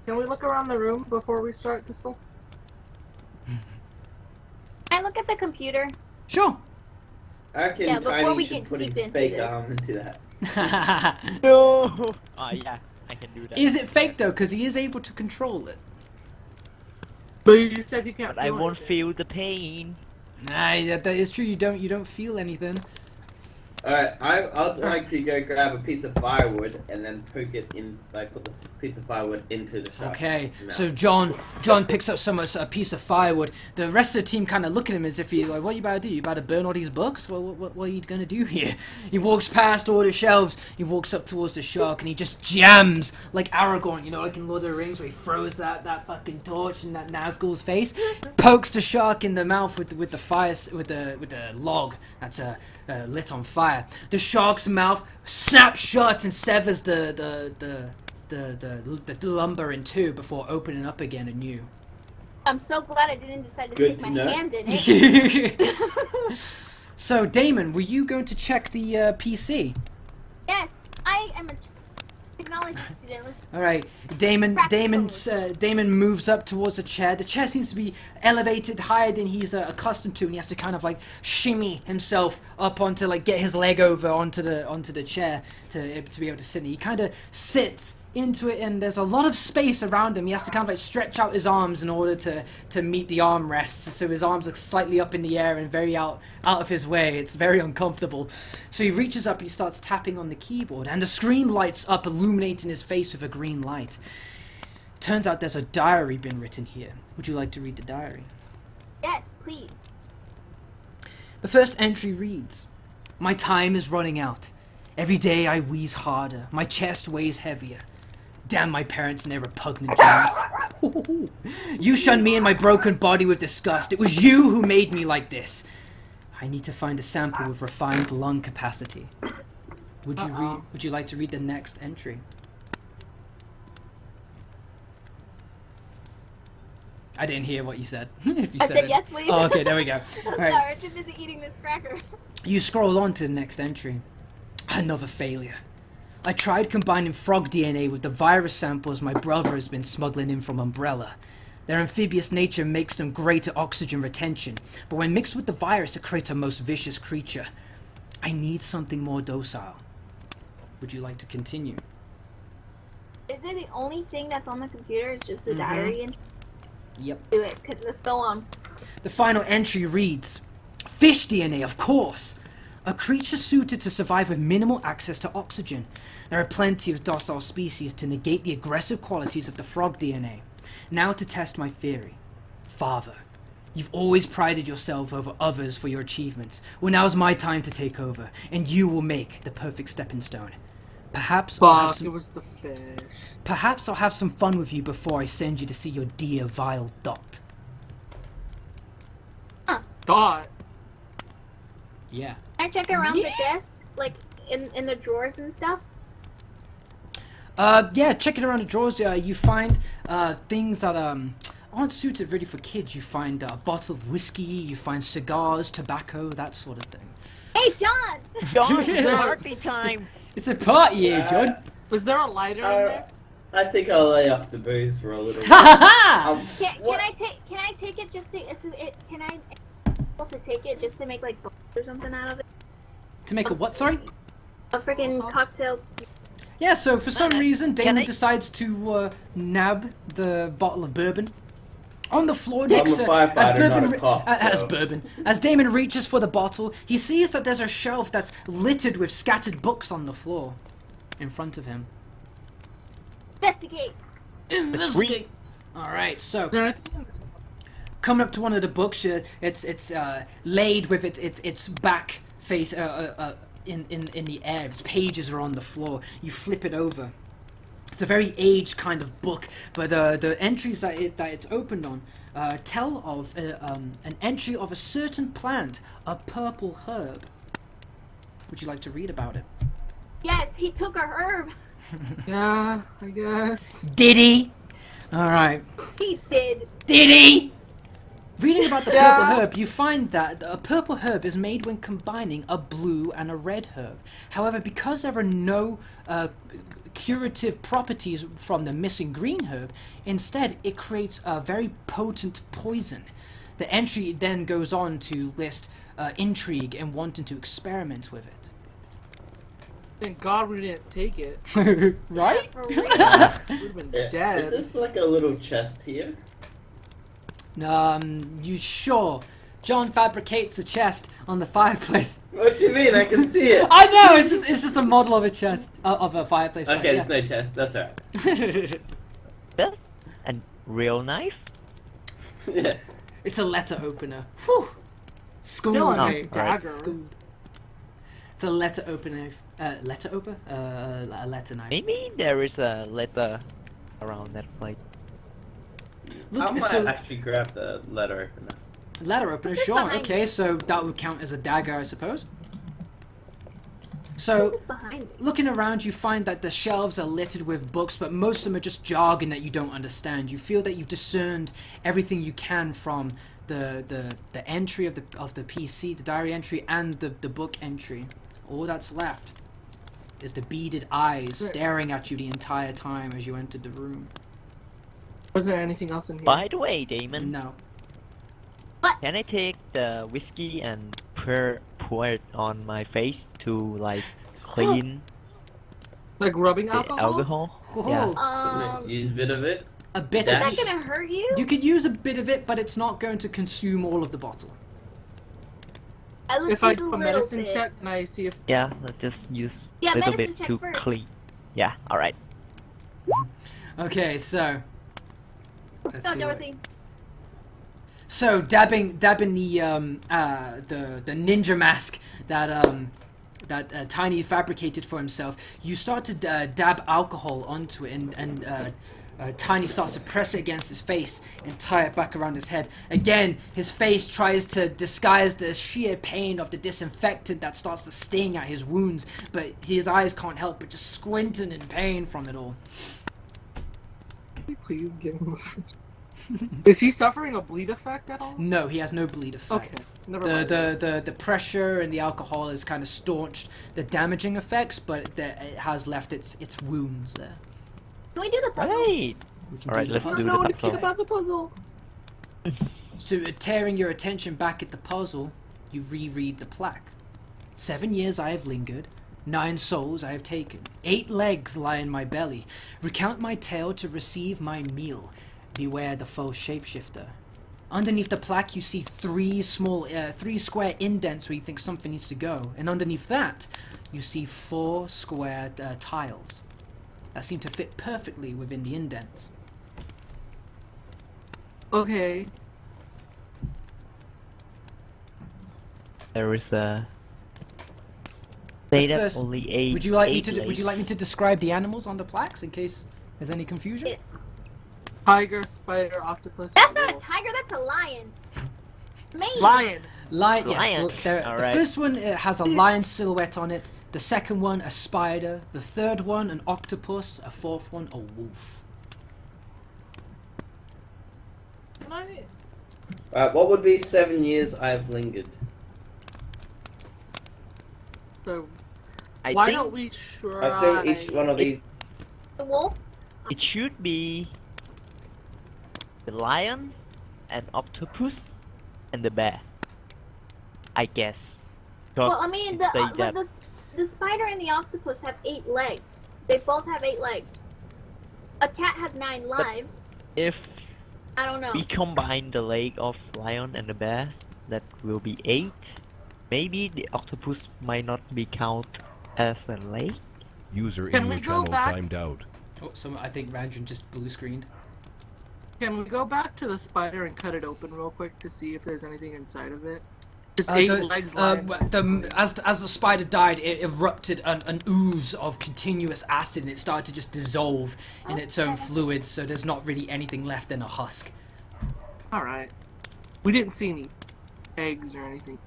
Can we look around the room before we start this one? Can I look at the computer? Sure. I reckon Yeah, before Tiny we should get put his deep into fake this. arm into that. No. Yeah, I can do that. Is it fake though? Because he is able to control it. But you said you can't. But I feel won't anything. feel the pain. Nah, that is true. You don't feel anything. Alright, I'd like to go grab a piece of firewood and then poke it in, like put the piece of firewood into the shark. Okay, mouth. so John picks up a piece of firewood. The rest of the team kind of look at him as if he like, what you about to do? You about to burn all these books? What are you gonna do here? He walks past all the shelves. He walks up towards the shark and he just jams like Aragorn, you know, like in Lord of the Rings, where he throws that fucking torch in that Nazgul's face, pokes the shark in the mouth with the fire with the log that's lit on fire. The shark's mouth snaps shut and severs the lumber in two before opening up again anew. I'm so glad I didn't decide to Good stick to my know. hand in it. So, Damon, were you going to check the PC? Yes, I am a technology student. Listen. All right, Damon moves up towards the chair. The chair seems to be elevated higher than he's accustomed to, and he has to kind of like shimmy himself up onto, like, get his leg over onto the chair to be able to sit. He kind of sits into it, and there's a lot of space around him. He has to kind of like stretch out his arms in order to meet the armrests, so his arms are slightly up in the air and very out of his way. It's very uncomfortable. So he reaches up, he starts tapping on the keyboard, and the screen lights up, illuminating his face with a green light. Turns out there's a diary been written here. Would you like to read the diary? Yes, please. The first entry reads, "My time is running out. Every day I wheeze harder. My chest weighs heavier. Damn my parents and their repugnant genes. You shun me and my broken body with disgust. It was you who made me like this. I need to find a sample with refined lung capacity." Would you like to read the next entry? I didn't hear what you said. If you I said it. yes, please. Oh, okay, there we go. I'm All right. sorry, I'm too busy eating this cracker. You scroll on to the next entry. Another failure. I tried combining frog DNA with the virus samples my brother has been smuggling in from Umbrella. Their amphibious nature makes them great at oxygen retention, but when mixed with the virus it creates a most vicious creature. I need something more docile. Would you like to continue? Is it the only thing that's on the computer? It's just the diary and Yep. do it. Let's go on. The final entry reads, "Fish DNA, of course. A creature suited to survive with minimal access to oxygen. There are plenty of docile species to negate the aggressive qualities of the frog DNA. Now to test my theory. Father, you've always prided yourself over others for your achievements. Well, now's my time to take over, and you will make the perfect stepping stone. Perhaps Fuck, it was the fish. Perhaps I'll have some fun with you before I send you to see your dear vile Dot. Dot? Yeah. Can I check around the desk, like in the drawers and stuff? Yeah, checking around the drawers, you find things that aren't suited really for kids. You find a bottle of whiskey, you find cigars, tobacco, that sort of thing. Hey, John! John, it's party time! It's a party here, John. Was there a lighter in there? I think I'll lay off the booze for a little Ha while. ha! Can I take it just to can I able to take it just to make like bubbles or something out of it? To make a what, sorry? A freaking cocktail. Yeah, so for some reason, can Damon I- decides to nab the bottle of bourbon. On the floor Well, next I'm a to firefighter, not a cop, so- as Damon reaches for the bottle, he sees that there's a shelf that's littered with scattered books on the floor in front of him. Investigate. Investigate. All right, so Is there anything in this? coming up to one of the books, it's laid with its back face in the air. Its pages are on the floor. You flip it over. It's a very aged kind of book, but the entries that it's opened on tell of an entry of a certain plant, a purple herb. Would you like to read about it? Yes, he took a herb. Yeah, I guess. Did he? All right. He did. Did he? Reading about the Yeah. purple herb, you find that a purple herb is made when combining a blue and a red herb. However, because there are no curative properties from the missing green herb, instead it creates a very potent poison. The entry then goes on to list intrigue and wanting to experiment with it. Thank God we didn't take it. Right? For real. We'd have been Yeah, dead. is this like a little chest here? You sure? John fabricates a chest on the fireplace. What do you mean? I can see it. I know, it's just a model of a chest of a fireplace. sorry, Okay, yeah. there's no chest. That's alright. That's a real knife? Yeah. It's a letter opener. Whew. School. Still a Oh, nice alright. dagger. School. It's a letter opener. Letter opener? A letter knife. Maybe there is a letter around that place. I Look, might so actually grab the letter opener. letter opener, What's sure. behind Okay, so that would count as a dagger, I suppose. So, Who's behind me? looking around, you find that the shelves are littered with books, but most of them are just jargon that you don't understand. You feel that you've discerned everything you can from the entry of the PC, the diary entry, and the book entry. All that's left is the beaded eyes staring at you the entire time as you entered the room. Was there anything else in here? By the way, Damon, No. can I take the whiskey and pour it on my face to like clean Like rubbing the alcohol? alcohol? Yeah. Use a bit of it. A bit Is of that it. gonna hurt you? You could use a bit of it, but it's not going to consume all of the bottle. I look If I just a do a little medicine bit. check, can I see if Yeah, let's just use Yeah, a little medicine bit check to first. clean. Yeah, alright. Okay, so let's No, see. Dorothy. So dabbing the ninja mask that Tiny fabricated for himself, you start to dab alcohol onto it, and Tiny starts to press it against his face and tie it back around his head. Again, his face tries to disguise the sheer pain of the disinfectant that starts to sting at his wounds, but his eyes can't help but just squinting in pain from it all. Can you please give him a... Is he suffering a bleed effect at all? No, he has no bleed effect. Okay, never mind. The pressure and the alcohol has kind of staunched the damaging effects, but it has left its wounds there. Can we do the puzzle? Right! We can Alright, do let's that. do no the one to puzzle. think about the puzzle. So, tearing your attention back at the puzzle, you reread the plaque. 7 years I have lingered, 9 souls I have taken, 8 legs lie in my belly. Recount my tale to receive my meal. Beware the false shapeshifter. Underneath the plaque, you see three square indents where you think something needs to go. And underneath that, you see 4 square tiles that seem to fit perfectly within the indents. Okay. There is a. Say that First, only 8. would you like me 8 to? Would you like me legs. to describe the animals on the plaques in case there's any confusion? Yeah. Tiger, spider, octopus. That's and not a wolf. tiger, that's a lion. Mate. Lion. Lion. Lion. Yes. The Alright. first one has a lion silhouette on it. The second one a spider. The third one an octopus. A fourth one a wolf. Can I? What would be 7 years I have lingered? So I why think don't we try? I've seen each one of these. The wolf? it should be the lion, and octopus, and the bear. I guess. 'Cause Well, I mean, it say that the spider and the octopus have 8 legs. They both have 8 legs. A cat has 9 lives. if I don't know. we combine the leg of lion and the bear, that will be 8. Maybe the octopus might not be count as a leg. User Can in we your go channel back? timed out. Oh, I think Ranjan just blue screened. Can we go back to the spider and cut it open real quick to see if there's anything inside of it? Just 8 legs. As the spider died, it erupted an ooze of continuous acid, and it started to just dissolve in its own fluids. So there's not really anything left in a husk. All right. We didn't see any eggs or anything.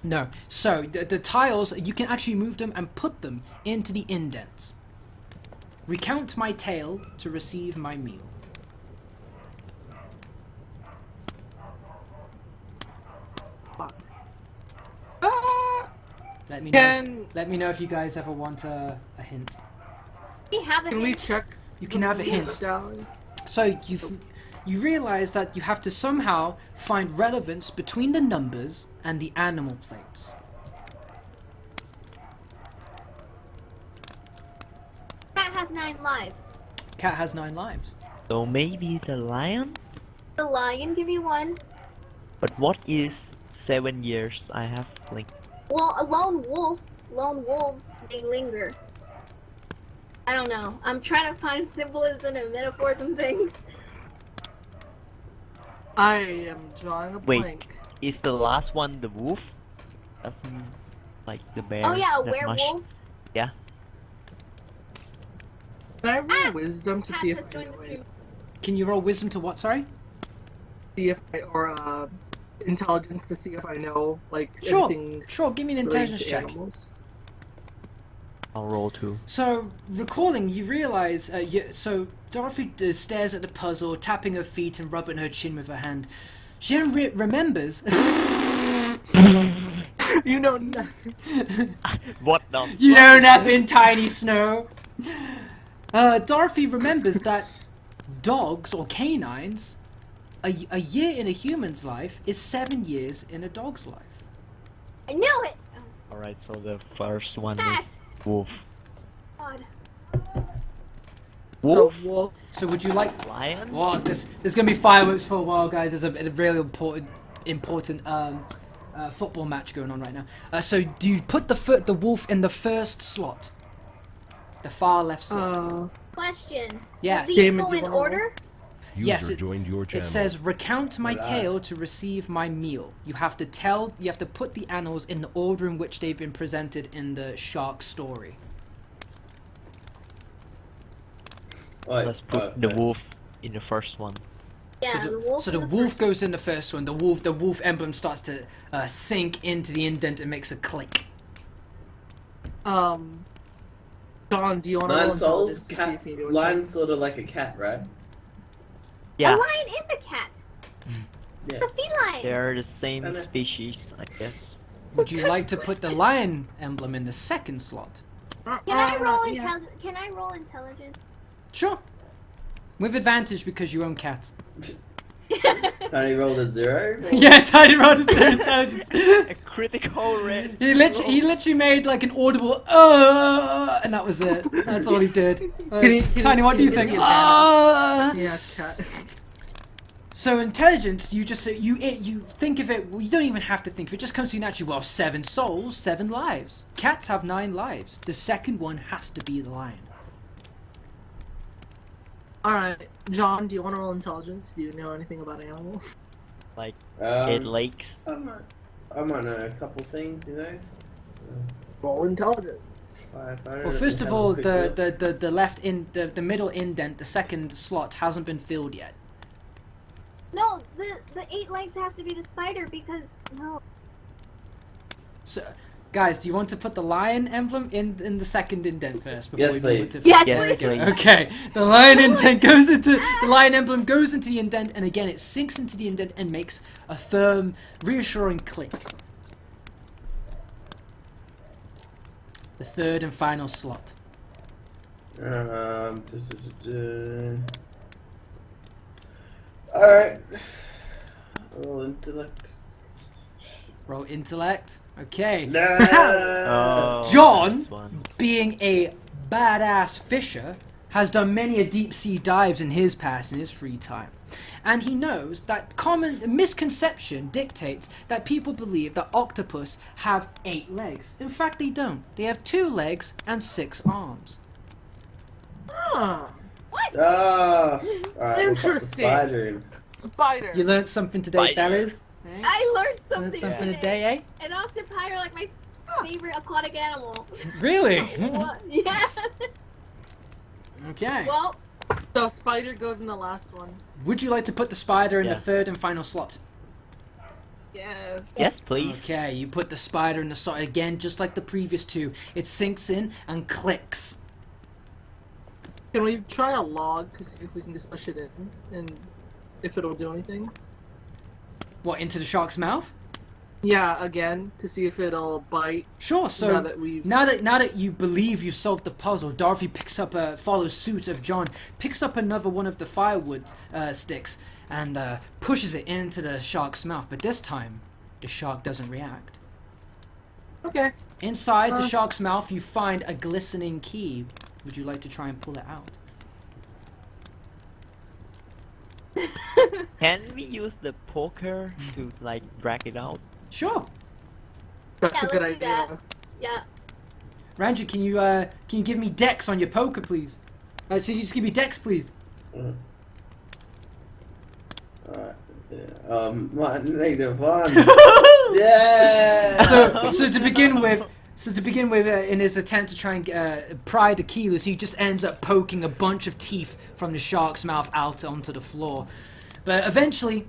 No. So the tiles, you can actually move them and put them into the indents. Recount my tale to receive my meal. Ah! Let me Can know if you guys ever want a hint. We have a can we hint. check? You can have a hint. Dally? So you realize that you have to somehow find relevance between the numbers and the animal plates. Cat has 9 lives. Cat has 9 lives. So maybe the lion? The lion give you 1. But what is 7 years I have linked? Well, a lone wolves, they linger. I don't know. I'm trying to find symbolism and metaphors and things. I am drawing a Wait, blank. is the last one the wolf? Doesn't like the bear. Oh yeah, a that much. werewolf. Yeah. Can I roll wisdom to Cat see if has I joined know the it? stream. Can you roll wisdom to what, sorry? See if I, or intelligence to see if I know like Sure, anything sure, give me an related intelligence to check. animals. I'll roll 2. So, recalling, you realize, so Dorothy stares at the puzzle, tapping her feet and rubbing her chin with her hand. She then remembers... You know nothing. What the? You know nothing, Tiny Snow. Dorothy remembers that dogs, or canines, a year in a human's life is 7 years in a dog's life. I knew it! Alright, so the first one Cat! is wolf. God. Wolf? The wolf. So would you like... Lion? Well, there's gonna be fireworks for a while, guys. There's a really important football match going on right now. So do you put the wolf in the first slot? The far left slot. Question. Yes. These Damon, go do you in wanna order? User Yes, joined your It channel. says, recount my tale to receive my meal. You have to put the animals in the order in which they've been presented in the shark story. Right, Let's put the wolf in the first one. Yeah, the wolf. So the in wolf first- goes in the first one. The wolf emblem starts to sink into the indent and makes a click. Don, do you want to roll 9 souls. intelligence to see if you do Lion's sort of like a cat, right? Yeah, A lion is a cat. Yeah. It's a feline. they're the same Kinda. species, I guess. Would you like to put the lion emblem in the second slot? Can I roll yeah. Can I roll intelligence? Sure. With advantage because you own cats. Tiny rolled a 0. Yeah, Tiny rolled his intelligence. A critical red. He literally made like an audible and that was it. That's all he did. Can you- Tiny, what do you can think? you- Ah. Yes, cat. So intelligence, you think of it. Well, you don't even have to think of it. It just comes to you naturally. Well, 7 souls, 7 lives. Cats have 9 lives. The second one has to be the lion. Alright, John, do you want to roll intelligence? Do you know anything about animals? Like 8 Um, legs. I might know a couple things, you know. Roll intelligence. Well, first of all, the left in the middle indent, the second slot hasn't been filled yet. No, the 8 legs has to be the spider because no. So, guys, do you want to put the lion emblem in the second indent first before Yes, we please. move into Yes, Yes, please. please. Okay, the lion indent goes into the lion emblem goes into the indent, and again it sinks into the indent and makes a firm, reassuring click. The third and final slot. Alright. Roll intellect. Roll intellect. Okay. No. Oh, John, this one. being a badass fisher, has done many a deep sea dives in his past in his free time. And he knows that common misconception dictates that people believe that octopus have 8 legs. In fact, they don't. They have 2 legs and 6 arms. Huh. Ah, alright, Interesting. Spider in. Spider. You learned something today, Spider. fellas? Eh? I learned Learned something. something today. today, And octopi are like my favorite aquatic animal. eh? Really? What? Yeah. Okay. Well, So spider goes in the last one. Would you like to put the spider in Yeah. the third and final slot? Yes. Yes, please. Okay, you put the spider in the slot again, just like the previous 2. It sinks in and clicks. Can we try a log to see if we can just push it in and if it'll do anything? What, into the shark's mouth? Yeah, again, to see if it'll bite. Sure. So Now that we've- now that you believe you solved the puzzle, Dorothy follows suit of John, picks up another one of the firewood sticks and pushes it into the shark's mouth. But this time, the shark doesn't react. Okay. Inside the shark's mouth, you find a glistening key. Would you like to try and pull it out? Can we use the poker to like drag it out? Sure. That's Yeah, a good let's do idea. that. yeah. Ranju, can you give me dex on your poker, please? Actually, you just give me dex, please. Alright. Yeah. -1. Yeah. So to begin with, in his attempt to try and pry the key loose, he just ends up poking a bunch of teeth from the shark's mouth out onto the floor. But eventually,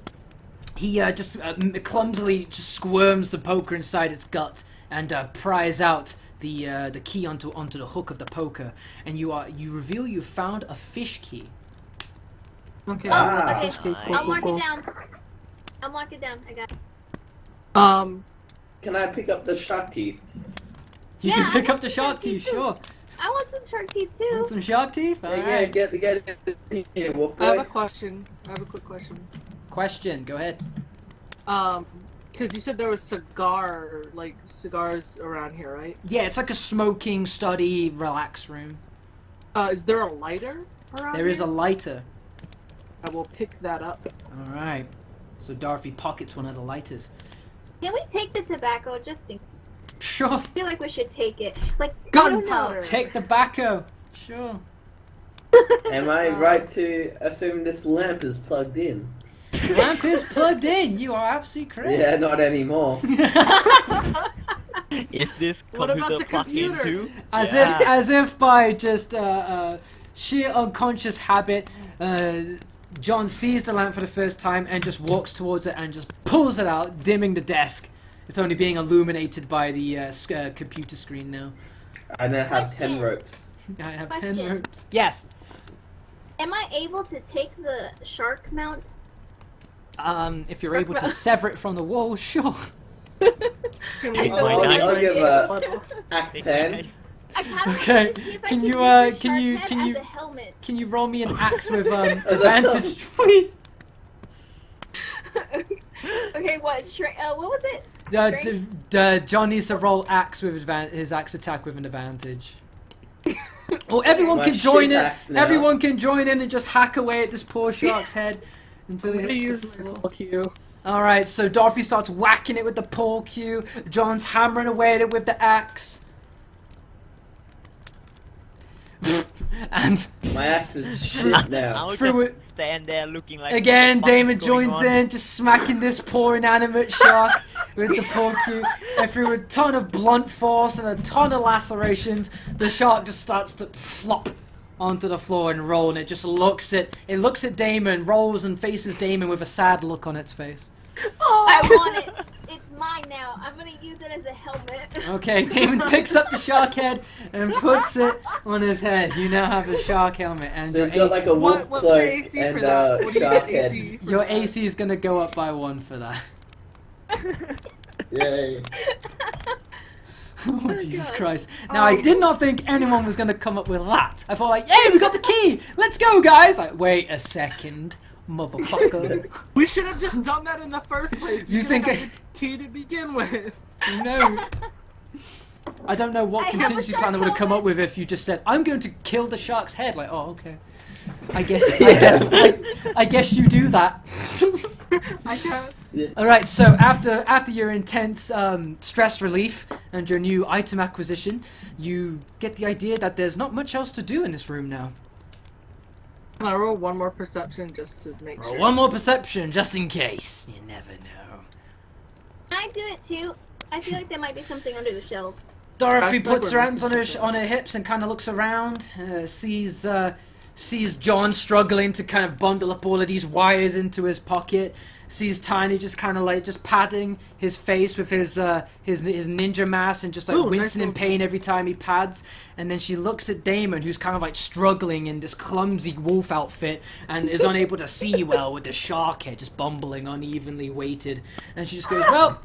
he just clumsily just squirms the poker inside its gut and pries out the key onto the hook of the poker. And you reveal you found a fish key. Okay. Ah. Okay, Cool, I'll cool, mark cool. it down. I'll mark it down. I got it. Can I pick up the shark teeth? You Yeah, can I pick up want the some shark shark teeth teeth, too. sure. I want some shark teeth too. Want some shark teeth? Yeah, Alright. get it here, wolf I have boy. a question. I have a quick question. Question, go ahead. Because you said there was cigars around here, right? Yeah, it's like a smoking, study, relax room. Is there a lighter around There is a here? lighter. I will pick that up. Alright. So Dorothy pockets one of the lighters. Can we take the tobacco just in Sure. I feel like we should take it. Like, I don't know. Gunpowder. Take the tobacco. Sure. Am I right to assume this lamp is plugged in? Lamp is plugged in. You are absolutely correct. Yeah, not anymore. Is this What about computer the plugged in computer? too? As if by just sheer unconscious habit, John sees the lamp for the first time and just walks towards it and just pulls it out, dimming the desk. It's only being illuminated by the computer screen now. I now have 10 Question. ropes. I have Question. 10 ropes. Yes. Am I able to take the shark mount? If you're able to sever it from the wall, sure. Can we It might go- not. I'll give a axe 10. I kind of Okay, want to see if can I you, can use the can shark you- head can as you- a helmet. Can you roll me an axe with advantage, please? Okay, what? What was it? John needs to roll axe with his axe attack with an advantage. Well, everyone My can join shit in. axe now. Everyone can join in and just hack away at this poor shark's head. until I'm it gonna hits use the my floor. pull cue. Alright, so Dorothy starts whacking it with the pole cue. John's hammering away at it with the axe. And My axe is shit now. I'll Through just stand there looking like. again, what the fuck Damon is going joins on? in, just smacking this poor inanimate shark with the pole cue. And through a ton of blunt force and a ton of lacerations, the shark just starts to flop onto the floor and roll, and it just looks at Damon, rolls and faces Damon with a sad look on its face. I want it. It's mine now. I'm gonna use it as a helmet. Okay, Damon picks up the shark head and puts it on his head. You now have a shark helmet, and So your, he's got like a wolf What's the cloak AC and for that? a What do you shark get head. AC? your AC is gonna go up by 1 for that. Yay. Oh, Jesus God. Christ. Now, I did not think anyone was going to come up with that. I thought like, yay, we got the key! Let's go, guys! Like, wait a second, motherfucker. We should have just done that in the first place. You We think could've had the key to begin with? Who knows? I don't know what I have a contingency shark plan I would have come up helmet. with if you just said, I'm going to kill the shark's head. Like, oh, okay. I guess you do that. I guess. Alright, so after your intense stress relief and your new item acquisition, you get the idea that there's not much else to do in this room now. Can I roll one more perception just to make Roll sure? one more perception, just in case. You never know. Can I do it too? I feel like there might be something under the shelves. Dorothy That's like puts we're her hands missing on her hips and kind of looks around, sees John struggling to kind of bundle up all of these wires into his pocket. Sees Tiny just kind of like just patting his face with his ninja mask and just like Ooh, nice wincing in little- pain every time he pads. And then she looks at Damon, who's kind of like struggling in this clumsy wolf outfit and is unable to see well with the shark head just bumbling unevenly weighted. And she just goes, "Well,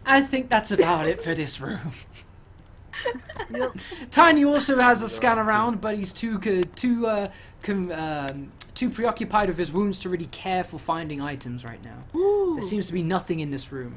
I think that's about it for this room." Tiny also has a scan around, but he's too preoccupied with his wounds to really care for finding items right now. There seems to be nothing in this room.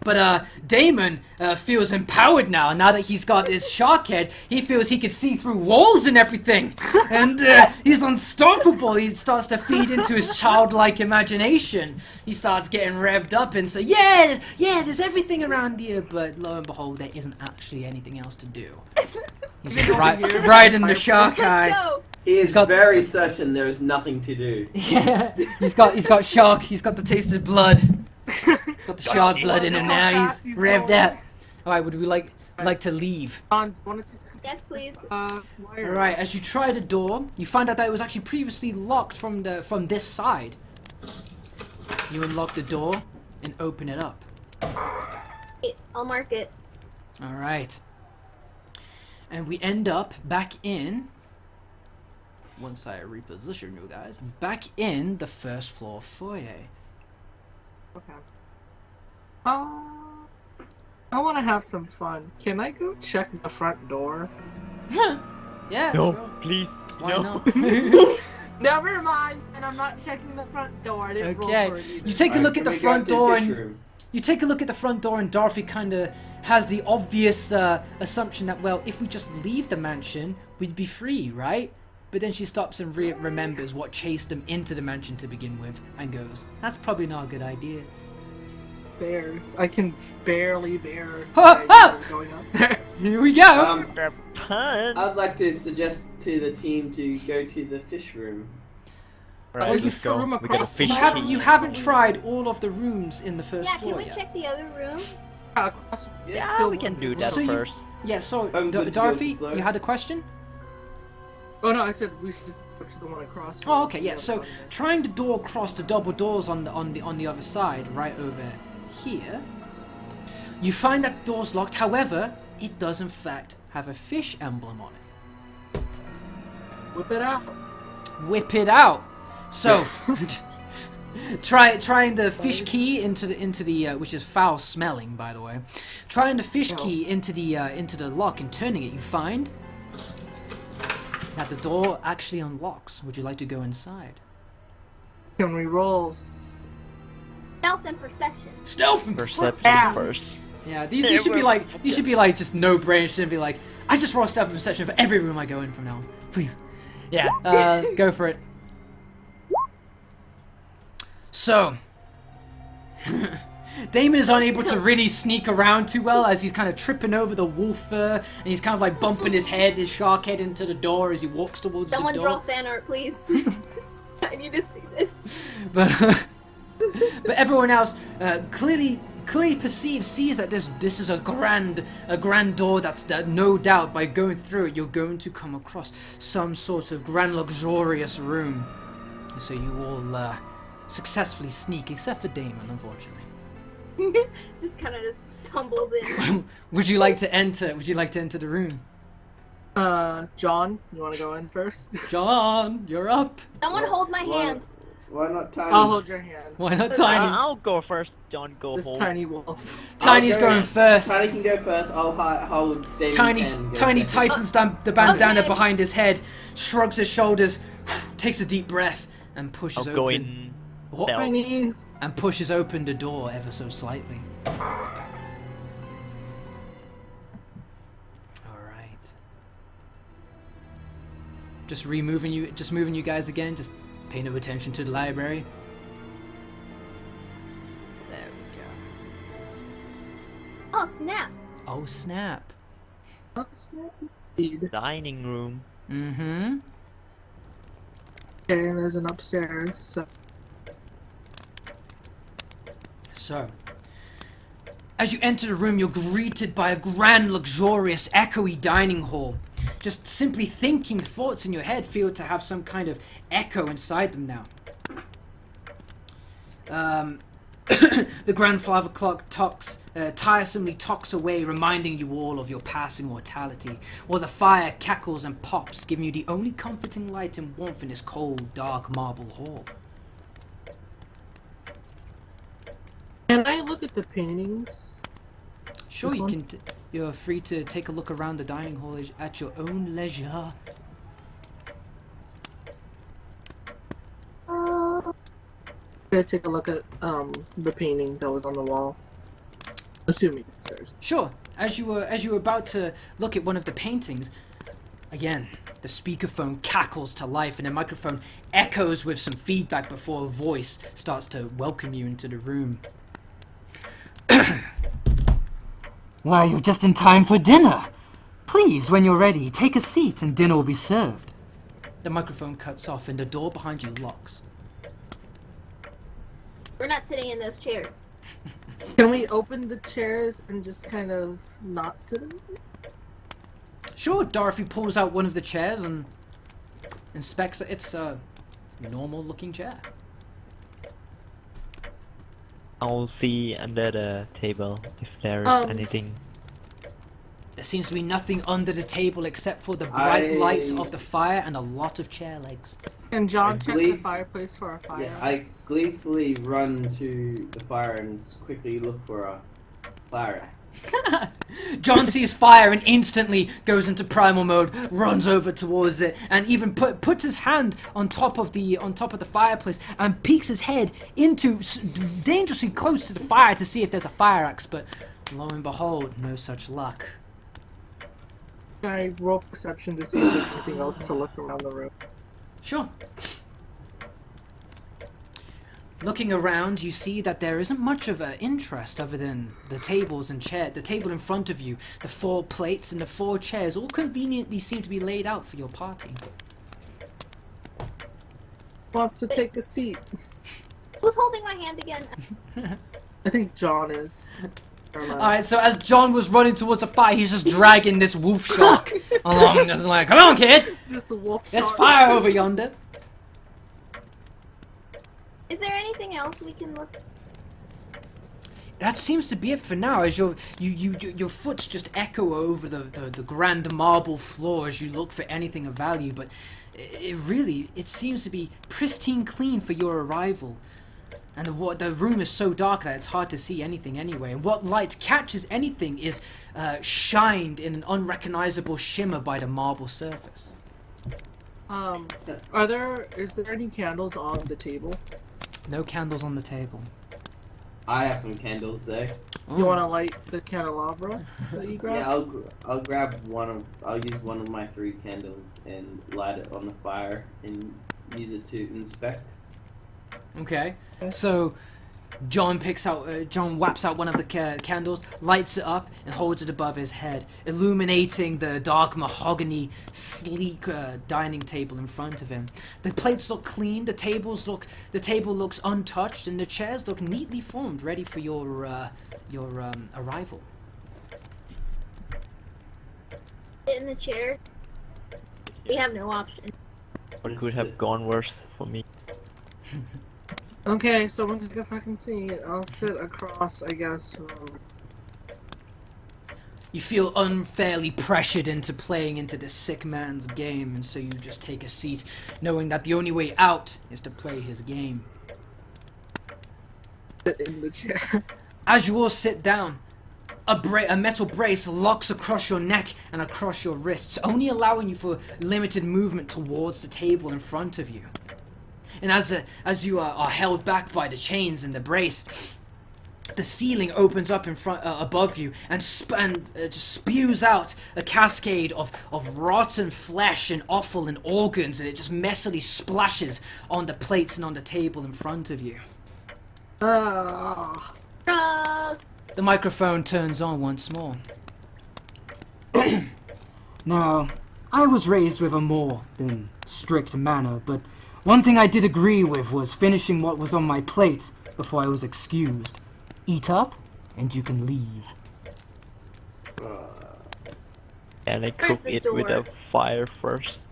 But Damon feels empowered now that he's got his shark head. He feels he can see through walls and everything. And he's unstoppable. He starts to feed into his childlike imagination. He starts getting revved up and say, yeah, there's everything around here. But lo and behold, there isn't actually anything else to do. He's just riding the shark Let's eye. go. He is got- very certain there is nothing to do. Yeah, he's got shark. He's got the taste of blood. He's got the shark blood in him Look how now. fast He's he's revved going. up. All right, would we like to leave? Want to Yes, please. wire? All right. As you try the door, you find out that it was actually previously locked from this side. You unlock the door and open it up. I'll mark it. All right. And we end up back in. Once I reposition you guys, back in the first floor foyer. Okay. I want to have some fun. Can I go check the front door? Yeah. No, sure. please. Why no. not? Never mind, and I'm not checking the front door. I didn't roll Okay. for it either. You take a look at the front door and room. you take a look at the front door and Dorothy kind of has the obvious assumption that, well, if we just leave the mansion, we'd be free, right? But then she stops and remembers what chased them into the mansion to begin with and goes, that's probably not a good idea. Bears. I can barely bear Ha, the idea of going up there. Here we go! The pun. I'd like to suggest to the team to go to the fish room. Right, Oh, you let's threw him go. We got a across fish the key. You haven't tried all of the rooms in the first Yeah, can floor we yet. check the other room? Yeah, Still we can one do room. that So you- first. Yeah, so I'm good to go Dorothy, with the flow. you had a question? Oh no, I said we should go to the one across. Oh, okay, yeah. So trying to door across the double doors on the other side, right over here, you find that the door's locked. However, it does in fact have a fish emblem on it. Whip it out. Whip it out. So trying the fish key into the which is foul smelling, by the way. Trying the fish key into the lock and turning it, you find that the door actually unlocks. Would you like to go inside? Can we roll? Stealth and perception. Stealth and Perception Yeah. first. Yeah, these should be like just no brains. Shouldn't be like I just roll stealth and perception for every room I go in from now on. Please. Yeah, go for it. So, Damon is unable to really sneak around too well as he's kind of tripping over the wolf fur, and he's kind of like bumping his shark head into the door as he walks towards Someone the door. draw fan art, please. I need to see this. But everyone else clearly sees that this is a grand door that no doubt by going through it you're going to come across some sort of grand luxurious room. And so you all successfully sneak, except for Damon, unfortunately. Just kind of tumbles in. Would you like to enter the room? John, you want to go in first? John, you're up. Someone hold my hand. Why not Tiny? I'll hold your hand. Why not Tiny? I'll go first. John, go This home. tiny wolf. Tiny's going first. Tiny can go first. I'll hold Damon's hand. and go Tiny second. tightens the bandana Okay. behind his head, shrugs his shoulders, takes a deep breath, and pushes I'll open. go in. What? stealth. Tiny. And pushes open the door ever so slightly. Alright. Just moving you guys again, just pay no attention to the library. There we go. Oh, snap. Oh snap. Indeed. Dining room. Mm-hmm. Okay, there's an upstairs. So, as you enter the room, you're greeted by a grand, luxurious, echoey dining hall. Just simply thinking thoughts in your head feel to have some kind of echo inside them now. The grandfather clock tiresomely tocks away, reminding you all of your passing mortality, while the fire cackles and pops, giving you the only comforting light and warmth in this cold, dark marble hall. Can I look at the paintings? Sure, This you one? can. You're free to take a look around the dining hall at your own leisure. Gonna take a look at the painting that was on the wall. Assuming it's theirs. Sure. As you were about to look at one of the paintings, again, the speakerphone cackles to life, and the microphone echoes with some feedback before a voice starts to welcome you into the room. Why, you're just in time for dinner. Please, when you're ready, take a seat and dinner will be served. The microphone cuts off and the door behind you locks. We're not sitting in those chairs. Can we open the chairs and just kind of not sit in them? Sure, Dorothy pulls out one of the chairs and inspects it. It's a normal-looking chair. I'll see under the table if there is anything. There seems to be nothing under the table except for the bright lights of the fire and a lot of chair legs. Can John check the believe- fireplace for a fire? Yeah, I gleefully run to the fire and quickly look for a fire. John sees fire and instantly goes into primal mode, runs over towards it, and even puts his hand on top of the fireplace and peeks his head into dangerously close to the fire to see if there's a fire axe. But lo and behold, no such luck. Can I roll perception to see if there's anything else to look around the room? Sure. Looking around, you see that there isn't much of an interest other than the tables and chair. The table in front of you, the 4 plates and the 4 chairs, all conveniently seem to be laid out for your party. Wants to take a seat. Who's holding my hand again? I think John is. Alright, so as John was running towards the fire, he's just dragging this wolf shark along, just like, come on, kid! This wolf There's shark. fire over yonder. Is there anything else we can look? That seems to be it for now, as your foot's just echo over the grand marble floor as you look for anything of value, but it seems to be pristine clean for your arrival. And the room is so dark that it's hard to see anything anyway. And what light catches anything is shined in an unrecognizable shimmer by the marble surface. Is there any candles on the table? No candles on the table. I have some candles there. You want to light the candelabra that you grabbed? Yeah, I'll grab I'll use one of my 3 candles and light it on the fire and use it to inspect. Okay. So John whaps out one of the candles, lights it up, and holds it above his head, illuminating the dark mahogany, sleek dining table in front of him. The plates look clean. The table looks untouched, and the chairs look neatly formed, ready for your arrival. Sit in the chair. We have no option. What could have gone worse for me? Okay, so once I fucking see it, I'll sit across, I guess. You feel unfairly pressured into playing into this sick man's game, and so you just take a seat, knowing that the only way out is to play his game. Sit in the chair. As you all sit down, a metal brace locks across your neck and across your wrists, only allowing you for limited movement towards the table in front of you. And as you are held back by the chains and the brace, the ceiling opens up in front, above you, and just spews out a cascade of rotten flesh and offal and organs, and it just messily splashes on the plates and on the table in front of you. Gross. The microphone turns on once more. Now, I was raised with a more than strict manner, but one thing I did agree with was finishing what was on my plate before I was excused. Eat up, and you can leave. Can I Where's cook the it with door? a fire first?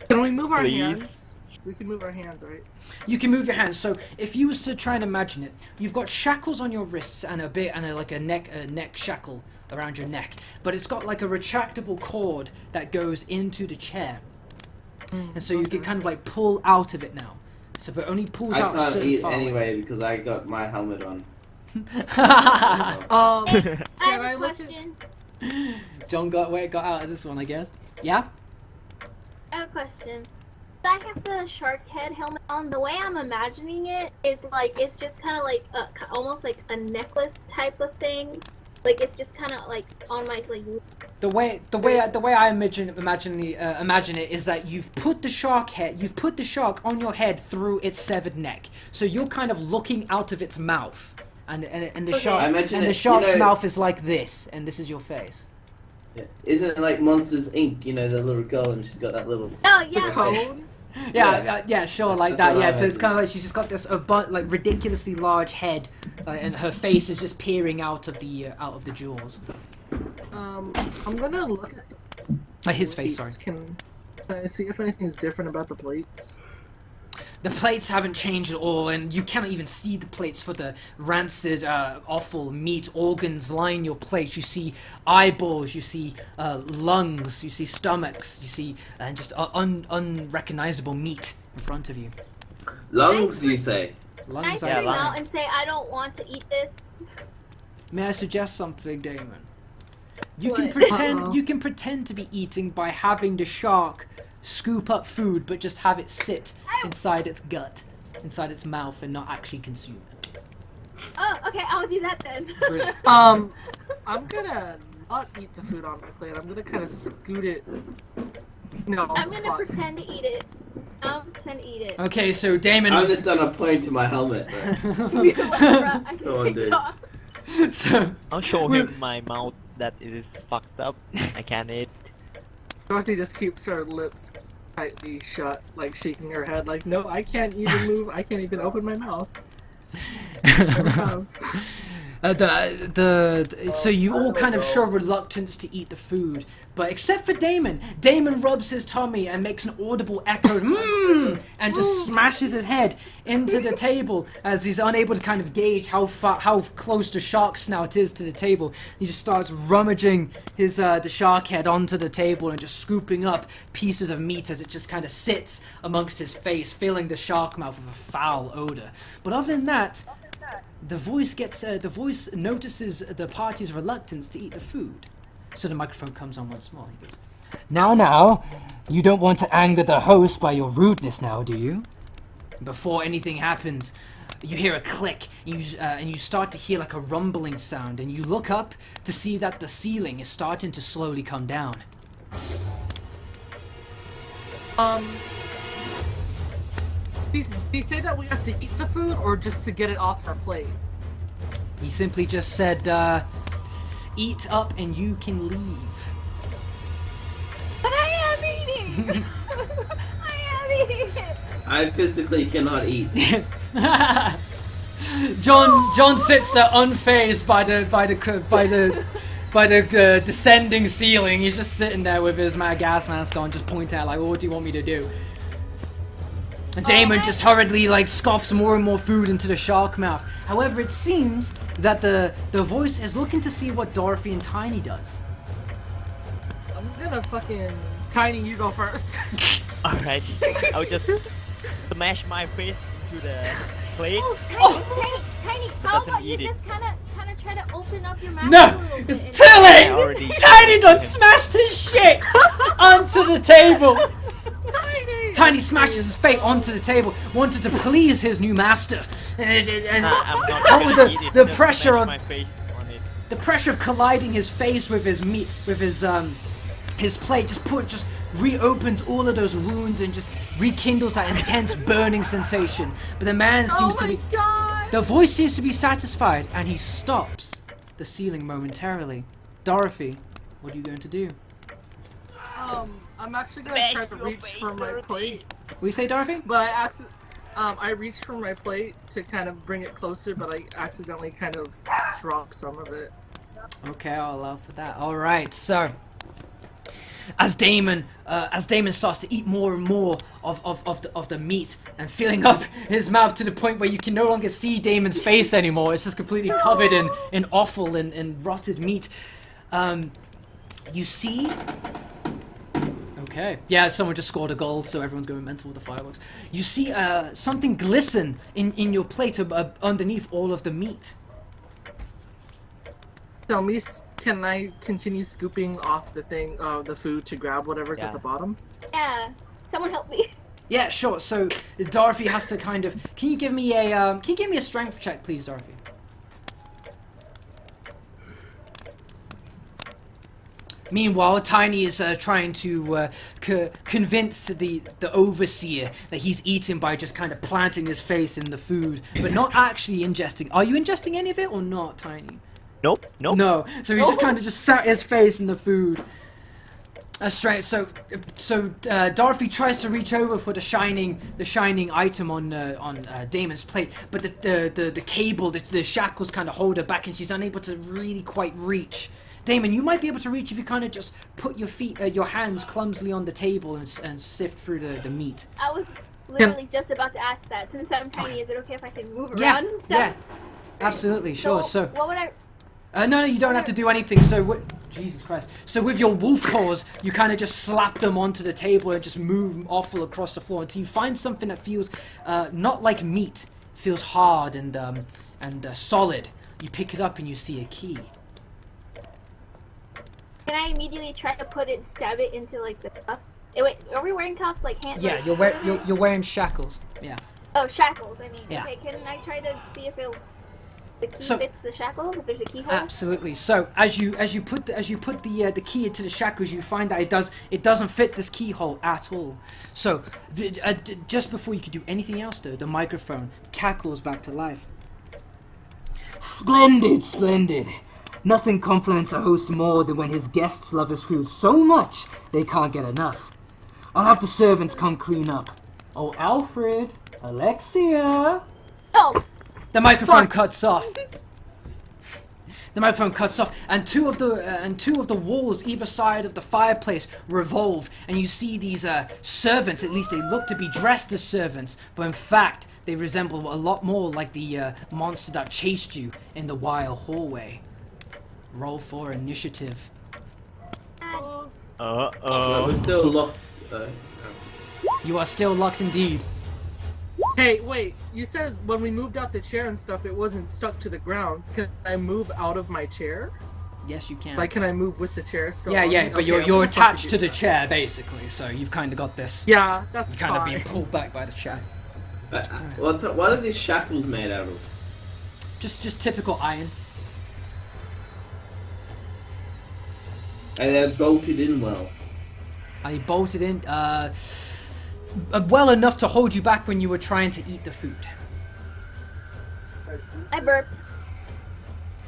Can we move our Please? hands? We can move our hands, right? You can move your hands. So if you was to try and imagine it, you've got shackles on your wrists and a neck shackle around your neck, but it's got like a retractable cord that goes into the chair, and so you can kind of like pull out of it now. So, but only pulls out I a can't certain eat far away. anyway because I got my helmet on. I Can have I a look at- question. John got out of this one, I guess. Yeah. I have a question. I have the shark head helmet on. The way I'm imagining it is like it's just kind of like almost like a necklace type of thing. Like it's just kind of like on my like. The way I imagine it is that you've put the shark on your head through its severed neck, so you're kind of looking out of its mouth, and the Okay. shark's mouth is like this, and this is your face. Yeah. Isn't it like Monsters Inc? You know, the little girl and she's got that little. Oh yeah. Cone? Yeah, sure, like That's that. what Yeah, I so it's imagine. kind of like she's just got this like ridiculously large head, and her face is just peering out of the jaws. I'm gonna look at the His face, sorry. plates. Can I see if anything's different about the plates? The plates haven't changed at all, and you cannot even see the plates for the rancid, awful meat organs line your plates. You see eyeballs, you see lungs, you see stomachs, you see just unrecognizable meat in front of you. Lungs, you say? Can I Lungs, zoom I lungs. out and say I don't want to eat this? May I suggest something, Damon? You can What? pretend Uh-oh. you can pretend to be eating by having the shark scoop up food, but just have it sit inside its gut, inside its mouth, and not actually consume it. Oh, okay, I'll do that then. Brilliant. I'm gonna not eat the food on my plate. I'm gonna kind of scoot it. No, I'm gonna fuck. pretend to eat it. I'll pretend to eat it. Okay, so Damon. I'm just gonna point to my helmet. Bro. I can Go on, take dude. it off. So I'll show him my mouth that it is fucked up. I can't eat. Dorothy just keeps her lips tightly shut, like shaking her head, like, no, I can't even move. I can't even open my mouth. So you all kind of show reluctance to eat the food, but except for Damon. Damon rubs his tummy and makes an audible echo, and just smashes his head into the table as he's unable to kind of gauge how close the shark snout is to the table. He just starts rummaging his the shark head onto the table and just scooping up pieces of meat as it just kind of sits amongst his face, filling the shark mouth with a foul odor. But other than that, the voice notices the party's reluctance to eat the food. So the microphone comes on once more. He goes, Now, you don't want to anger the host by your rudeness now, do you? before anything happens, you hear a click, and you start to hear like a rumbling sound, and you look up to see that the ceiling is starting to slowly come down. Do you say that we have to eat the food or just to get it off our plate? He simply just said, eat up and you can leave. But I am eating! I am eating it! I physically cannot eat. John sits there unfazed by the descending ceiling. He's just sitting there with his gas mask on, just pointing out like, "What do you want me to do?" And Damon just hurriedly like scoffs more and more food into the shark mouth. However, it seems that the voice is looking to see what Dorothy and Tiny does. I'm gonna fucking Tiny, you go first. Alright, I'll just smash my face into the plate. Oh, Tiny, how doesn't about you eat it. just kind of try to open up your mouth a No, little bit it's and- too late. already- Tiny done smashed his shit onto the table. Tiny smashes his face onto the table, wanted to please his new master, and Nah, I'm not what with gonna eat it, the just pressure smash of my face on it. the pressure of colliding his face with his meat, with his plate, just reopens all of those wounds and just rekindles that intense burning sensation. But the man seems to be, the voice seems to be satisfied, and he stops the ceiling momentarily. Dorothy, what are you going to do? I'm actually gonna try to reach for my plate, What do you say, Dorothy? but I reached for my plate to kind of bring it closer, but I accidentally kind of dropped some of it. Okay, I'll allow for that. All right, so as Damon starts to eat more and more of the meat and filling up his mouth to the point where you can no longer see Damon's face anymore. It's just completely covered in offal and rotted meat. You see. Okay. Yeah, someone just scored a goal, so everyone's going mental with the fireworks. You see something glisten in your plate underneath all of the meat. Tell me, can I continue scooping off the food to grab whatever's at the bottom? Yeah, someone help me. Yeah, sure. So Dorothy has to kind of. Can you give me a strength check, please, Dorothy? Meanwhile, Tiny is trying to convince the overseer that he's eating by just kind of planting his face in the food, but not actually ingesting. Are you ingesting any of it or not, Tiny? Nope. No. So he just kind of just sat his face in the food. Straight. So Dorothy tries to reach over for the shining item on Damon's plate, but the cable, the shackles kind of hold her back, and she's unable to really quite reach. Damon, you might be able to reach if you kind of just put your hands clumsily on the table and sift through the meat. I was literally just about to ask that. Since I'm tiny, is it okay if I can move around and stuff? Yeah, absolutely, sure. So what would I? no, you don't have to do anything. So Jesus Christ. So with your wolf claws, you kind of just slap them onto the table and just move offal across the floor until you find something that feels not like meat, feels hard and solid. You pick it up and you see a key. Can I immediately try to put it, stab it into like the cuffs? Wait, are we wearing cuffs like hands? Yeah, like, you're wearing shackles. Yeah. Oh, shackles. I mean, Yeah. okay. Can I try to see if the key So- fits the shackles? If there's a keyhole? Absolutely. So as you put the key into the shackles, you find that it doesn't fit this keyhole at all. So just before you could do anything else, though, the microphone cackles back to life. Splendid. Nothing compliments a host more than when his guests love his food so much they can't get enough. I'll have the servants come clean up. Oh, Alfred, Alexia. Oh, The microphone cuts off. The microphone cuts off, and two of the walls either side of the fireplace revolve, and you see these servants. At least they look to be dressed as servants, but in fact they resemble a lot more like the monster that chased you in the wild hallway. Roll for initiative. We're still locked. You are still locked indeed. Hey, wait, you said when we moved out the chair and stuff, it wasn't stuck to the ground. Can I move out of my chair? Yes, you can. Like, can I move with the chair still? Yeah, on yeah, me? but Okay, you're I'm gonna attached to fucking the do chair basically, so you've kind of got this. that. Yeah, that's Kind of fine. being pulled back by the chair. What are these shackles made out of? Just typical iron. And they're bolted in well. Are you bolted in? well enough to hold you back when you were trying to eat the food. I burped.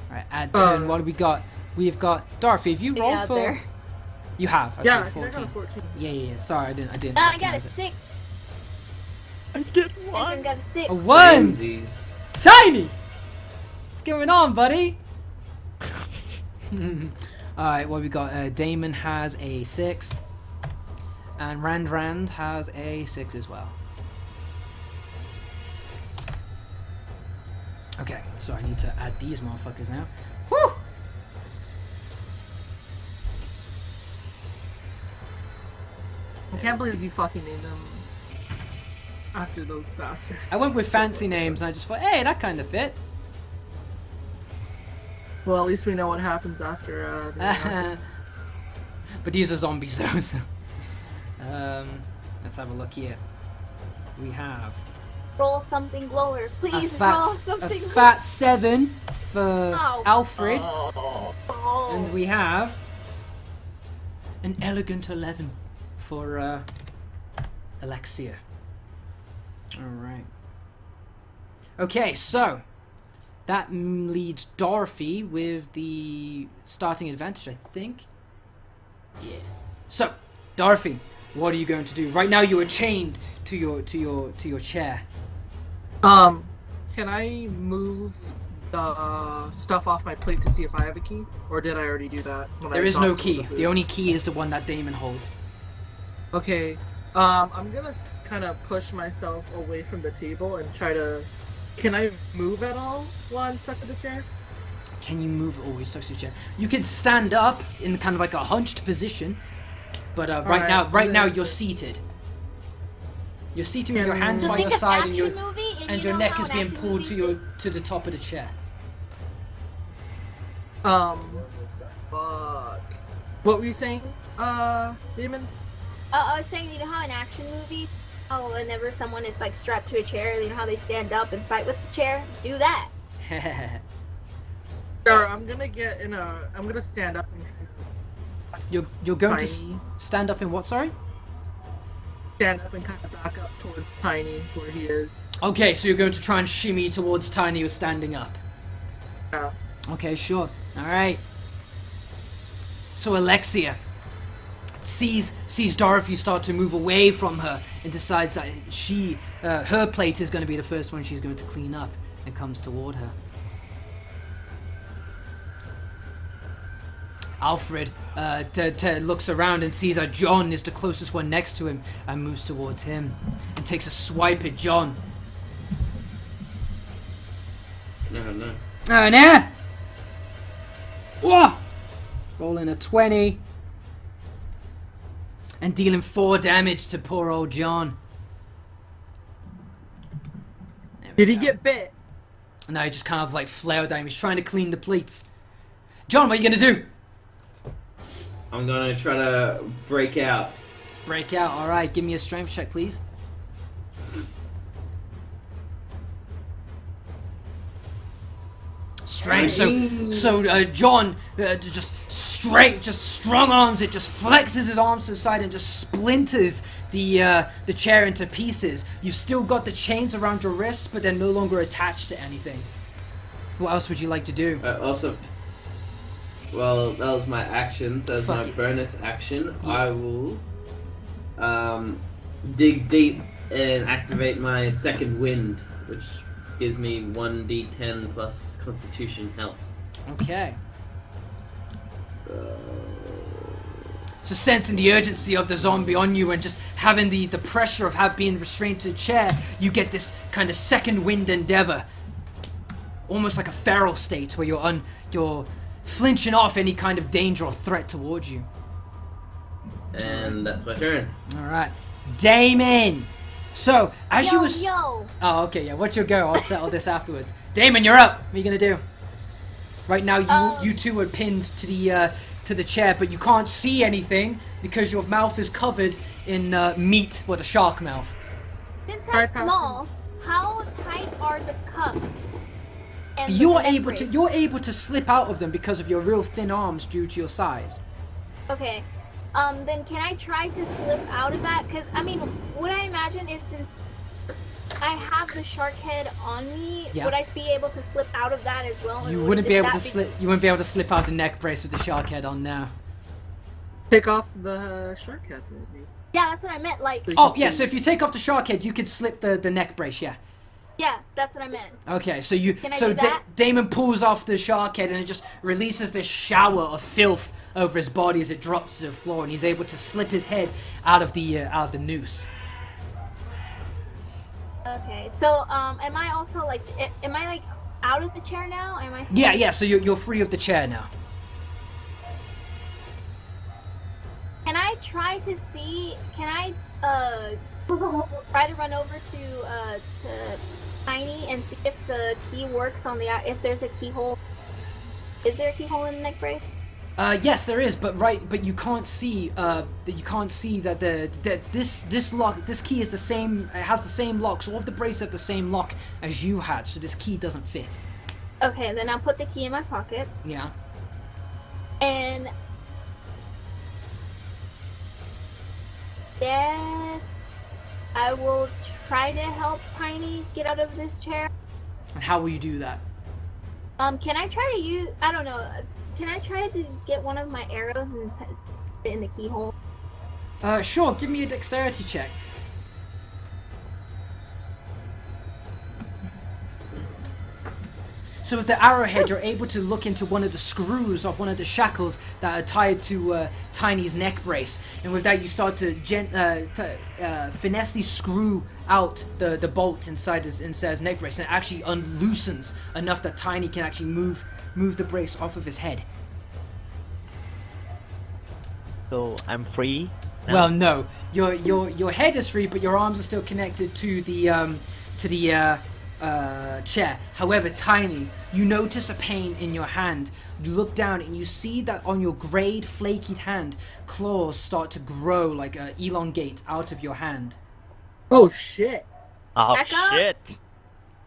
Alright, add turn. What do we got? We've got Dorothy. If you roll out for, there. you have. Okay, Yeah, I think I 14. got a 14. Yeah. Sorry, I didn't. I got a recognize it. 6. I did I one. got a 6. A 1. Samesies. Tiny. What's going on, buddy? Alright, what we got? Damon has a 6. And Rand has a 6 as well. Okay, so I need to add these motherfuckers now. Whew! I can't believe you fucking named them after those bastards. I went with fancy names and I just thought, hey, that kind of fits. Well, at least we know what happens after. But these are zombies though, so. Let's have a look here. We have Roll something lower. a Please fat, roll something a fat 7 for Ow. Alfred, lower. and we have an elegant 11 for Alexia. Alright. Okay, so that leads Dorothy with the starting advantage, I think. Yeah. So, Dorothy, what are you going to do? Right now you are chained to your chair. Can I move the stuff off my plate to see if I have a key, or did I already do that? When There I is no tossed key. the food? The only key is the one that Damon holds. Okay. I'm gonna kind of push myself away from the table and try to. Can I move at all while I'm stuck in the chair? Can you move? Oh, you're stuck to your chair. You can stand up in kind of like a hunched position, but right now you're seated. You're seated with your hands So by think your of side action and movie, and your you know neck how is an being action pulled movie to the top of the chair. Fuck. What were you saying, Damon? I was saying, you know how in action movie, whenever someone is like strapped to a chair, you know how they stand up and fight with the chair? Do that. Sure, I'm gonna stand up and You're going to Tiny. stand up in what? Sorry. stand up and kind of back up towards Tiny where he is. Okay, so you're going to try and shimmy towards Tiny who's standing up. Yeah. Okay, sure. All right. So Alexia sees Dorothy start to move away from her and decides that her plate is going to be the first one she's going to clean up, and comes toward her. Alfred looks around and sees that John is the closest one next to him and moves towards him and takes a swipe at John. No. Oh, no! Whoa! Rolling a 20. And dealing 4 damage to poor old John. There we Did he go. get bit? No, he just kind of like flailed at him. He's trying to clean the plates. John, what are you gonna do? I'm gonna try to break out. Break out. All right, give me a strength check, please. Strength. So John just strong arms it, just flexes his arms to the side and just splinters the chair into pieces. You've still got the chains around your wrists, but they're no longer attached to anything. What else would you like to do? Also, well, that was my actions. As Fuck my it. bonus action, Yeah. I will dig deep and activate my second wind, which gives me 1d10 plus Constitution health. Okay. So sensing the urgency of the zombie on you and just having the pressure of being restrained to the chair, you get this kind of second wind endeavor. Almost like a feral state where you're flinching off any kind of danger or threat towards you. And that's my turn. Alright. Damon! So, as you Yo, was... yo! Oh, okay, yeah, what's your go? I'll settle this afterwards. Damon, you're up! What are you gonna do? Right now, you two are pinned to the chair, but you can't see anything because your mouth is covered in meat with a shark mouth. Since Try I'm passing. small, how tight are the cuffs? And the You're neck able brace? to slip out of them because of your real thin arms due to your size. Okay. then can I try to slip out of that? Because, I mean, would I imagine if since I have the shark head on me, Yeah. would I be able to slip out of that as well? You Or wouldn't would be able that to slip. You wouldn't be able to slip out the neck brace with the shark head on now. Take off the shark head, maybe. Yeah, that's what I meant. Like, So you Oh can yeah. see- So if you take off the shark head, you could slip the neck brace. Yeah. yeah, that's what I meant. Okay, so you Can I so do that? Damon pulls off the shark head and it just releases this shower of filth over his body as it drops to the floor, and he's able to slip his head out of the noose. Okay, so am I also like, am I like out of the chair now? Am I? Yeah, yeah. So you're free of the chair now. Can I try to see? Can I try to run over to Tiny and see if the key works on the if there's a keyhole? Is there a keyhole in the neck brace? Yes, there is, but you can't see that this lock, this key is the same. It has the same locks. All of the braces have the same lock as you had, so this key doesn't fit. Okay, then I'll put the key in my pocket Yeah. and yes, I will try to help Tiny get out of this chair. And how will you do that? Can I try to use? I don't know. Can I try to get one of my arrows and fit in the keyhole? Sure. Give me a dexterity check. So with the arrowhead, you're able to look into one of the screws of one of the shackles that are tied to Tiny's neck brace, and with that, you start to finessely screw out the bolt inside his neck brace, and it actually unloosens enough that Tiny can actually move the brace off of his head. So I'm free. now? Well, no, your head is free, but your arms are still connected to the chair. However, Tiny, you notice a pain in your hand. You look down and you see that on your grayed, flaky hand, claws start to grow, like elongate out of your hand. Oh shit! Oh Back up. shit!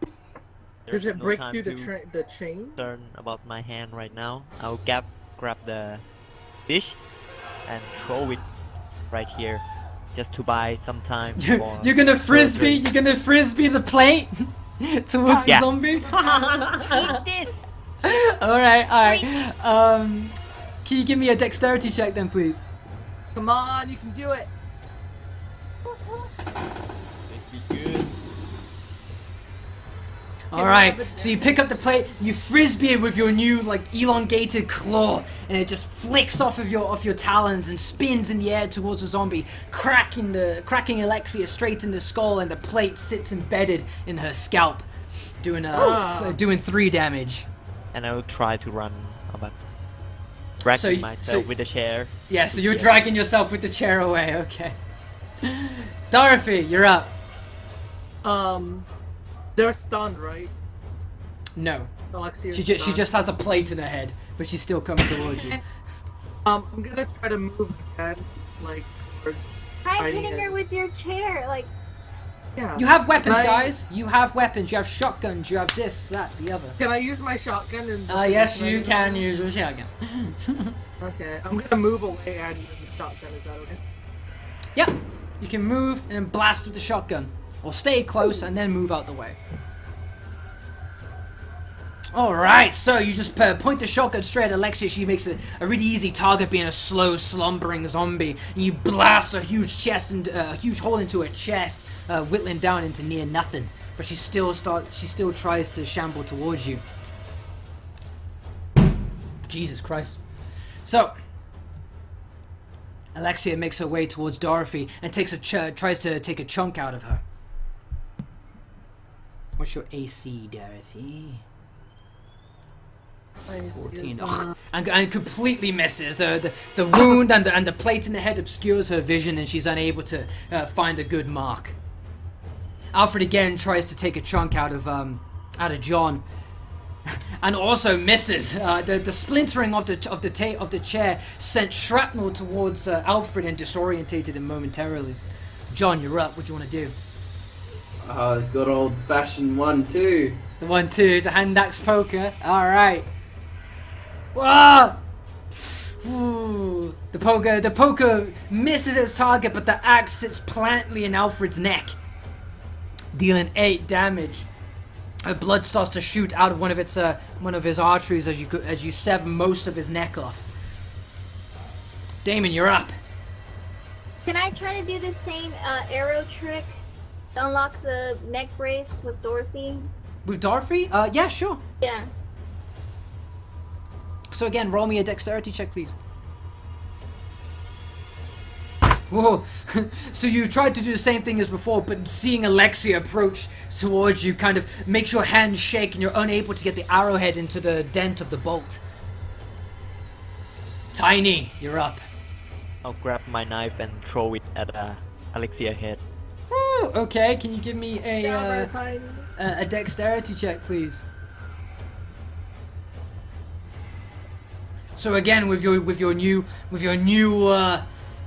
Does There's it no break time through to the chain? concern about my hand right now. I'll grab the fish and throw it right here, just to buy some time. for You're gonna frisbee. surgery. You're gonna frisbee the plate towards the Yeah. zombie. Eat this! All right. Can you give me a dexterity check then, please? Come on, you can do it. This be good. All right. So you pick up the plate, you frisbee it with your new like elongated claw, and it just flicks off of your talons and spins in the air towards the zombie, cracking Alexia straight in the skull, and the plate sits embedded in her scalp, doing 3 damage. And I will try to run, but dragging So myself with the chair. Yeah. So you're dragging yourself with the chair away. Okay. Dorothy, you're up. They're stunned, right? No. Alexia. She just has a plate in her head, but she's still coming towards you. I'm gonna try to move my head like towards. Try Tiny hitting and- her with your chair, like. Yeah. You have weapons, Can I- guys. You have weapons. You have shotguns. You have this, that, the other. Can I use my shotgun and? Yes, you can use your shotgun. Okay, I'm gonna move away and use the shotgun. Is that okay? Yep. You can move and then blast with the shotgun, or stay close and then move out the way. Alright, so you just point the shotgun straight at Alexia. She makes a really easy target, being a slow, slumbering zombie. And you blast a huge chest and a huge hole into her chest, whittling down into near nothing. But she still tries to shamble towards you. Jesus Christ. So Alexia makes her way towards Dorothy and tries to take a chunk out of her. What's your AC, Dorothy? 14. Ugh. And completely misses. The wound and the plate in the head obscures her vision, and she's unable to find a good mark. Alfred again tries to take a chunk out of John, and also misses. The splintering of the chair sent shrapnel towards Alfred and disorientated him momentarily. John, you're up. What do you want to do? Good old fashioned 1-2. The 1-2, the hand axe poker. All right. Whoa! Ooh. The poker misses its target, but the axe sits plantly in Alfred's neck, dealing 8 damage. Blood starts to shoot out of one of his arteries as you sever most of his neck off. Damon, you're up. Can I try to do the same arrow trick to unlock the neck brace with Dorothy? With Dorothy? Yeah, sure. Yeah. So again, roll me a dexterity check, please. Whoa. So you tried to do the same thing as before, but seeing Alexia approach towards you kind of makes your hand shake and you're unable to get the arrowhead into the dent of the bolt. Tiny, you're up. I'll grab my knife and throw it at Alexia's head. Woo, okay, can you give me Down there, Tiny. a dexterity check, please? So again, with your new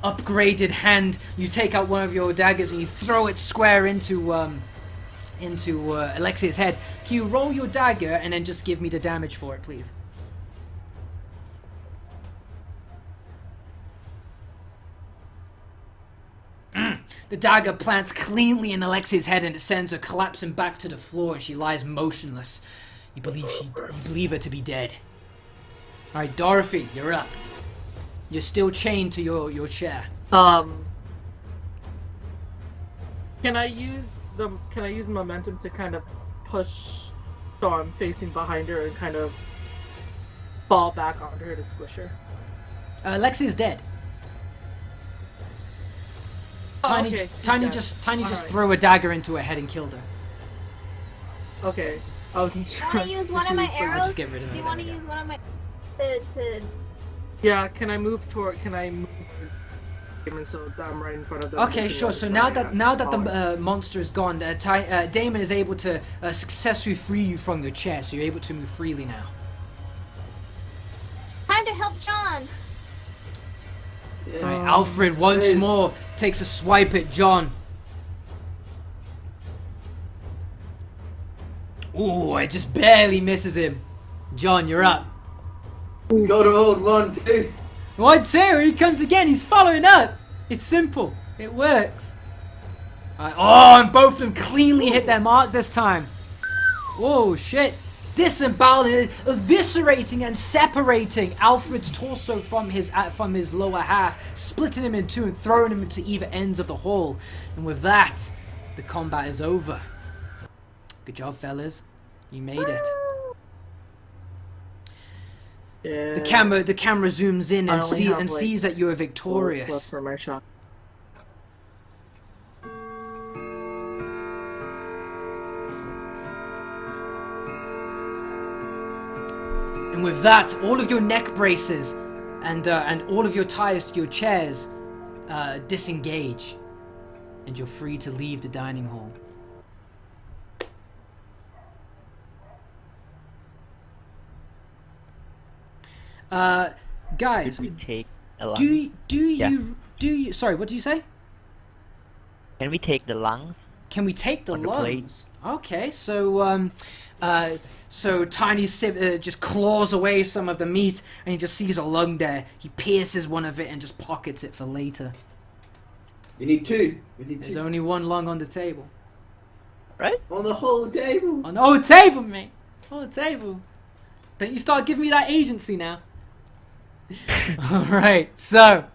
upgraded hand, you take out one of your daggers and you throw it square into Alexia's head. Can you roll your dagger and then just give me the damage for it, please? The dagger plants cleanly in Alexia's head and it sends her collapsing back to the floor and she lies motionless. You believe her to be dead. Alright, Dorothy, you're up. You're still chained to your chair. Can I use momentum to kind of push so I'm facing behind her and kind of fall back onto her to squish her? Alexia's dead. Tiny, okay, Tiny dead. just Alright. threw a dagger into her head and killed her. Okay, I wasn't sure. Want to use one of my She was like- arrows? just get rid of Do it, you want to there we use one of my to Yeah, can I move toward? Can I move? So that I'm right in front of them. Okay, sure. So now that the monster is gone, Damon is able to successfully free you from your chair, so you're able to move freely now. time to help John? All right, Alfred once more takes a swipe at John. Ooh, it just barely misses him. John, you're up. Gotta hold 1, 2. 1, 2, here he comes again. He's following up. It's simple. It works. All right, oh, and both of them cleanly hit their mark this time. Whoa, shit. Disemboweling, eviscerating and separating Alfred's torso from his lower half, splitting him in two and throwing him into either ends of the hall. And with that, the combat is over. Good job, fellas. You made it. Yeah. The camera zooms in and sees that you are victorious. Left for my shot. And with that, all of your neck braces and all of your ties to your chairs disengage, and you're free to leave the dining hall. Guys, Did we take the lungs? do you? Sorry, what did you say? Can we take the lungs? Can we take the On the plate. lungs? Okay, so so Tiny just claws away some of the meat, and he just sees a lung there. He pierces one of it and just pockets it for later. We need 2. We need There's 2. only one lung on the table. Right? On the whole table. On the whole table, mate. On the table. Don't you start giving me that agency now. Alright, so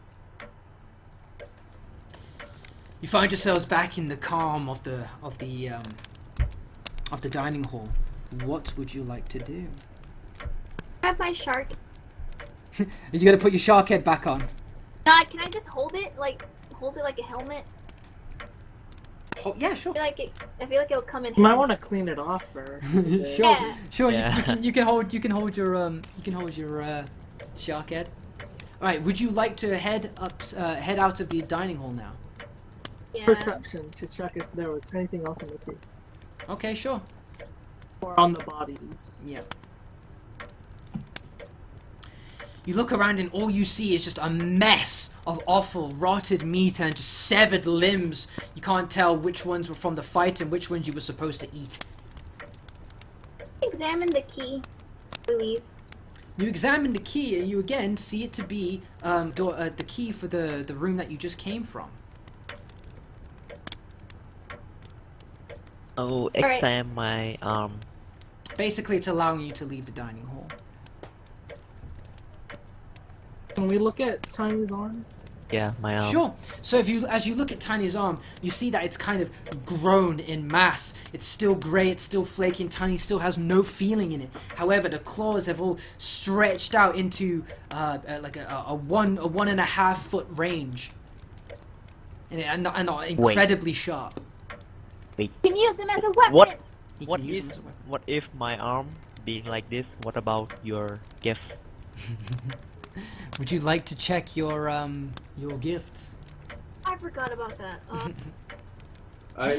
you find yourselves back in the calm of the dining hall. What would you like to do? I have my shark. Are you gonna put your shark head back on? God, can I just hold it like a helmet? Oh, yeah, sure. I feel like it'll come in You might handy. want to clean it off first. Sure, Yeah. sure. Yeah. You can hold your shark head. All right. Would you like to head out of the dining hall now? Yeah. Perception to check if there was anything else on the table Okay, sure. or on the bodies. Yeah. You look around and all you see is just a mess of awful rotted meat and just severed limbs. You can't tell which ones were from the fight and which ones you were supposed to eat. Examine the key. I believe. You examine the key, and you again see it to be the key for the room that you just came from. I'll examine my arm. Basically, it's allowing you to leave the dining hall. Can we look at Tiny's arm? Yeah, my arm. Sure. So as you look at Tiny's arm, you see that it's kind of grown in mass. It's still grey, it's still flaky, and Tiny still has no feeling in it. However, the claws have all stretched out into like a 1.5 foot range, and are incredibly sharp. Can use him as a weapon. What? You What can use them is? as a weapon. What if my arm being like this? What about your gift? Would you like to check your gifts? I forgot about that.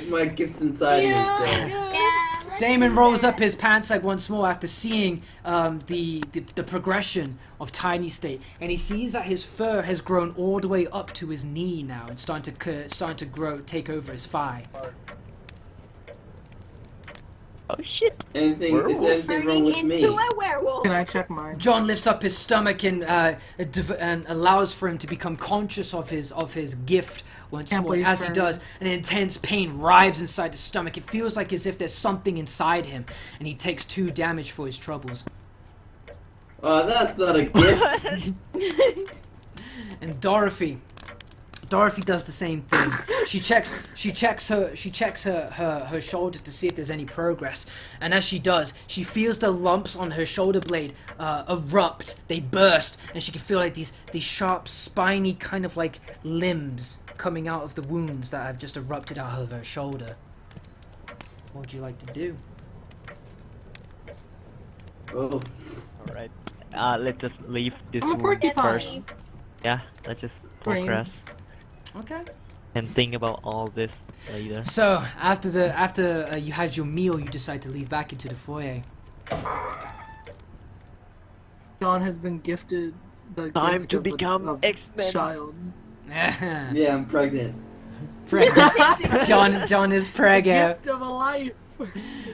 My gift's inside me still. Yeah. Damon rolls up his pants leg once more after seeing the progression of Tiny State, and he sees that his fur has grown all the way up to his knee now, and starting to grow, take over his thigh. Oh shit! Is there anything wrong Turning with into me? a werewolf. Can I check mine? John lifts up his stomach and allows for him to become conscious of his gift once Can't more. believe As he does, friends. an intense pain writhes inside the stomach. It feels like as if there's something inside him, and he takes 2 damage for his troubles. Oh, that's not a gift. And Dorothy does the same thing. She checks her shoulder to see if there's any progress. And as she does, she feels the lumps on her shoulder blade erupt. They burst, and she can feel like these sharp, spiny kind of like limbs coming out of the wounds that have just erupted out of her shoulder. What would you like to do? Oh. Alright. Let's just leave this I'm a room porcupine. first. Yeah, let's just Green. progress Okay. and think about all this later. So after you had your meal, you decide to leave back into the foyer. John has been gifted the Time gift to of a- become of X-Men. child. Yeah, I'm pregnant. John is pregnant. Gift of a life.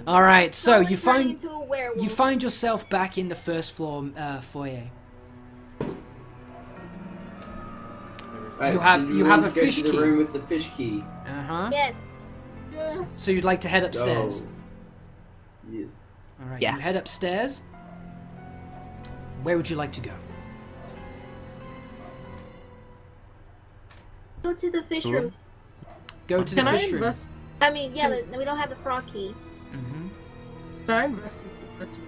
All right, so Someone you turning find into a werewolf. you find yourself back in the first floor foyer. Right, You have- did we you have want a to go fish to the key. room with the fish key. Uh-huh. Yes. Yes. So you'd like to head upstairs. Oh. Yes. All right, Yeah. you head upstairs. Where would you like to go? Go to the fish room. Go to Can the I fish room. invest? I mean, yeah, we don't have the frog key. Mm-hmm. Can I invest? That's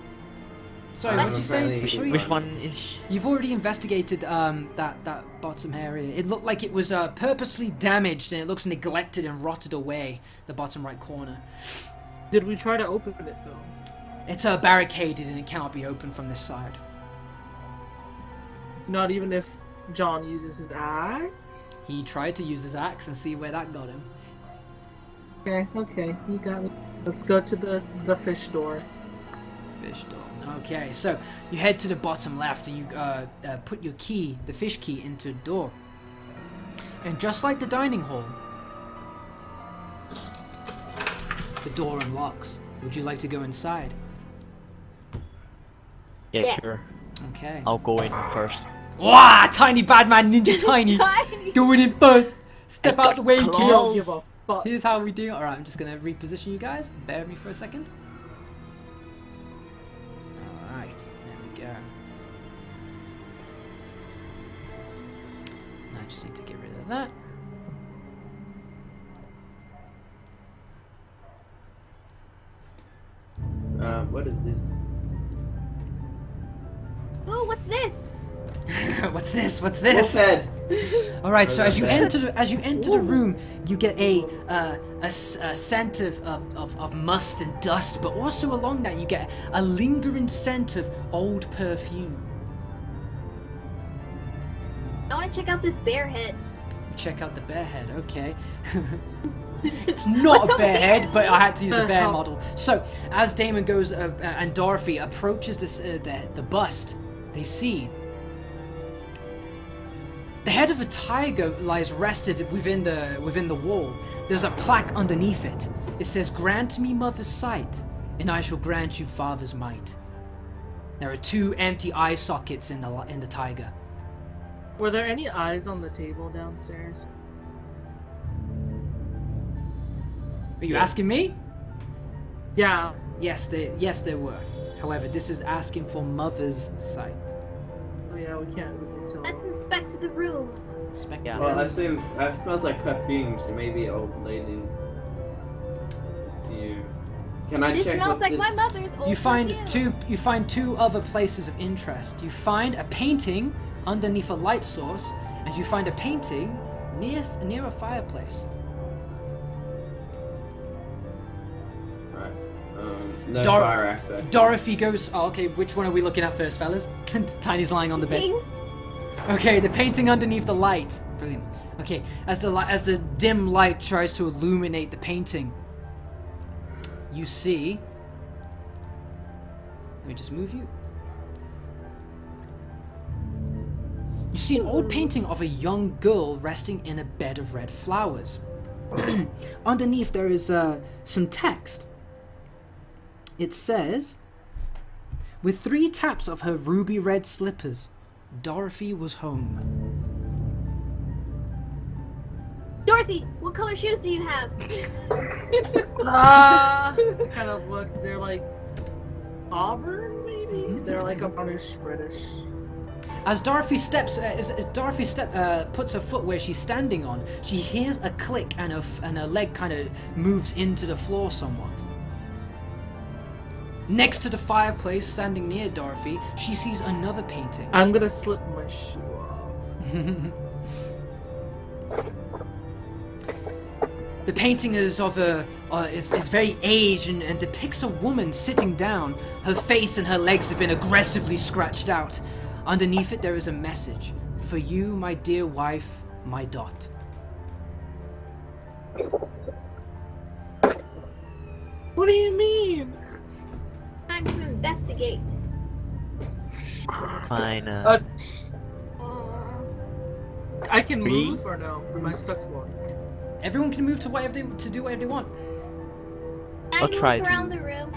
Sorry, I'm what did you say? apparently- Sorry? Which one is? You've already investigated that bottom area. It looked like it was purposely damaged, and it looks neglected and rotted away. The bottom right corner. Did we try to open it though? It's barricaded and it cannot be opened from this side. Not even if John uses his axe? He tried to use his axe and see where that got him. Okay, you got it. Let's go to the fish door. Fish door. Okay, so you head to the bottom left and you put your key, the fish key, into the door. And just like the dining hall, the door unlocks. Would you like to go inside? Yeah, Yes. sure. Okay. I'll go in first. Wah! Tiny Badman Ninja Tiny! Tiny. Going in first! Step I out got the way, claws. kills! Give a fuck. Here's how we do. Alright, I'm just gonna reposition you guys. Bear with me for a second. Alright, there we go. Now I just need to get rid of that. What is this? Ooh, what's this? What's this? What's Wolf this? head. All right. So as you Okay. enter the room, you get a scent of must and dust, but also along that you get a lingering scent of old perfume. I want to check out this bear head. Check out the bear head. Okay. It's not What's a a bear bear? head, but I had to use a bear How- model. So as Damon goes and Dorothy approaches this the bust, they see the head of a tiger lies rested within the wall. There's a plaque underneath it. It says, "Grant me mother's sight, and I shall grant you father's might." There are 2 empty eye sockets in the tiger. Were there any eyes on the table downstairs? Are you asking me? Yeah. Yes, there were. However, this is asking for mother's sight. Oh yeah, we can't tell. Let's inspect the room. Inspect Yeah. the Well, I room. assume that smells like perfume, so maybe old lady. You. Can I This check smells what like this... my mother's old You find perfume. you find 2 other places of interest. You find a painting underneath a light source, and you find a painting near a fireplace. Right. No Dor- fire access. Dorothy goes. Oh, okay. Which one are we looking at first, fellas? Tiny's lying on the bed. Team? Okay, the painting underneath the light. Brilliant. Okay, as the dim light tries to illuminate the painting, you see. Let me just move you. You see an old painting of a young girl resting in a bed of red flowers. Underneath there is some text. It says, with 3 taps of her ruby red slippers, Dorothy was home. Dorothy, what color shoes do you have? Kind of look. They're like auburn, maybe. They're like a brownish reddish. As Dorothy puts her foot where she's standing on, she hears a click and her leg kind of moves into the floor somewhat. Next to the fireplace, standing near Dorothy, she sees another painting. I'm gonna slip my shoe off. The painting is of is very aged and depicts a woman sitting down. Her face and her legs have been aggressively scratched out. Underneath it, there is a message: "For you, my dear wife, my Dot." What do you mean? Time to investigate. Fine. I can Me? move or no? Am I stuck for? Everyone can move to do whatever they want. Can I I'll move try to. around the room?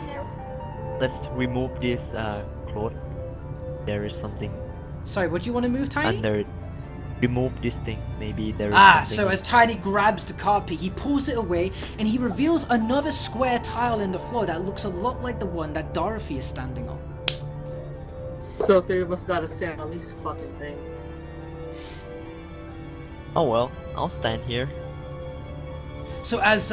Let's remove this cloth. There is something Sorry, what do you want to move, Tiny? under it. Remove this thing. Maybe there is something. So as Tiny grabs the carpet, he pulls it away and he reveals another square tile in the floor that looks a lot like the one that Dorothy is standing on. So 3 of us gotta stand on these fucking things. Oh well, I'll stand here. So as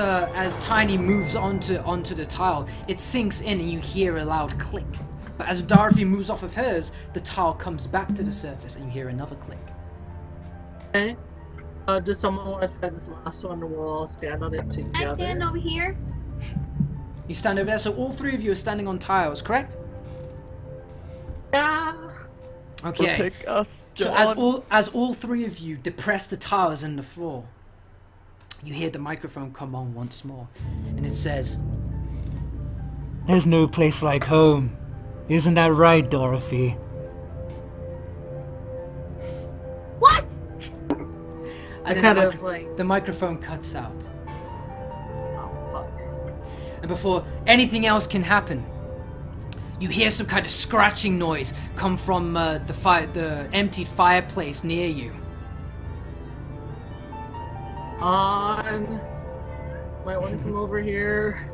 Tiny moves onto the tile, it sinks in and you hear a loud click. But as Dorothy moves off of hers, the tile comes back to the surface and you hear another click. Okay. Does someone want to try this last one and we'll all stand on it together? I stand over here. You stand over there, so all 3 of you are standing on tiles, correct? Yeah. Okay. Protect us, So John. as all 3 of you depress the tiles in the floor, you hear the microphone come on once more, and it says, There's no place like home. Isn't that right, Dorothy? What? and then kind the, of like. the microphone cuts out. Oh, fuck. And before anything else can happen, you hear some kind of scratching noise come from the emptied fireplace near you. On. Might want to come over here.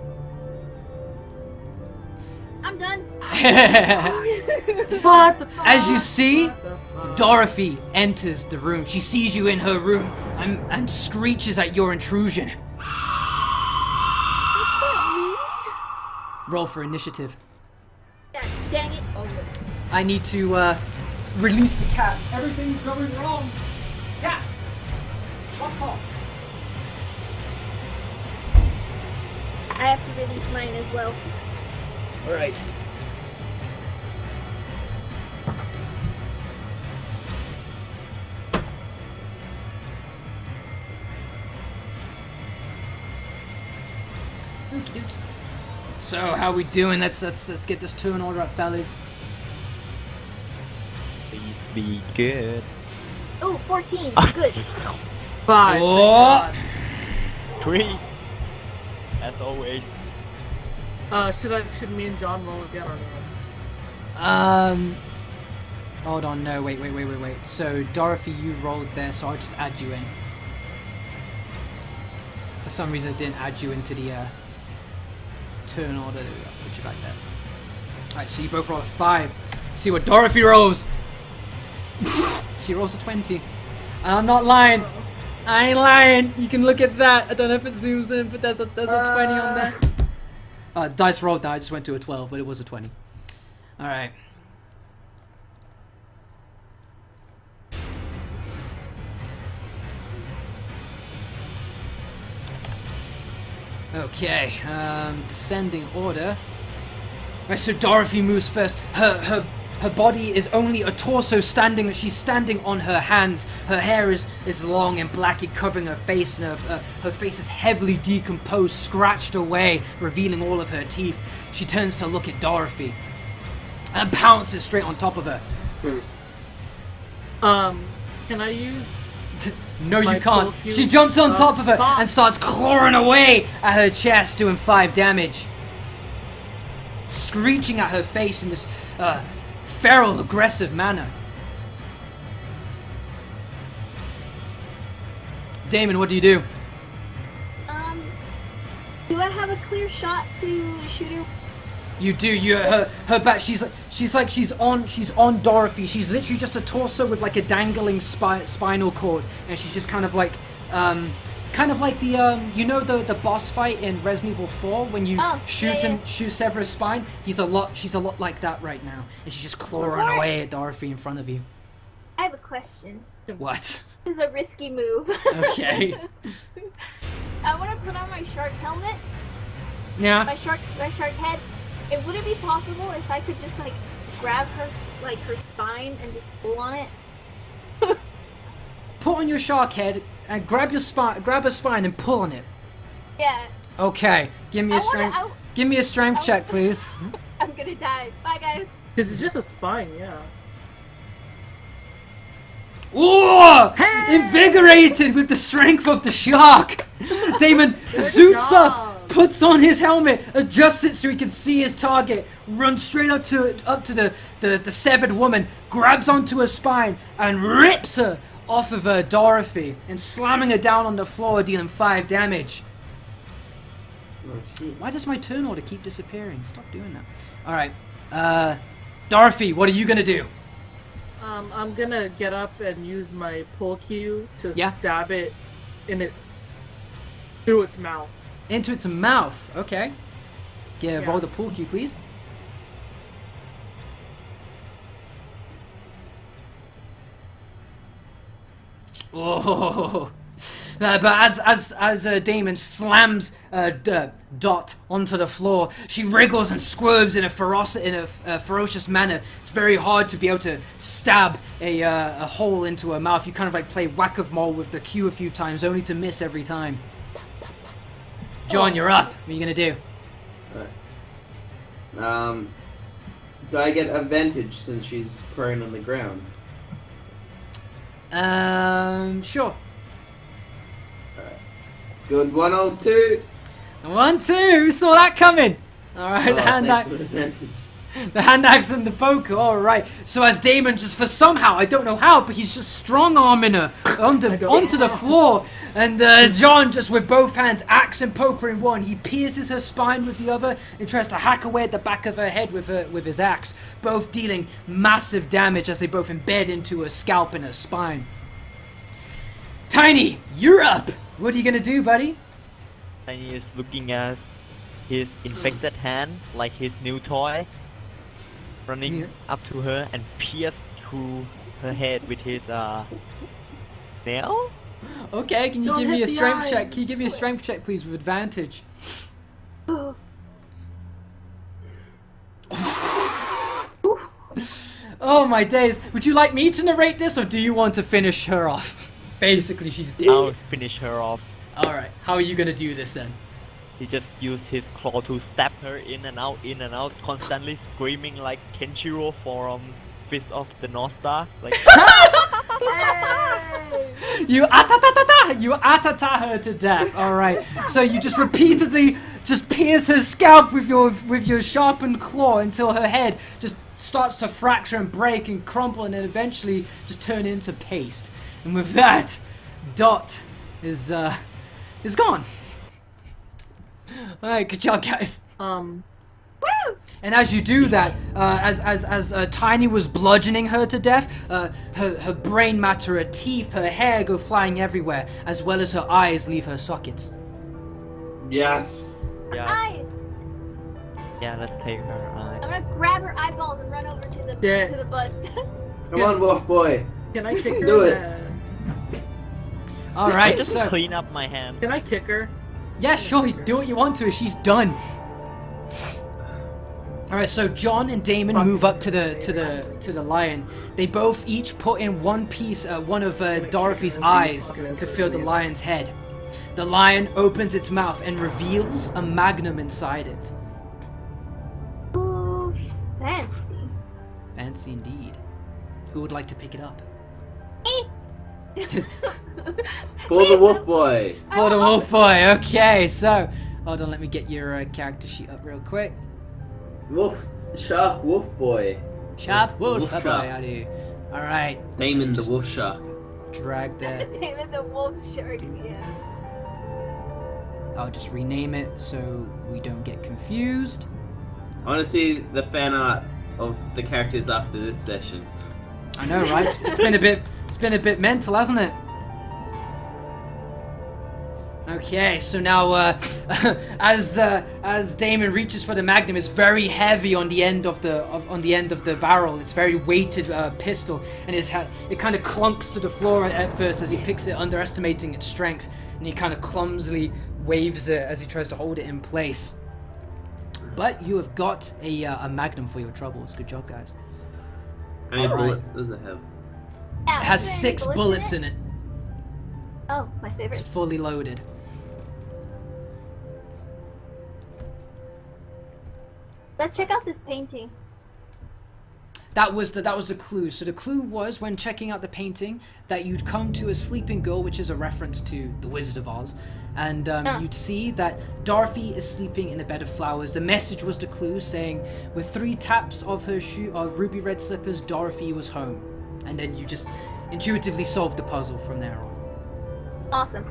I'm done. What the fuck? As you see, What the fuck? Dorothy enters the room. She sees you in her room and screeches at your intrusion. What's that mean? Roll for initiative. God dang it. Oh, wait. I need to release the cat. Everything's going wrong. Cat, fuck off. I have to release mine as well. All right. Okie dokie. So how we doing? Let's get this turn order up, fellas. Please be good. Oh, 14. Good. 5. Oh. 3. As always. Should me and John roll again or no? Hold on, no, wait. So, Dorothy, you rolled there, so I'll just add you in. For some reason, I didn't add you into the turn order. There we go. Put you back there. Alright, so you both roll a 5. See what Dorothy rolls. She rolls a 20. And I'm not lying. I ain't lying. You can look at that. I don't know if it zooms in, but there's a 20 on there. Dice rolled that. I just went to a 12, but it was a 20. Alright. Okay, descending order. Right, so Dorothy moves first. Her body is only a torso standing. She's standing on her hands. Her hair is long and black, covering her face, and her face is heavily decomposed, scratched away, revealing all of her teeth. She turns to look at Dorothy and pounces straight on top of her. Can I use... No, you my can't. pull She jumps on top of her fuck. and starts clawing away at her chest, doing 5 damage. Screeching at her face in this feral, aggressive manner. Damon, what do you do? Do I have a clear shot to shoot her? You do. Her back. She's on Dorothy. She's literally just a torso with like a dangling spinal cord, and she's just kind of like the you know the boss fight in Resident Evil 4 when you shoot Severus' spine. She's a lot like that right now, and she's just clawing away at Dorothy in front of you. I have a question. What? This is a risky move. Okay. I want to put on my shark helmet, Yeah. my shark head. And would it be possible if I could just like grab her her spine and just pull on it? Put on your shark head and grab her spine and pull on it. Yeah. Okay. Give me a strength. Give me a strength check, please. I'm gonna die. Bye, guys. Because it's just a spine, yeah. Ooh! Invigorated with the strength of the shark. Damon zoots up. Puts on his helmet, adjusts it so he can see his target, runs straight up to the severed woman, grabs onto her spine, and rips her off of her Dorothy, and slamming her down on the floor, dealing 5 damage. Oh, shit. Why does my turn order keep disappearing? Stop doing that. Alright. Dorothy, what are you gonna do? I'm gonna get up and use my pull cue to stab it in through its mouth. Into its mouth. Okay. Yeah, roll the pull cue, please. Oh. But as Damon slams Dot onto the floor, she wriggles and squirms in a ferocious manner. It's very hard to be able to stab a hole into her mouth. You kind of like play whack-a-mole with the cue a few times, only to miss every time. John, you're up. What are you gonna do? Alright. Do I get advantage since she's prone on the ground? Sure. Alright. Good 102. 1, 2. Saw that coming. All right, the hand thanks axe. for the advantage. The hand axe and the poker, alright. So as Damon just for somehow, I don't know how, but he's just strong arming her onto the floor. And John just with both hands, axe and poker in one, he pierces her spine with the other and tries to hack away at the back of her head with his axe. Both dealing massive damage as they both embed into her scalp and her spine. Tiny, you're up! What are you gonna do, buddy? Tiny is looking at his infected hand like his new toy. Running up to her and pierce through her head with his nail. Okay, can you Don't give me hit a the strength check? eyes. Can you give me a strength check, please, with advantage? Oh my days! Would you like me to narrate this, or do you want to finish her off? Basically, she's dead. I'll finish her off. All right, how are you gonna do this then? He just used his claw to stab her in and out, constantly screaming like Kenshiro from Fist of the North Star. Like, You atata her to death. All right. So you just repeatedly just pierce her scalp with your sharpened claw until her head just starts to fracture and break and crumple and then eventually just turn into paste. And with that, Dot is gone. Alright, good job, guys. Woo! And as you do that, as Tiny was bludgeoning her to death, her brain matter, her teeth, her hair go flying everywhere, as well as her eyes leave her sockets. Yes. Yes. Eyes. Yeah, let's take her eye. I'm gonna grab her eyeballs and run over to the Yeah. to the bus. Come on, wolf boy. Can I kick her? Do it. Alright, Just so... clean up my hand. Can I kick her? Yeah, sure, you do what you want to her, she's done. Alright, so John and Damon move up to the lion. They both each put in one piece, one of Dorothy's eyes to fill the lion's head. The lion opens its mouth and reveals a magnum inside it. Ooh, fancy. Fancy indeed. Who would like to pick it up? For the wolf boy. For the wolf boy, okay, so... Hold on, let me get your character sheet up real quick. Wolf. Shark wolf boy. Sharp wolf, Wolf boy, shark. I do. Alright, Damon the wolf shark. drag that. David the wolf shark. Yeah. I'll just rename it so we don't get confused. I want to see the fan art of the characters after this session. I know, right? It's been a bit mental, hasn't it? Okay, so now as Damon reaches for the magnum, it's very heavy on the end of the barrel. It's very weighted pistol, and it kind of clunks to the floor at first as he picks it, underestimating its strength, and he kind of clumsily waves it as he tries to hold it in place. But you have got a magnum for your troubles. Good job, guys. How many Alright. bullets does it have? Yeah, It has is there any 6 bullets in it. Oh, my It's favorite. fully loaded. Let's check out this painting. That was the clue. So the clue was, when checking out the painting, that you'd come to a sleeping girl, which is a reference to the Wizard of Oz, and you'd see that Dorothy is sleeping in a bed of flowers. The message was the clue, saying with 3 taps of her ruby red slippers, Dorothy was home, and then you just intuitively solved the puzzle from there on. Awesome.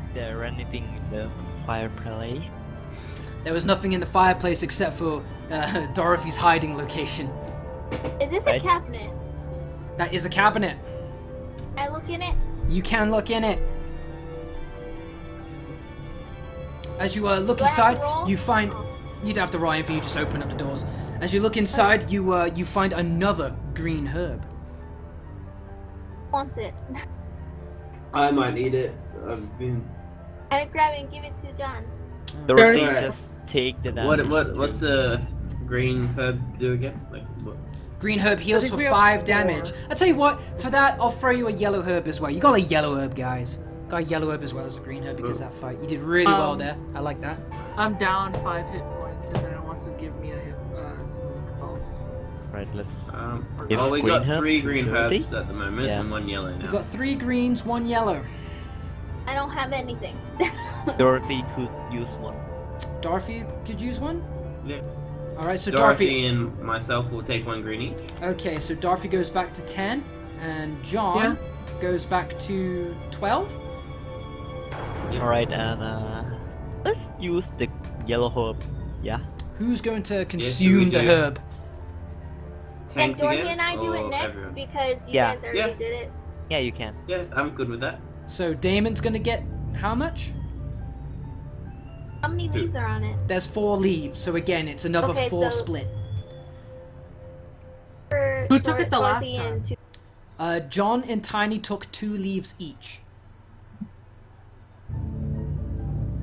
Is there anything in the fireplace? There was nothing in the fireplace except for Dorothy's hiding location. Is this a Right. cabinet? That is a cabinet. Can I look in it? You can look in it. As you look Do I have to inside, roll? you find... Oh. You'd have to roll anything, you just open up the doors. As you look inside, you find another green herb. Wants it. I might need it. I've been. I grab it and give it to John. Dorothy, Alright. just take the damage. What's the green herb do again? Like what? Green herb heals think for we have 5 4. damage. I tell you what, for that, I'll throw you a yellow herb as well. You got a yellow herb, guys. Got a yellow herb as well as a green herb because that fight. You did really well there. I like that. I'm down 5 hit points if anyone wants to give me some health. Right, let's. We If got green herb 3 to green Dorothy? herbs at the moment Yeah. and 1 yellow now. You've got 3 greens, 1 yellow. I don't have anything. Dorothy could use one. Dorothy could use one? Yeah. Alright, so Dorothy and myself will take 1 green each. Okay, so Dorothy goes back to 10, and John goes back to 12. Alright, and let's use the yellow herb. Yeah. Who's going to we consume the do. herb? Can Tanks Dorothy again? and I do it or next everyone? because you Yeah. guys already Yeah. did it? Yeah, you can. Yeah, I'm good with that. So Damon's going to get how much? How many leaves are on it? There's 4 leaves, so again, it's another Okay, 4 so- split. For Who took it the last Dorothy and time? John and Tiny took 2 leaves each.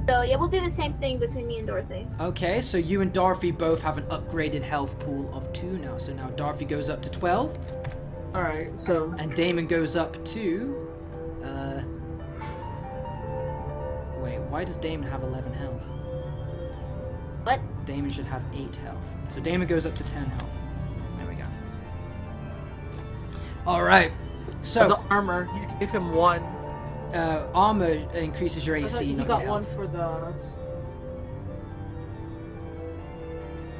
So yeah, we'll do the same thing between me and Dorothy. Okay, so you and Dorothy both have an upgraded health pool of 2 now. So now Dorothy goes up to 12, Alright, so and Damon goes up to... Wait, why does Damon have 11 health? What? Damon should have 8 health. So Damon goes up to 10 health. There we go. Alright, the so armor, you give him 1. armor increases your I thought AC, you not got your 1 health. for the...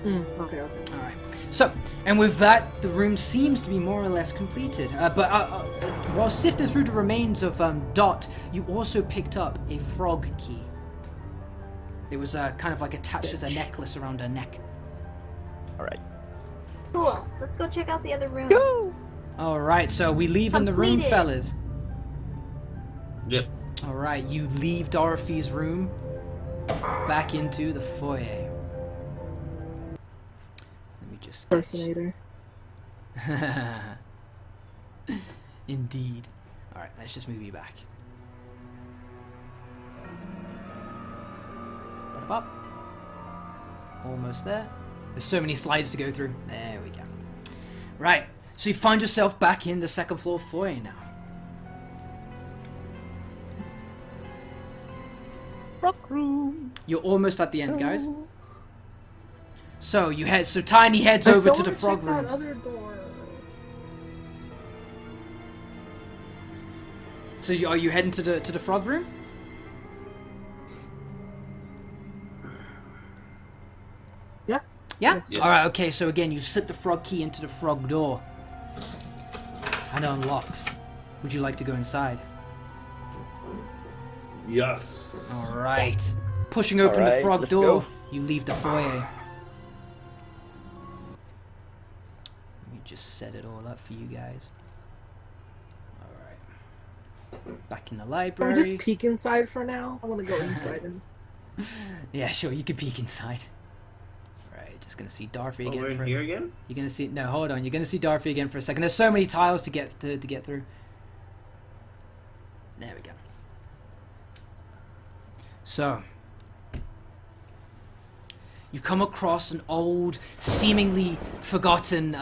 Okay. Alright. So, and with that, the room seems to be more or less completed. But while sifting through the remains of Dot, you also picked up a frog key. It was kind of like attached as a necklace around her neck. Alright. Cool. Let's go check out the other room. Alright, so we leave in the room, Completed. fellas. Yep. Alright, you leave Dorothy's room back into the foyer. Let me just Impersonator. Indeed. Alright, let's just move you back. Up. Almost there. There's so many slides to go through. There we go. Right, so you find yourself back in the second floor foyer now. Rock room. You're almost at the end, guys. So Tiny heads over to the frog room. That other door. So are you heading to the frog room? Yeah. Yeah? Yes. Alright, okay, so again, you slip the frog key into the frog door. And it unlocks. Would you like to go inside? Yes. Alright. Pushing open the Alright, frog let's door, go. you leave the foyer. Let me just set it all up for you guys. Alright. Back in the library. Can we just peek inside for now? I want to go inside. Yeah, sure, you can peek inside. Right, just gonna see Dorothy again. We're in for- here again? You're gonna see. No, hold on. You're gonna see Dorothy again for a second. There's so many tiles to get through. There we go. So, you come across an old, seemingly forgotten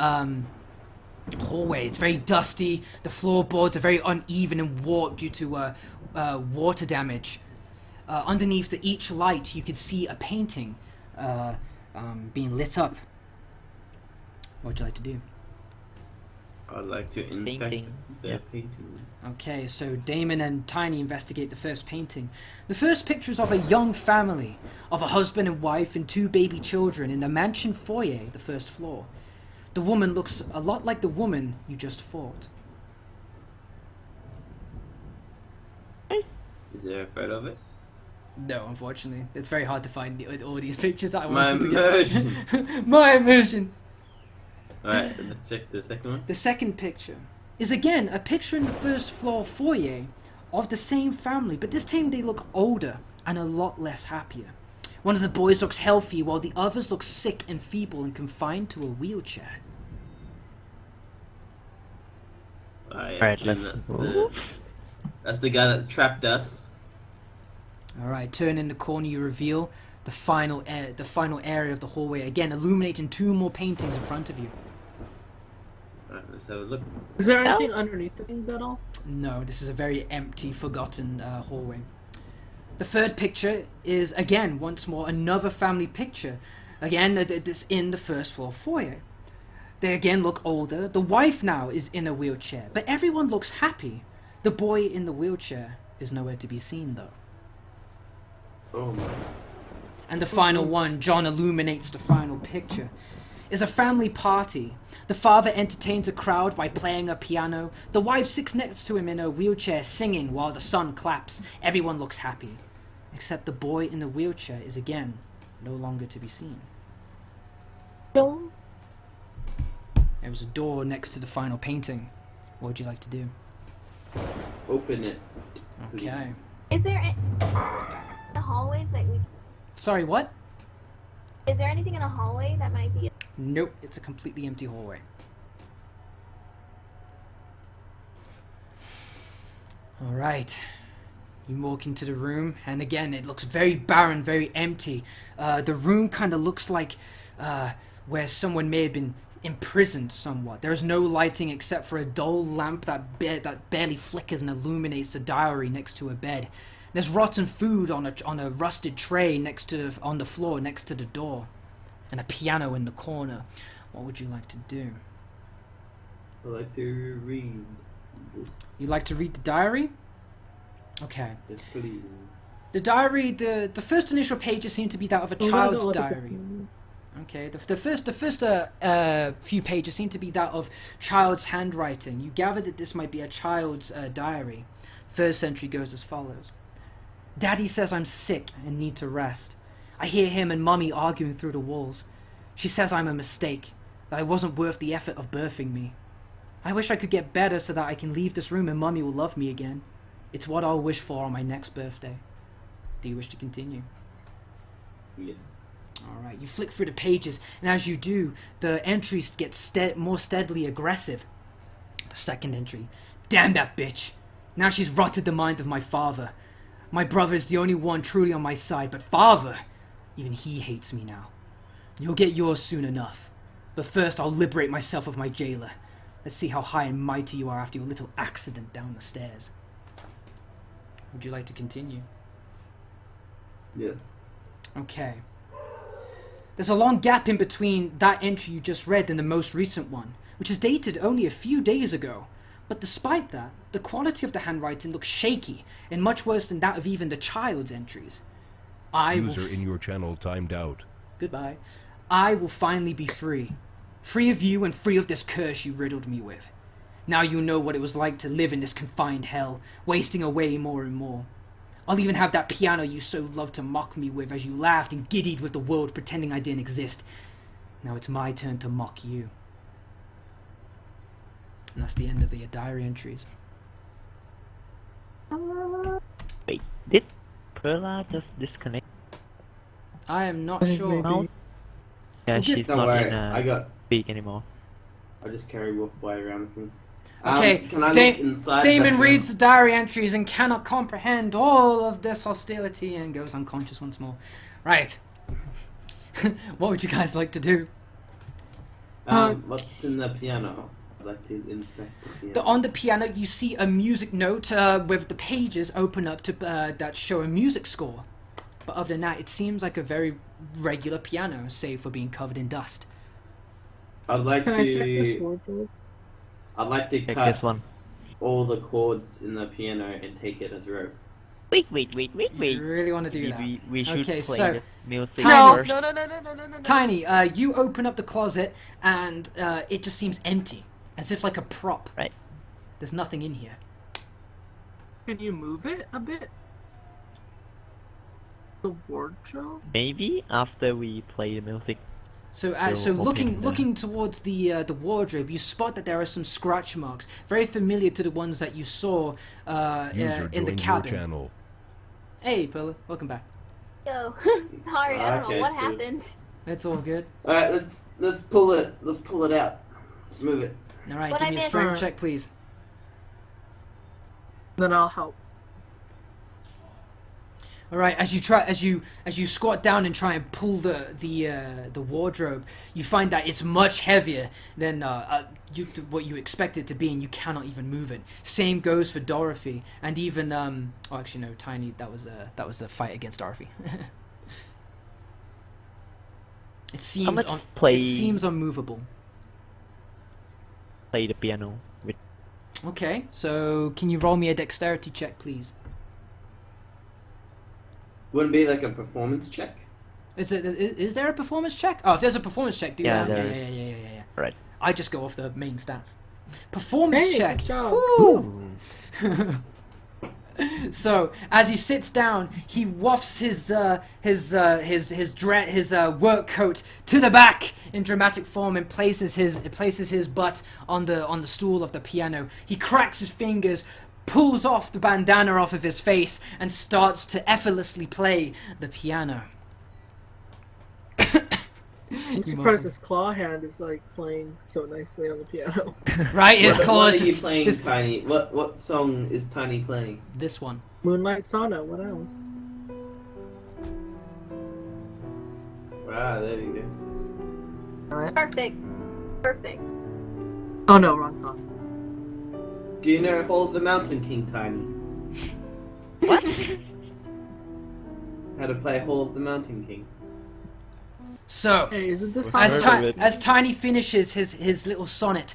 hallway. It's very dusty. The floorboards are very uneven and warped due to water damage. Underneath each light, you could see a painting being lit up. What would you like to do? I'd like to inspect Painting. the Yep. painting. Okay, so Damon and Tiny investigate the first painting. The first picture is of a young family, of a husband and wife and 2 baby children in the mansion foyer, the first floor. The woman looks a lot like the woman you just fought. Is there a photo of it? No, unfortunately. It's very hard to find all these pictures that I My wanted immersion. to get. My immersion! Alright, let's check the second one. The second picture is again a picture in the first floor foyer of the same family, but this time they look older and a lot less happier. One of the boys looks healthy while the others look sick and feeble and confined to a wheelchair. Alright, let's That's the guy that trapped us. Alright, turn in the corner, you reveal the final area of the hallway, again illuminating 2 more paintings in front of you. Alright, let's have a look. Is there anything underneath the things at all? No, this is a very empty, forgotten hallway. The third picture is, again, once more, another family picture. Again, this in the first floor foyer. They again look older. The wife now is in a wheelchair, but everyone looks happy. The boy in the wheelchair is nowhere to be seen, though. Oh my. And the final one, John illuminates the final picture, is a family party. The father entertains a crowd by playing a piano. The wife sits next to him in a wheelchair singing while the son claps. Everyone looks happy. Except the boy in the wheelchair is again no longer to be seen. No. There was a door next to the final painting. What would you like to do? Open it. Okay. Is there the hallways that we? Sorry, what? Is there anything in the hallway that might be? Nope, it's a completely empty hallway. Alright. You walk into the room, and again, it looks very barren, very empty. The room kind of looks like where someone may have been imprisoned somewhat. There is no lighting except for a dull lamp that barely flickers and illuminates a diary next to a bed. There's rotten food on a rusted tray on the floor next to the door, and a piano in the corner. What would you like to do? I like to read. You'd like to read the diary? Okay. Yes, please. The diary, the first initial pages seem to be that of a child's diary. Okay, the first few pages seem to be that of child's handwriting. You gather that this might be a child's diary. First entry goes as follows. Daddy says I'm sick and need to rest. I hear him and Mummy arguing through the walls. She says I'm a mistake, that I wasn't worth the effort of birthing me. I wish I could get better so that I can leave this room and Mummy will love me again. It's what I'll wish for on my next birthday. Do you wish to continue? Yes. Alright, you flick through the pages, and as you do, the entries get more steadily aggressive. The second entry. Damn that bitch! Now she's rotted the mind of my father. My brother is the only one truly on my side, but father, even he hates me now. You'll get yours soon enough. But first I'll liberate myself of my jailer. Let's see how high and mighty you are after your little accident down the stairs. Would you like to continue? Yes. Okay. There's a long gap in between that entry you just read and the most recent one, which is dated only a few days ago. But despite that, the quality of the handwriting looks shaky and much worse than that of even the child's entries. User in your channel timed out. Goodbye. I will finally be free. Free of you and free of this curse you riddled me with. Now you know what it was like to live in this confined hell, wasting away more and more. I'll even have that piano you so loved to mock me with as you laughed and giddied with the world pretending I didn't exist. Now it's my turn to mock you. And that's the end of the diary entries. Wait, did Perla just disconnect? I am not sure. No. Yeah, she's Don't not worry, in I got. speak anymore. I just carry Wolf Boy around with me. Okay, Can I look inside Damon that reads the diary entries and cannot comprehend all of this hostility and goes unconscious once more. Right. What would you guys like to do? What's in the piano? I'd like to inspect the piano. On the piano, you see a music note with the pages open up to that show a music score. But other than that, it seems like a very regular piano, save for being covered in dust. I'd like Can I check this to. wardrobe? I'd like to Check cut this one. all the chords in the piano and take it as rope. Wait. You really want to do that? We should Okay, play so- the music No, first. no. Tiny, you open up the closet and it just seems empty, as if like a prop. Right. There's nothing in here. Can you move it a bit? The wardrobe? Maybe after we play the music. So, We'll so open the- looking towards the wardrobe, you spot that there are some scratch marks, very familiar to the ones that you saw User in the joined your cabin. channel. Hey, Perla, welcome back. Yo, sorry, I don't Okay, know what so- happened. It's all good. All right, let's pull it. Let's pull it out. Let's move it. All right, What give I me a missed? strength check, please. Then I'll help. All right, as you squat down and try and pull the wardrobe, you find that it's much heavier than what you expect it to be, and you cannot even move it. Same goes for Dorothy, and even oh, actually no, Tiny. That was a fight against Dorothy. It seems Let's play- it seems unmovable. Play the piano with. Okay, so can you roll me a dexterity check, please? Wouldn't be like a performance check. Is there a performance check? Oh, if there's a performance check, do Yeah, that. there Yeah, is. yeah. Right. I just go off the main stats. Performance Hey, check. good job. Woo! So as he sits down, he wafts his work coat to the back in dramatic form and places his butt on the stool of the piano. He cracks his fingers, pulls off the bandana off of his face, and starts to effortlessly play the piano. I'm surprised his claw hand is like playing so nicely on the piano. Right, his What claws are you just playing, his- Tiny? What song is Tiny playing? this one. Moonlight Sauna, what else? Ah, there you go. Perfect. Oh no, wrong song. Do you know Hall of the Mountain King, Tiny? What? How to play Hall of the Mountain King? So Hey, isn't this I've song? heard of it. as Tiny finishes his little sonnet,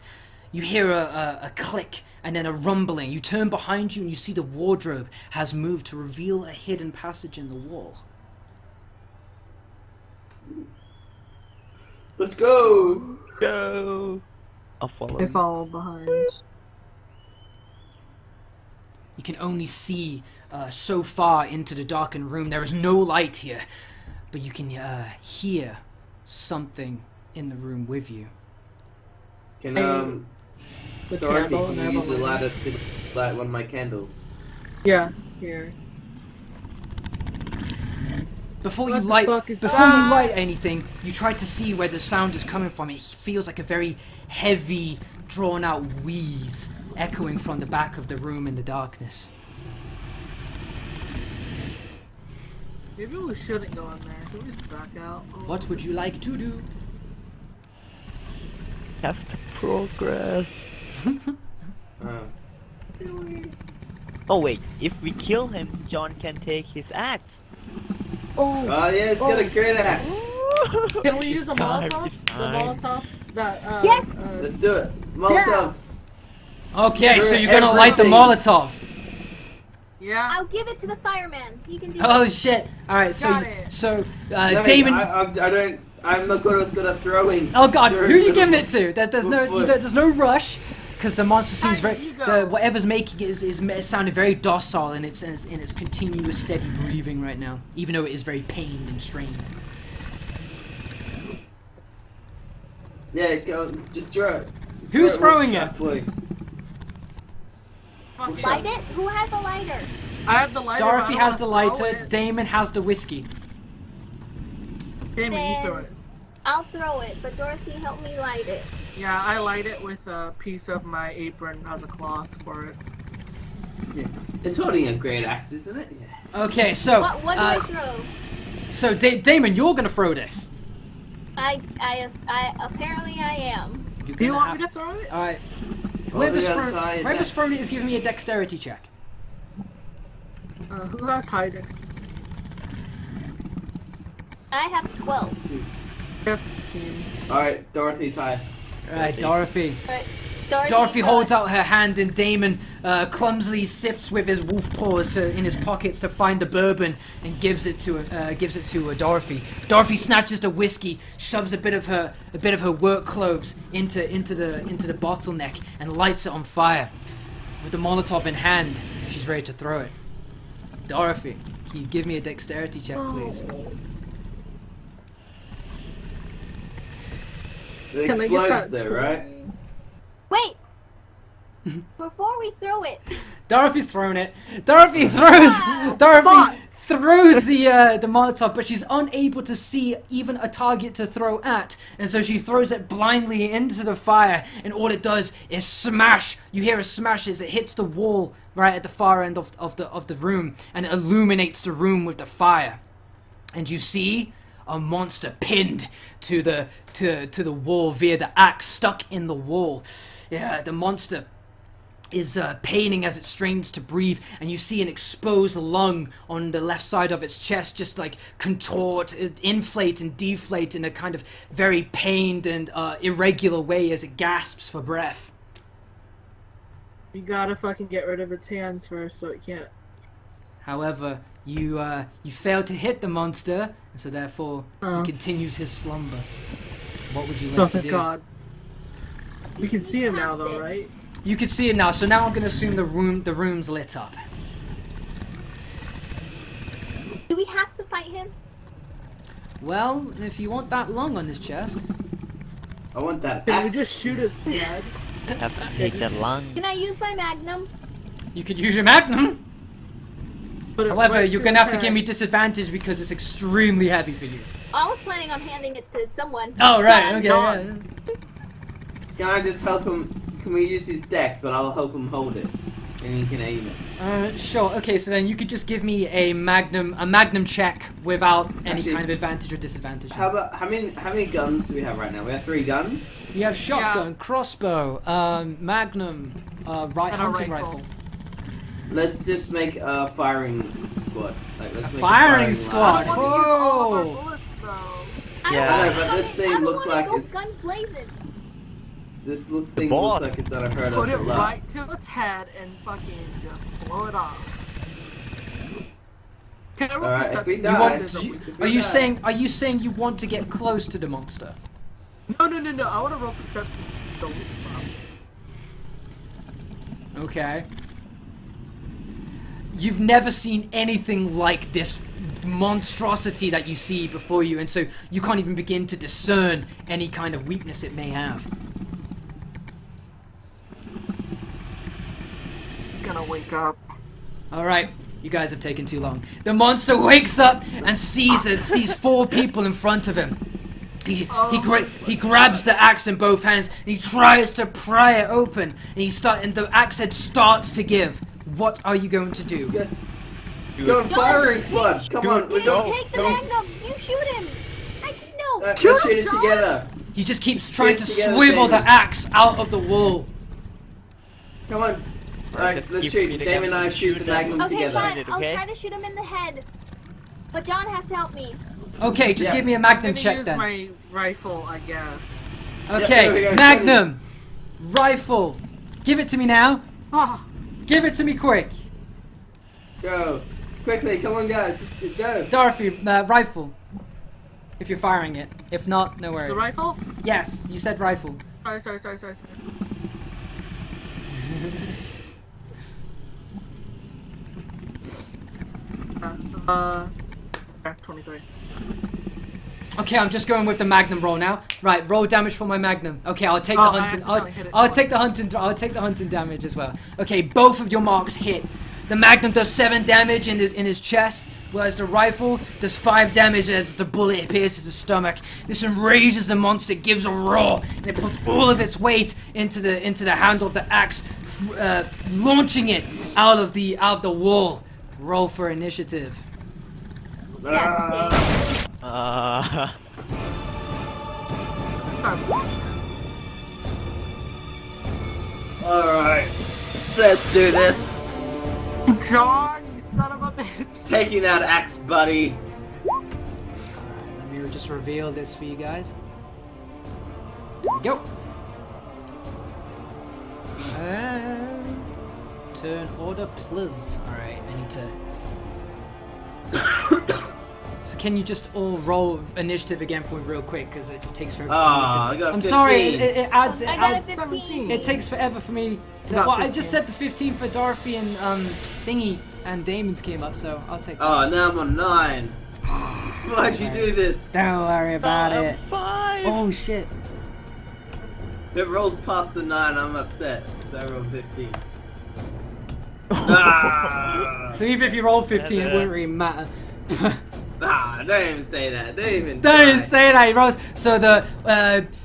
you hear a click and then a rumbling. You turn behind you and you see the wardrobe has moved to reveal a hidden passage in the wall. Let's go! Go! I'll follow. I follow behind. You can only see so far into the darkened room. There is no light here, but you can hear something in the room with you. Can The Dorothy, candle, can and I you have use a the lighter. ladder to light one of my candles? Yeah, here. Before What you the light, fuck is before that? you light anything, you try to see where the sound is coming from. It feels like a very heavy, drawn-out wheeze echoing from the back of the room in the darkness. Maybe we shouldn't go in there. Can we just back out? Oh. What would you like to do? Have to progress. Oh wait, if we kill him, John can take his axe. Oh, Oh yeah, it's got a great axe. can we use a Time Molotov? is The time. Molotov that, Yes! Let's do it. Molotov. Okay, so Everything. you're gonna light the Molotov. yeah. I'll give it to the fireman. He can do Oh it. shit! All right, Got it. No, Damon. I don't. I'm not good at throwing. Oh god, who are you Throwing giving it to? There's no rush, because the monster seems Alright, very. you go. Whatever's making it is sounding very docile in its continuous steady breathing right now, even though it is very pained and strained. Yeah, go, just throw it. Who's Throw throwing sharp it? boy. Fuck Light it. it? Who has a lighter? I have the lighter. Dorothy but I has the don't wanna throw lighter. it. Damon has the whiskey. Damon, you Then- throw it. I'll throw it, but Dorothy, help me light it. Yeah, I light it with a piece of my apron as a cloth for it. Yeah. It's holding a great axe, isn't it? Yeah. Okay, so What do I throw? so Damon, you're gonna throw this. I apparently I am. You're Do you gonna want me to throw it? All right. Oh, Whoever's yeah, thrown, try it whoever's next. thrown it is giving me a dexterity check. Who has high dex? I have 12. I have 15. All right, Dorothy's highest. All right, Dorothy. Alright. Dorothy holds out her hand, and Damon clumsily sifts with his wolf paws in his pockets to find the bourbon and gives it to Dorothy. Dorothy snatches the whiskey, shoves a bit of her work clothes into the bottleneck, and lights it on fire. With the Molotov in hand, she's ready to throw it. Dorothy, can you give me a dexterity check, please? It Can I get explodes that there, right? Wait! Before we throw it, Dorothy's thrown it. Dorothy throws the Molotov, but she's unable to see even a target to throw at, and so she throws it blindly into the fire, and all it does is smash. You hear a smash as it hits the wall right at the far end of the room, and it illuminates the room with the fire. And you see a monster pinned to the wall via the axe stuck in the wall. Yeah, the monster is paining as it strains to breathe, and you see an exposed lung on the left side of its chest just like contort, inflate and deflate in a kind of very pained and irregular way as it gasps for breath. You gotta fucking get rid of its hands first so it can't. However, you fail to hit the monster, and so therefore he continues his slumber. What would you like Oh, to thank do? God. We can see him now, though, right? You can see it now, so now I'm gonna assume the room's lit up. do we have to fight him? Well, if you want that lung on his chest. I want that Can we axe. just shoot his head? Have to take that lung. Can I use my magnum? You could use your magnum. Put it However, right you're to gonna his have to give head. me disadvantage because it's extremely heavy for you. I was planning on handing it to someone. Oh, right, okay. Done. Yeah. Can I just help him? Can we use his dex? But I'll help him hold it, and he can aim it. Sure. Okay, so then you could just give me a magnum check without any Actually, kind of advantage or disadvantage. How about how many guns do we have right now? We have 3 guns. You have shotgun, crossbow, magnum, And a hunting rifle. rifle. Let's just make a firing squad. Like, let's A make firing line. squad. I don't want to use all of our Whoa. bullets, though. Yeah. I know, but this thing looks like it's. guns blazing. This thing looks boss. like it's gonna hurt Put us it a lot. right to its head and fucking just blow it off. Can I roll Alright, if we perception? die- You want, If we are you die- saying you want to get close to the monster? No. I want to roll perception to see the weak spot. Okay. You've never seen anything like this monstrosity that you see before you, and so you can't even begin to discern any kind of weakness it may have. Gonna wake up. Alright, you guys have taken too long. The monster wakes up and sees 4 people in front of him. He grabs the axe in both hands and he tries to pry it open, and the axe head starts to give. What are you going to do? Go on firing squad! Come on, we go! Take the magnum! You shoot him! No! Let's shoot it together! He just keeps trying to together, swivel the Damon. axe out of the wall. Come on! Alright, Just let's keep shoot. beating Damon him. and I shoot the Shoot magnum Okay, together. fine. Okay? I'll try to shoot him in the head. But John has to help me. Okay, just Yeah. give me a I'm magnum gonna check use then. my rifle, I guess. Okay, there we go. magnum, rifle. Give it to me now. Ah, Give it to me quick. Go! Quickly, come on guys, just go! Dorothy, rifle. If you're firing it. If not, no worries. the rifle? Yes, you said rifle. Sorry. Yeah, 23. Okay, I'm just going with the magnum roll now. Right, roll damage for my magnum. Okay, I'll take Oh, the I hunting. accidentally hit it I'll twice. take the hunting. I'll take the hunting damage as well. Okay, both of your marks hit. The magnum does 7 damage in his chest, whereas the rifle does 5 damage as the bullet pierces his stomach. This enrages the monster, gives a roar, and it puts all of its weight into the handle of the axe, launching it out of the wall. Roll for initiative. Sorry. Alright, let's do this! John, you son of a bitch! Taking that axe, buddy! Alright, let me just reveal this for you guys. There we go. And turn order, please. Alright, I need to. So can you just all roll initiative again for me real quick, because it just takes forever. Ah, for me I to... got I'm 15. sorry, it adds. I got a adds 15. it takes forever for me to. Got Well, I 15. just said the 15 for Dorothy and Thingy and Damon's came up, so I'll take that. Oh, now I'm on 9. Why'd you do this? Don't worry about it. 5! Oh shit. If it rolls past the 9, I'm upset. Because I rolled 15. Ah! So even if you roll 15, it wouldn't really matter. Ah, don't even say that. Don't even Don't try. say that, Rose. So the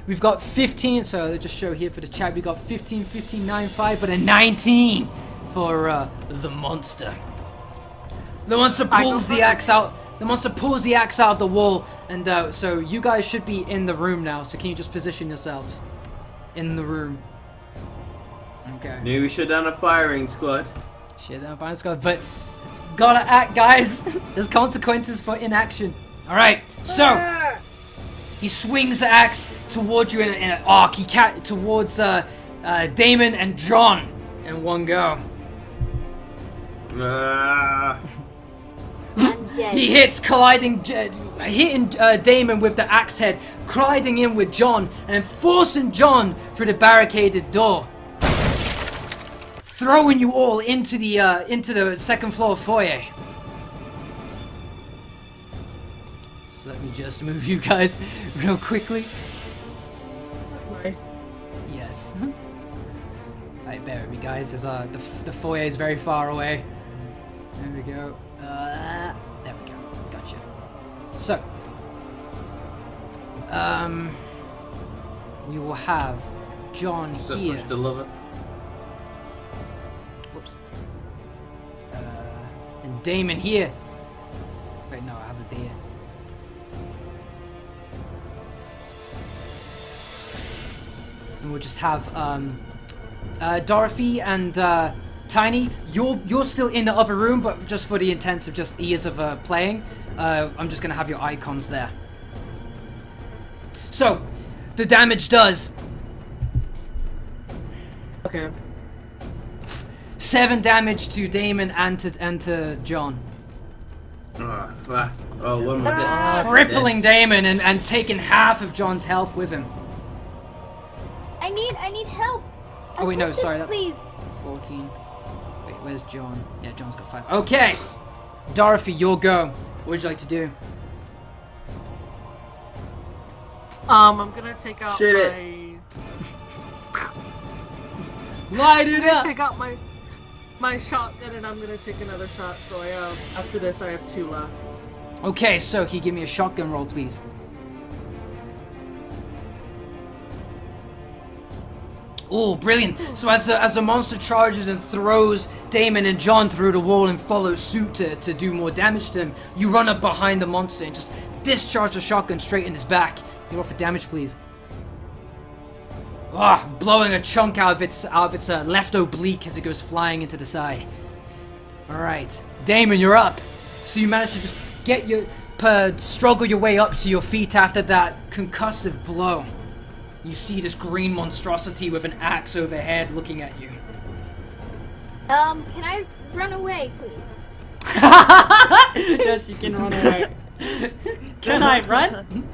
we've got 15. So I'll just show here for the chat. We got 15, 15, 9, 5, but a 19 for the monster. The monster pulls the axe out. The monster pulls the axe out of the wall, and so you guys should be in the room now. So can you just position yourselves in the room? Okay. Maybe we should have done a firing squad. Shit, I'm fine, Scott, but gotta act, guys. There's consequences for inaction. All right, so he swings the axe towards you in an arc. He towards Damon and John in one go. Ah. He hits, hitting Damon with the axe head, colliding in with John, and forcing John through the barricaded door, throwing you all into the second floor foyer. So let me just move you guys real quickly. That's nice. Yes. Right, bear with me, guys. There's the foyer is very far away. There we go. There we go. Gotcha. So, we will have John here. Push the lovers. Whoops. And Damon here. Wait, no, I have it there. And we'll just have Dorothy and Tiny. You're still in the other room, but just for the intents of just ease of playing, I'm just gonna have your icons there. So, the damage does Okay. 7 damage to Damon and to John. Oh, fuck. Oh, one more hit. Crippling Damon and taking half of John's health with him. I need help. Oh wait, no, sorry, that's Please. 14. Wait, where's John? Yeah, John's got 5. Okay, Dorothy, your go. What would you like to do? I'm gonna take out Shoot it. Light it up! take out my shotgun and I'm gonna take another shot. So I have after this I have 2 left. Okay, so can you give me a shotgun roll, please? Oh, brilliant! So as the monster charges and throws Damon and John through the wall and follows suit to do more damage to him, you run up behind the monster and just discharge the shotgun straight in his back. Can you roll for damage, please? Ah, blowing a chunk out of its left oblique as it goes flying into the side. All right, Damon, you're up. So you managed to just get struggle your way up to your feet after that concussive blow. You see this green monstrosity with an axe overhead looking at you. Can I run away, please? Yes, you can run away. Can I run?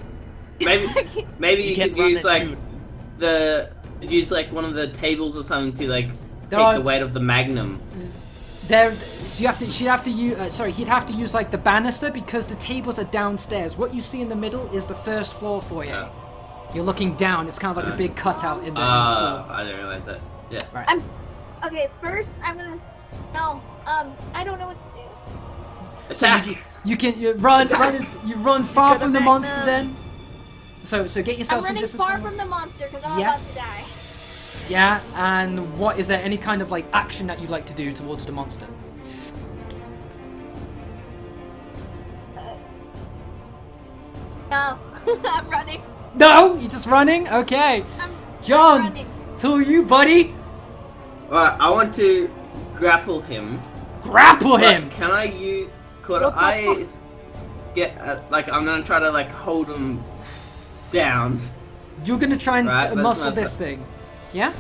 Maybe you could use like one of the tables or something to like take the weight of the magnum. So he'd have to use like the banister because the tables are downstairs. What you see in the middle is the first floor for you. You're looking down. It's kind of like a big cutout in the floor. I didn't realize that. Yeah. Right. Okay, first I'm gonna. No. I don't know what to do. Attack! You run far from the monster then. So get yourself I'm some running distance far from from the the monster because I'm Yes. about to die. Yeah, and what is there any kind of like action that you'd like to do towards the monster? No, I'm running. No, you're just running. Okay, John, I'm running. it's all you, buddy. Alright, I want to grapple him. Grapple But him. Can I I'm gonna try to like hold him down. You're gonna try and Right, but muscle it's not this thing. Yeah.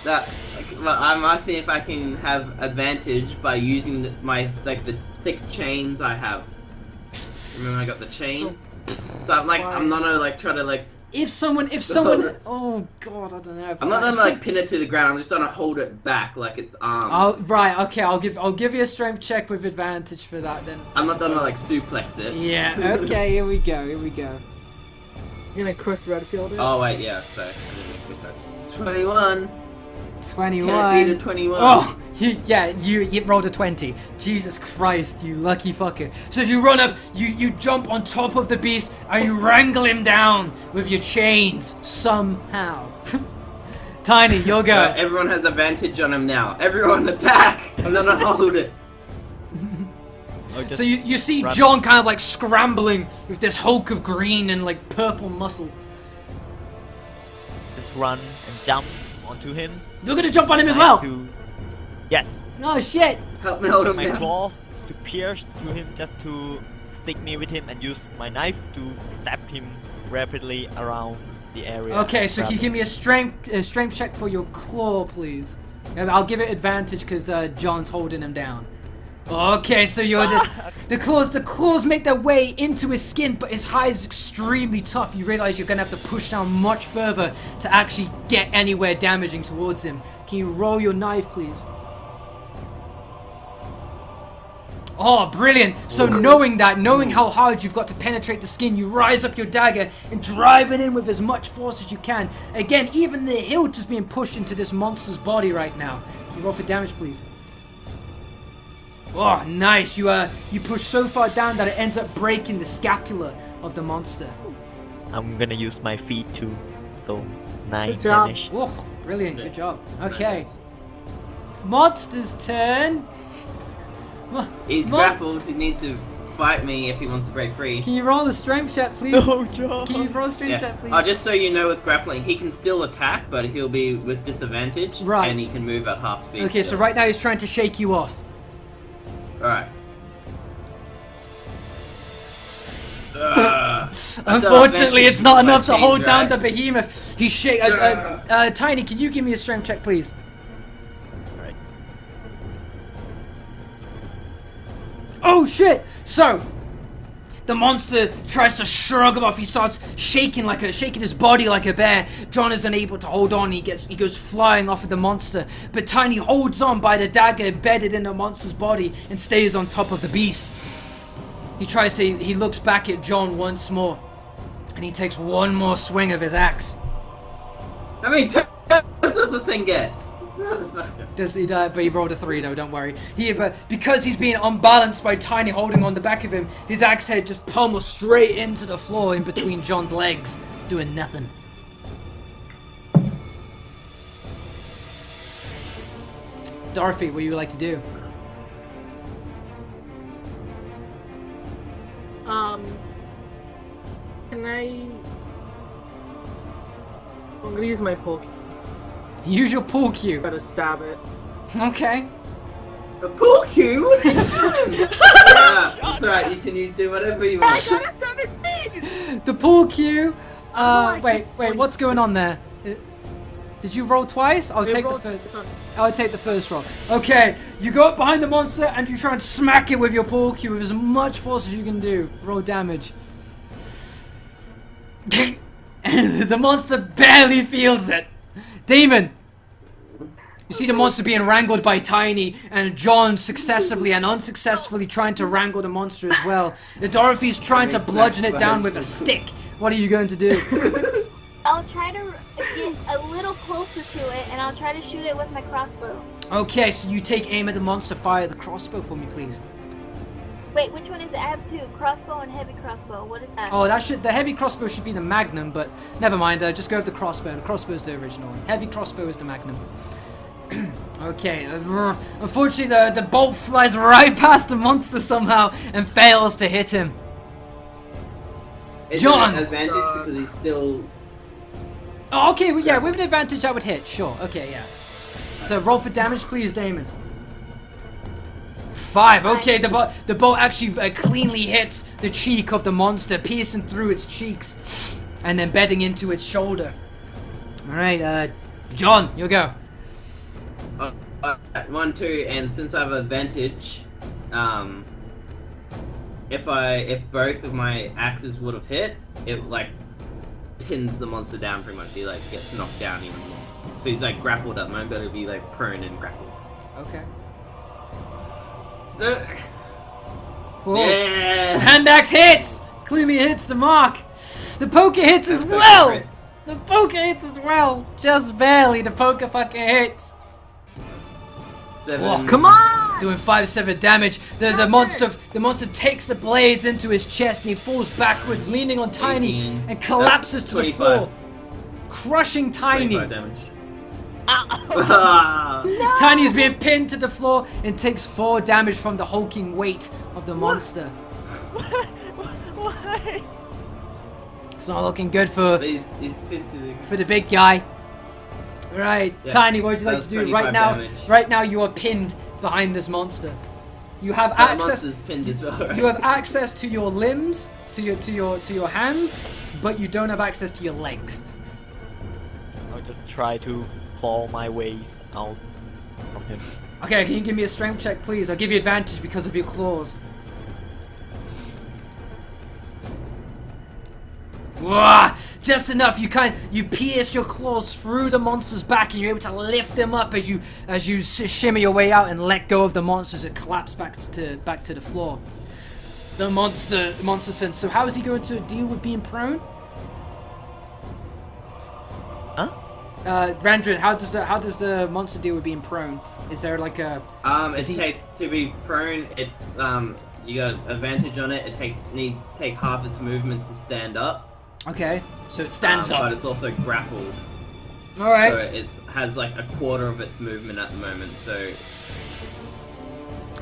I'm asking if I can have advantage by using the thick chains I have. Remember I got the chain? So I'm not gonna like try to like. If someone, oh god, I don't know. I'm not gonna like pin it to the ground. I'm just gonna hold it back like its arms. Oh right, okay. I'll give you a strength check with advantage for that then. I'm not gonna like suplex it. Yeah. Okay. Here we go. You're gonna Chris Redfield it? Oh wait, yeah. Sorry. I didn't make it. 21. 21. Can't beat a 21. Oh, you rolled a 20. Jesus Christ, you lucky fucker. So as you run up, you jump on top of the beast and you wrangle him down with your chains somehow. Tiny, your go. Everyone has advantage on him now. Everyone attack! I'm gonna hold it. So you see John kind of like scrambling with this hulk of green and like purple muscle. Just run and jump onto him. You're gonna jump on him as well. Yes. Oh shit. Help me hold him My down. claw to pierce to him, just to stick me with him, and use my knife to stab him rapidly around the area. Okay, so can you give me a strength check for your claw, please? And I'll give it advantage because John's holding him down. Okay, so you're the claws make their way into his skin, but his hide is extremely tough. You realize you're gonna have to push down much further to actually get anywhere damaging towards him. Can you roll your knife, please? Oh, brilliant! So knowing how hard you've got to penetrate the skin, you rise up your dagger and drive it in with as much force as you can. Again, even the hilt is being pushed into this monster's body right now. Can you roll for damage, please? Oh, nice! You push so far down that it ends up breaking the scapula of the monster. I'm gonna use my feet too, so 9 Good job. damage. Oh, brilliant! Good job. Okay, monster's turn. He's grappled. He needs to fight me if he wants to break free. Can you roll a strength check, please? No, John. Can you roll a strength check, please? Oh, just so you know, with grappling, he can still attack, but he'll be with disadvantage. Right. And he can move at half speed. Okay, so right now he's trying to shake you off. Alright. Unfortunately, it's not enough to chains, hold down right? the behemoth. He's Tiny, can you give me a strength check, please? Alright. Oh shit! So, the monster tries to shrug him off. He starts shaking his body like a bear. John is unable to hold on. He goes flying off of the monster, but Tiny holds on by the dagger embedded in the monster's body and stays on top of the beast. He looks back at John once more, and he takes one more swing of his axe. How many turns does this thing get? But he rolled a 3 though, don't worry. Because he's being unbalanced by Tiny holding on the back of him, his axe head just pummels straight into the floor in between John's legs, doing nothing. Dorothy, what do you like to do? Can I... I'm gonna use my poke. Use your pool cue. Try to stab it. Okay. A pool cue? What are you doing? Yeah, it's alright, you do whatever you want. The pool cue. Wait, what's going on there? Did you roll twice? I'll take the first roll. Okay, you go up behind the monster and you try and smack it with your pool cue with as much force as you can do. Roll damage. And the monster barely feels it. Demon! You see the monster being wrangled by Tiny, and John successively and unsuccessfully trying to wrangle the monster as well. Dorothy's trying to bludgeon it down with a stick. What are you going to do? I'll try to get a little closer to it, and I'll try to shoot it with my crossbow. Okay, so you take aim at the monster, fire the crossbow for me, please. Wait, which one is it? I have two, crossbow and heavy crossbow. What is that? Oh, the heavy crossbow should be the Magnum, but never mind. Just go with the crossbow. The crossbow is the original one. Heavy crossbow is the Magnum. Okay, unfortunately the bolt flies right past the monster somehow and fails to hit him. Is John! it an advantage because he's still... Oh, okay, well, yeah, with an advantage I would hit, sure. Okay, yeah. So roll for damage, please, Damon. 5. Okay, the bolt actually cleanly hits the cheek of the monster, piercing through its cheeks and then bedding into its shoulder. Alright, John, you go. 1, 2, and since I have advantage, if both of my axes would have hit, it like pins the monster down pretty much. He like gets knocked down even more. So he's like grappled up. I'm gonna be like prone and grappled. Okay. Ugh. Cool. Yeah. Hand axe hits! Clearly hits the mark. The poker hits as well! The poker hits as well! Just barely, the poker fucking hits. 7. Oh, come on! Doing 5-7 damage. The monster takes the blades into his chest and he falls backwards, leaning on Tiny 18. and collapses to the floor, crushing Tiny. 25 damage. No! Tiny's being pinned to the floor and takes 4 damage from the hulking weight of the monster. Why? It's not looking good for He's pinned to the... the big guy. Right, Yeah, Tiny, what would you like that's to do? Right 25 now, damage. right now you are pinned behind this monster. You have The access. monster's pinned as well, right? You have access to your limbs, to your hands, but you don't have access to your legs. I'll just try to claw my ways out from him. Okay, can you give me a strength check, please? I'll give you advantage because of your claws. Wah! Just enough. You pierce your claws through the monster's back, and you're able to lift him up as you shimmy your way out and let go of the monster as it collapses back to the floor. The monster said, "So how is he going to deal with being prone?" Huh? Randrin, how does the monster deal with being prone? Is there like a It takes to be prone. It's you got advantage on it. It needs to take half its movement to stand up. Okay, so it stands But up. it's also grappled. All right. So it has like a quarter of its movement at the moment. So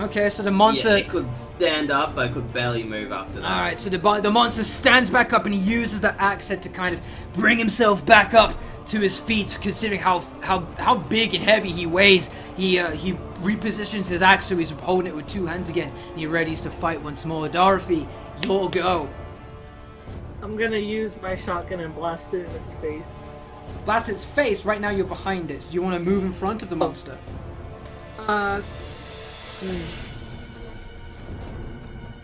Okay, so the monster. yeah, it could stand up, but it could barely move after that. All right, so the monster stands back up and he uses the axe head to kind of bring himself back up to his feet. Considering how big and heavy he weighs, he repositions his axe so he's holding it with 2 hands again. And he readies to fight once more. Dorothy, you'll go. I'm gonna use my shotgun and blast it in its face. Blast its face. Right now you're behind it. So do you want to move in front of the monster?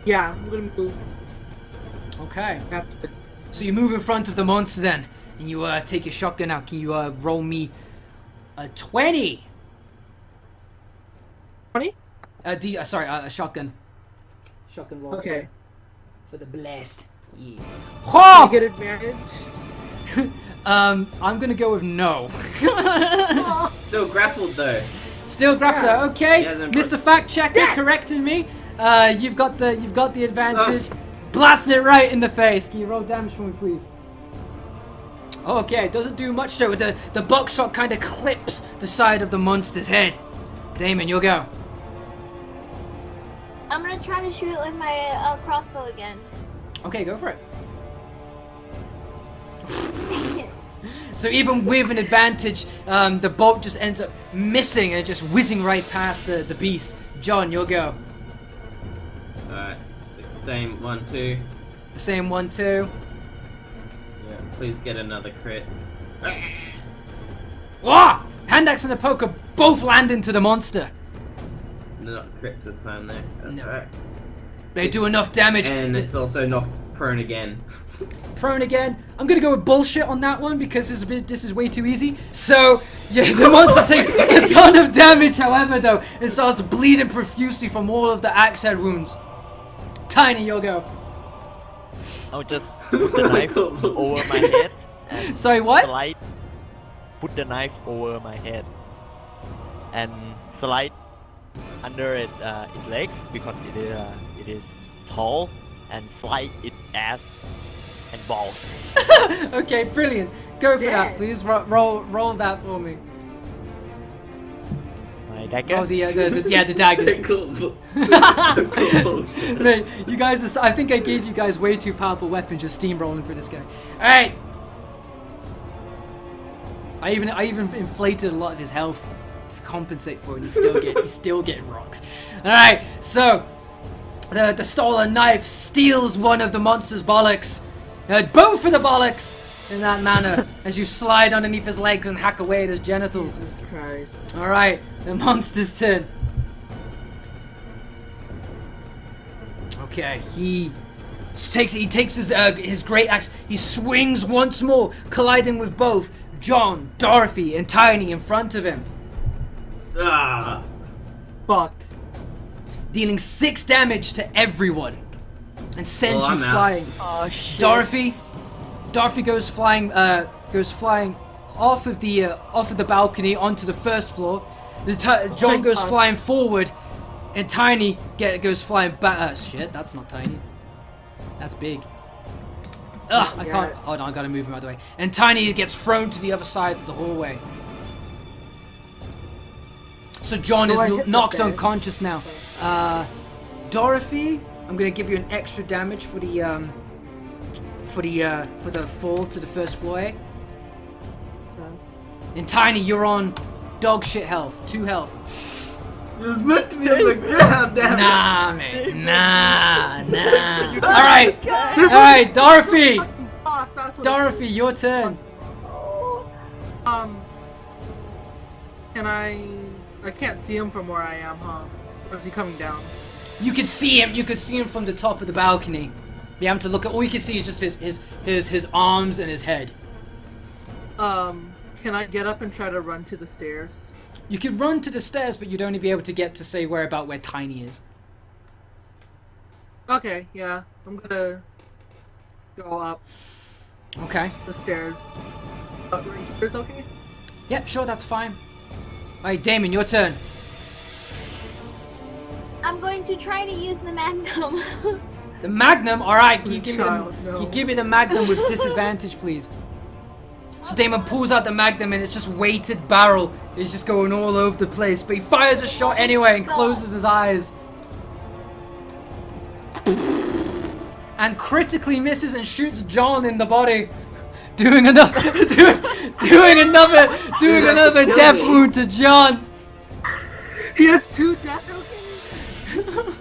Yeah, I'm gonna move. Okay. So you move in front of the monster then, and you take your shotgun out. Can you roll me a 20? 20? Sorry, a shotgun. Shotgun roll. Okay. For the blast. Yeah. I get advantage. I'm gonna go with no. Still grappled though. Still grappled. Okay, He hasn't Mr. Fact Checker correcting me. You've got the advantage. Blasting it right in the face. Can you roll damage for me, please? Okay, it doesn't do much though. The buckshot kind of clips the side of the monster's head. Damon, you'll go. I'm gonna try to shoot it with my crossbow again. Okay, go for it. So even with an advantage, the bolt just ends up missing and just whizzing right past the beast. John, you'll go. Alright. Same 1, 2. The same 1, 2. Yeah, please get another crit. Wah! Hand axe and the poker both land into the monster. Not crits this time though. That's No. right. They do enough damage. And it's also not prone again. Prone again. I'm gonna go with bullshit on that one because this is way too easy. So yeah, the monster takes a ton of damage. However, though, it starts bleeding profusely from all of the axe head wounds. Tiny, you'll go. I'll just put the knife over my head. And Sorry, what? Slide. Put the knife over my head. And slide under its legs because it is tall, and slide its ass and balls. Okay, brilliant. Go for that, please. Roll that for me. My dagger. Oh, the daggers. Mate, you guys, I think I gave you guys way too powerful weapons just steamrolling for this guy. All right. I even inflated a lot of his health to compensate for it. He's still getting rocked. All right, so the stolen knife steals one of the monster's bollocks. Both of the bollocks in that manner as you slide underneath his legs and hack away at his genitals. Jesus Christ. All right, the monster's turn. Okay, he takes his great axe. He swings once more, colliding with both John, Dorothy, and Tiny in front of him. Ah! Fuck. Dealing 6 damage to everyone and sends Well, you I'm out. flying. Oh shit. Dorothy goes flying off of the balcony onto the first floor. John goes flying forward, and Tiny goes flying back. Shit, that's not Tiny. That's big. Ugh, I can't. Oh no, I gotta move him out of the way. And Tiny gets thrown to the other side of the hallway. So John is knocked unconscious now. Dorothy, I'm gonna give you an extra damage for the fall to the first floor. Eh? And Tiny, you're on dog shit health, 2 health. It was meant to be on the ground, damn it. Nah, man, nah. All right, Dorothy. Dorothy, your turn. Can I can't see him from where I am, huh? Or is he coming down? You could see him. You could see him from the top of the balcony. You have to look at. All you can see is just his arms and his head. Can I get up and try to run to the stairs? You could run to the stairs, but you'd only be able to get to say where Tiny is. Okay, yeah. I'm gonna go up Okay. the stairs. Right here is okay? Yep, sure, that's fine. Alright, Damon, your turn. I'm going to try to use the magnum. The Magnum, alright, can you Child, no. can you give me the Magnum with disadvantage, please? So Damon pulls out the Magnum and it's just weighted barrel. It's just going all over the place, but he fires a shot anyway and closes his eyes. And critically misses and shoots John in the body. Doing another death wound to John. He has 2 death tokens?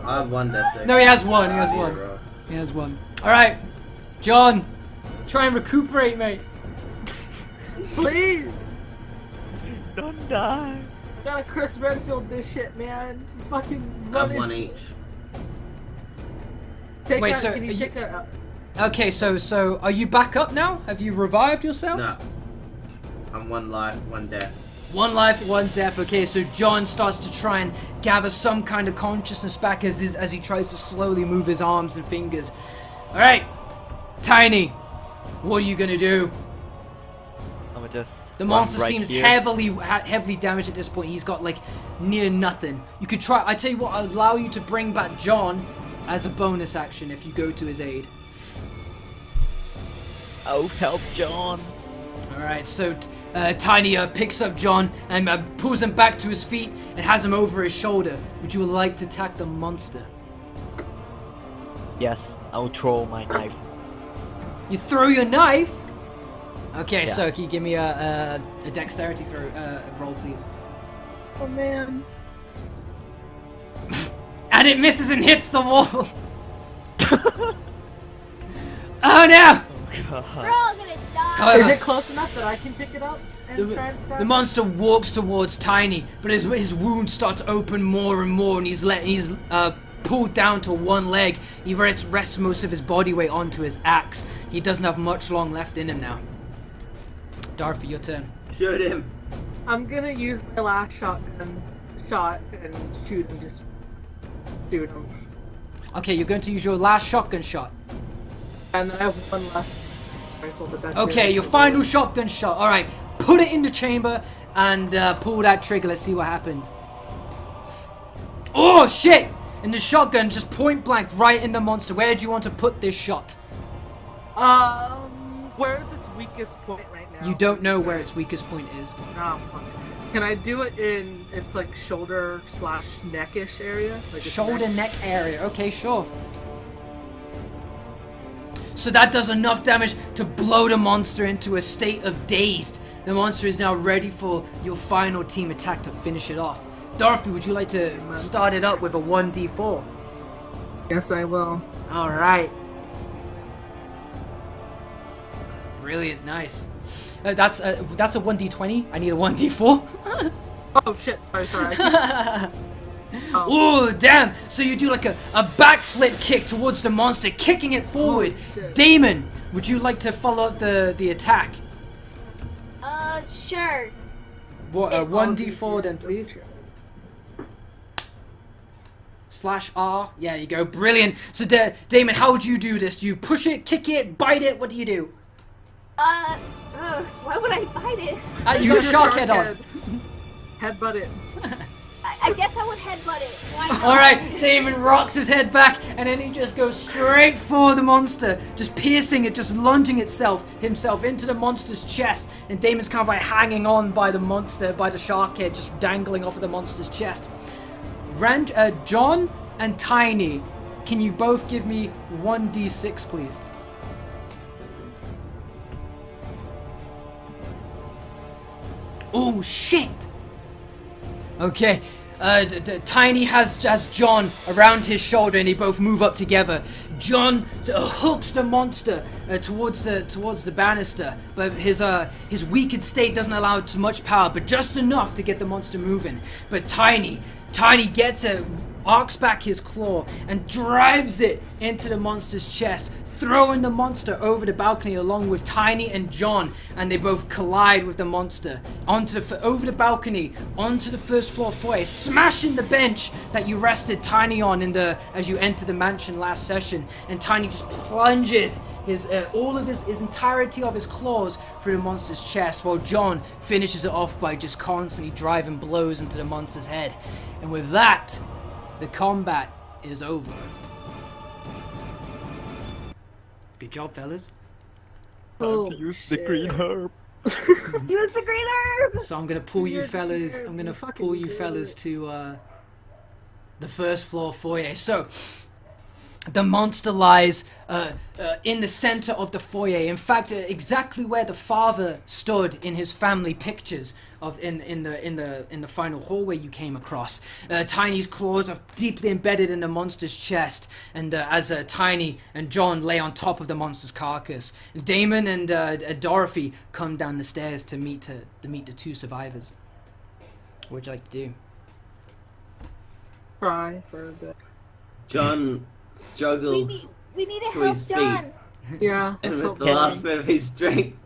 I have 1 death token. No, he has 1. He has 1. Alright. John, try and recuperate, mate. Please! Don't die. Gotta Chris Redfield this shit, man. Just fucking I have run 1 it. each. Take Wait, a, so can you are take a... Okay, so are you back up now? Have you revived yourself? No. I'm 1 life, 1 death. 1 life, 1 death. Okay, so John starts to try and gather some kind of consciousness back as he tries to slowly move his arms and fingers. All right, Tiny, what are you gonna do? I'm gonna just The run monster right seems here. heavily damaged at this point. He's got like near nothing. You could try. I tell you what, I'll allow you to bring back John as a bonus action if you go to his aid. Oh, help, John. All right, so Tiny picks up John and pulls him back to his feet and has him over his shoulder. Would you like to attack the monster? Yes, I'll throw my knife. You throw your knife? Okay, Yeah. so can you give me a dexterity throw roll, please? Oh man. And it misses and hits the wall. Oh no! We're all gonna die. However, Is it close enough that I can pick it up and try to stab the monster walks towards Tiny, but his wounds start to open more and more, and he's pulled down to 1 leg. He rests most of his body weight onto his axe. He doesn't have much long left in him now. Dorothy, your turn. Shoot him. I'm gonna use my last shot and shoot him. Just shoot him. Okay, you're going to use your last shotgun shot. And then I have 1 left rifle, but that's Okay, it. your final shotgun shot. All right, put it in the chamber and pull that trigger. Let's see what happens. Oh shit! And the shotgun just point blank right in the monster. Where do you want to put this shot? Where is its weakest point right now? You don't know What's it where say? its weakest point is. Oh, fuck. Can I do it in its like shoulder / neckish area? Like its Shoulder neck area. Okay, sure. So that does enough damage to blow the monster into a state of dazed. The monster is now ready for your final team attack to finish it off. Dorothy, would you like to start it up with a 1d4? Yes, I will. All right. Brilliant, nice. That's a 1d20. I need a 1d4. Oh shit! Sorry. Oh damn! So you do like a backflip kick towards the monster, kicking it forward. shit. Damon, would you like to follow up the attack? Sure. What, Oh, 1d4 then, yes, please. okay. /R. Yeah, you go. Brilliant. So Damon, how would you do this? Do you push it, kick it, bite it? What do you do? Why would I bite it? Use your shark head on. head. Headbutt it. I guess I would headbutt it. Why not? Alright, Damon rocks his head back and then he just goes straight for the monster, just piercing it, just lunging himself into the monster's chest. And Damon's kind of like hanging on by the monster, by the shark head, just dangling off of the monster's chest. John and Tiny, can you both give me 1d6, please? Oh, shit! Okay, Tiny has John around his shoulder and they both move up together. John hooks the monster towards the banister, but his weakened state doesn't allow too much power, but just enough to get the monster moving. But Tiny gets it, arcs back his claw and drives it into the monster's chest, throwing the monster over the balcony along with Tiny and John, and they both collide with the monster over the balcony onto the first floor foyer, smashing the bench that you rested Tiny on as you enter the mansion last session. And Tiny just plunges his entirety of his claws through the monster's chest, while John finishes it off by just constantly driving blows into the monster's head. And with that, the combat is over. Good job, fellas. Oh, Use the green herb. Use the green herb. So I'm gonna pull you You're fellas. the- I'm gonna you fucking pull you do fellas it. to the first floor foyer. So the monster lies in the center of the foyer. In fact, exactly where the father stood in his family pictures in the final hallway you came across. Tiny's claws are deeply embedded in the monster's chest, and as Tiny and John lay on top of the monster's carcass, Damon and Dorothy come down the stairs to meet the 2 survivors. What would you like to do? Cry for a bit. John struggles. We need to To help his feet. John. Yeah, And that's with what the last bit of his strength,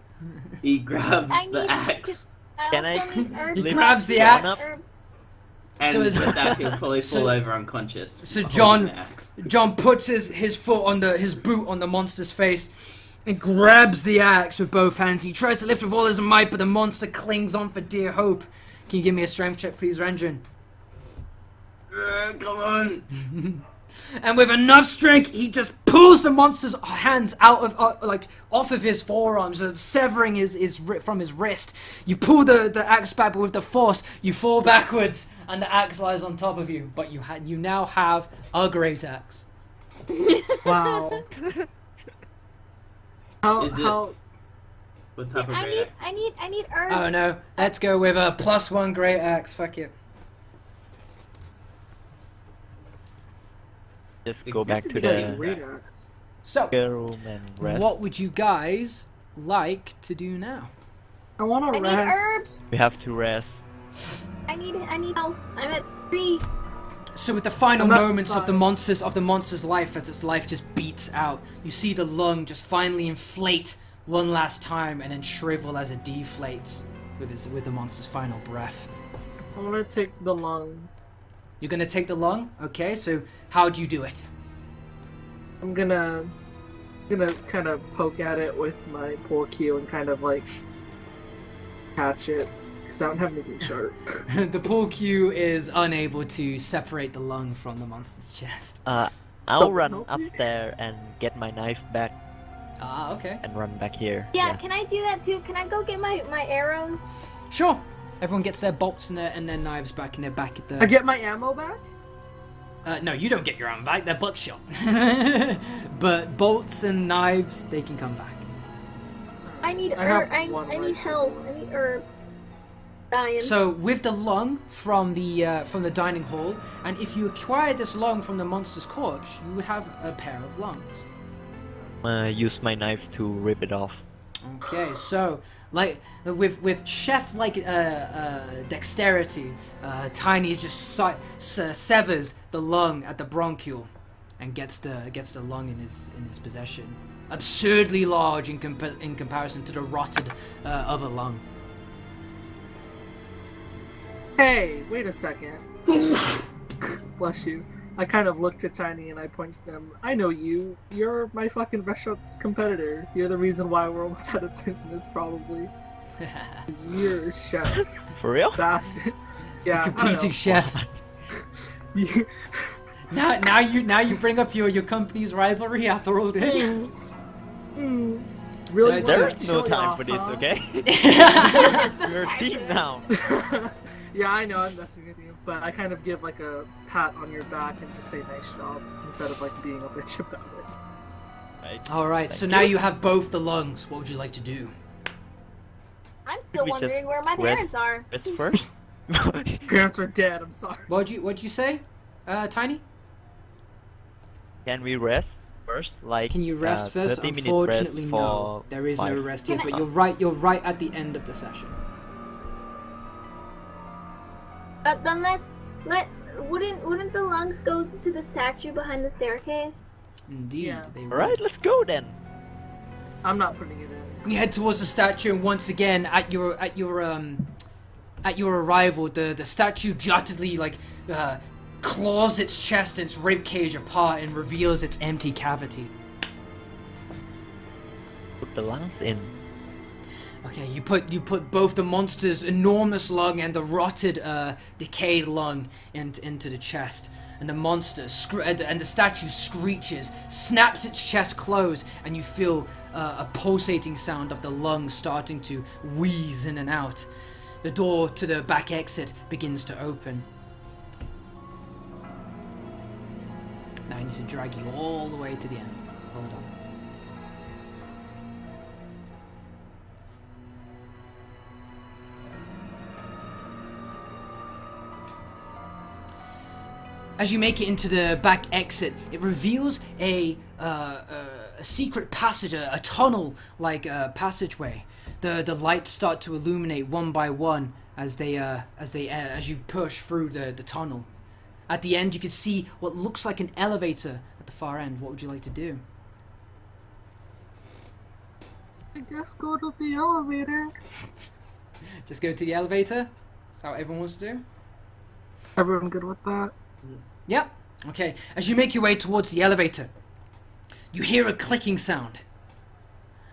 he grabs the axe. Can I also need herbs. lift grabs the John axe. up? Herbs. And So is- with that, he'll probably so- fall over unconscious. so holding John- the axe. John puts his foot on his boot on the monster's face and grabs the axe with both hands. He tries to lift with all his might, but the monster clings on for dear hope. Can you give me a strength check, please, Rendrin? Come on! And with enough strength, he just pulls the monster's hands out of, off of his forearms, severing from his wrist. You pull the axe back, but with the force, you fall backwards, and the axe lies on top of you. But you now have a great axe. Wow. How Is it- how What type of great axe? I need herbs. Oh no, let's go with a +1 great axe. Fuck it. Just go back to Yeah. the So, room and rest. what would you guys like to do now? I want I to need rest. herbs. We have to rest. I need health. I'm at 3. So with the final I'm at moments of the 5. monster's life, as its life just beats out, you see the lung just finally inflate one last time and then shrivel as it deflates with the monster's final breath. I want to take the lung. You're gonna take the lung? Okay, so how do you do it? I'm gonna kind of poke at it with my poor cue and kind of like catch it because I don't have anything sharp. The pool cue is unable to separate the lung from the monster's chest. I'll run upstairs and get my knife back Ah, okay. and run back here. Yeah, can I do that too? Can I go get my arrows? Sure. Everyone gets their bolts and their knives back, and they're back at the... I get my ammo back? No, you don't get your own back. They're buckshot. But bolts and knives, they can come back. I need I have I one need rifle. health. I need herbs. Dying. So with the lung from the dining hall, and if you acquire this lung from the monster's corpse, you would have a pair of lungs. Use my knife to rip it off. Okay, so like with chef-like dexterity, Tiny just severs the lung at the bronchial, and gets the lung in his possession. Absurdly large in comparison to the rotted other lung. Hey, wait a second. Bless you. I kind of looked at Tiny and I point to them. I know you. You're my fucking restaurant's competitor. You're the reason why we're almost out of business, probably. You're a chef. For real? Bastard. The Yeah, competing chef. You- Now you bring up your company's rivalry after all this. Really? There's wanna no show time off, for this, huh? okay? We're a team now. Yeah, I know, I'm messing with you, but I kind of give like a pat on your back and just say nice job instead of like being a bitch about it. Right. All right, so Thank now you. you have both the lungs. What would you like to do? I'm still we wondering just where my parents are. Rest first. Parents are dead, I'm sorry. What'd you say, Tiny? Can we rest first? Like Can you rest first? 30-minute Unfortunately, rest no. for There is no 5. rest here. Can But I- you're right at the end of the session. But then wouldn't the lungs go to the statue behind the staircase? Indeed, Yeah. they All would. right, let's go then. I'm not putting it in. You head towards the statue, and once again, at your arrival, the statue jottedly claws its chest and its rib cage apart and reveals its empty cavity. Put the lungs in. Okay, you put both the monster's enormous lung and the rotted, decayed lung into the chest, and the monster and the statue screeches, snaps its chest closed, and you feel a pulsating sound of the lung starting to wheeze in and out. The door to the back exit begins to open. Now I need to drag you all the way to the end. Hold on. As you make it into the back exit, it reveals a secret passage, a tunnel-like passageway. The lights start to illuminate one by one as you push through the tunnel. At the end, you can see what looks like an elevator at the far end. What would you like to do? I guess go to the elevator. Just go to the elevator? That's how everyone wants to do? Everyone good with that? Yep. Okay, as you make your way towards the elevator, you hear a clicking sound.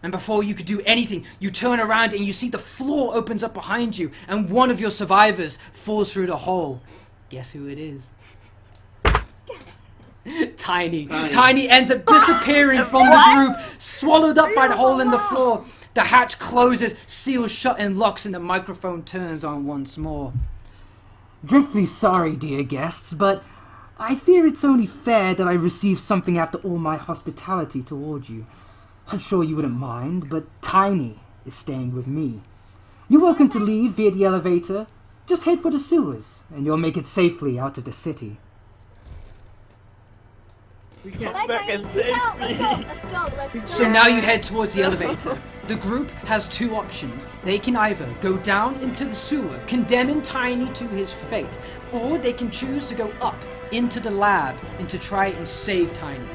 And before you could do anything, you turn around and you see the floor opens up behind you, and one of your survivors falls through the hole. Guess who it is? Tiny. Tiny ends up disappearing from the group, swallowed up by the hole in the floor. The hatch closes, seals shut and locks, and the microphone turns on once more. Dreadfully sorry, dear guests, but I fear it's only fair that I receive something after all my hospitality towards you. I'm sure you wouldn't mind, but Tiny is staying with me. You're welcome to leave via the elevator. Just head for the sewers, and you'll make it safely out of the city. We can't. Bye, back Tiny. and Peace save out. me. Let's go. Let's go. So now you head towards the elevator. The group has two options. They can either go down into the sewer, condemning Tiny to his fate, or they can choose to go up into the lab and to try and save Tiny.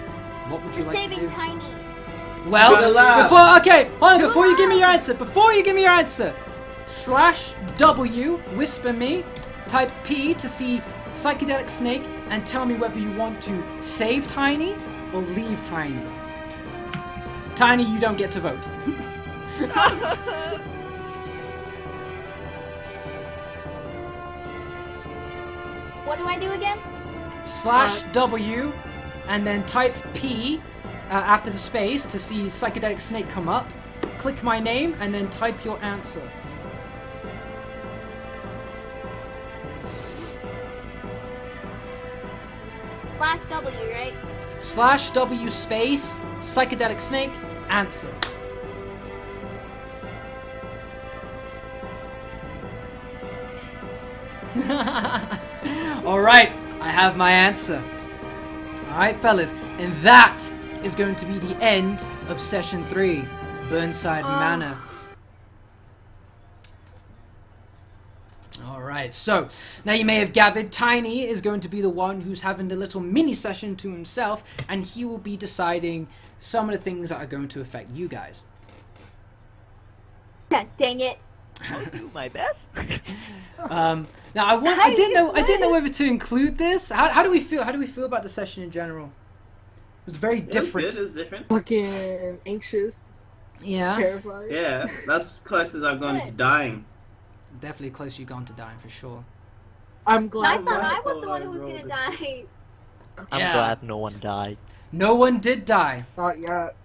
What would you We're like to saving do? Tiny. Well, To the lab. before you give me your answer, /W, whisper me, type P to see Psychedelic Snake, and tell me whether you want to save Tiny or leave Tiny. Tiny, you don't get to vote. What do I do again? /W, and then type P after the space to see Psychedelic Snake come up. Click my name and then type your answer. /W, right? /W space Psychedelic Snake answer. Alright, I have my answer. Alright, fellas, and that is going to be the end of session 3, Burnside Manor. Alright, so now you may have gathered, Tiny is going to be the one who's having the little mini session to himself, and he will be deciding some of the things that are going to affect you guys. God dang it. I'll do my best. Now I didn't know whether to include this. How do we feel? How do we feel about the session in general? It was very different. It was different. Fucking anxious, Yeah, terrified. Yeah, that's close as I've gone to Good. dying. definitely close you gone to dying for sure. I'm I glad. thought I that- was the one who was gonna die. I'm Yeah. glad no one died. No one did die. Not yet.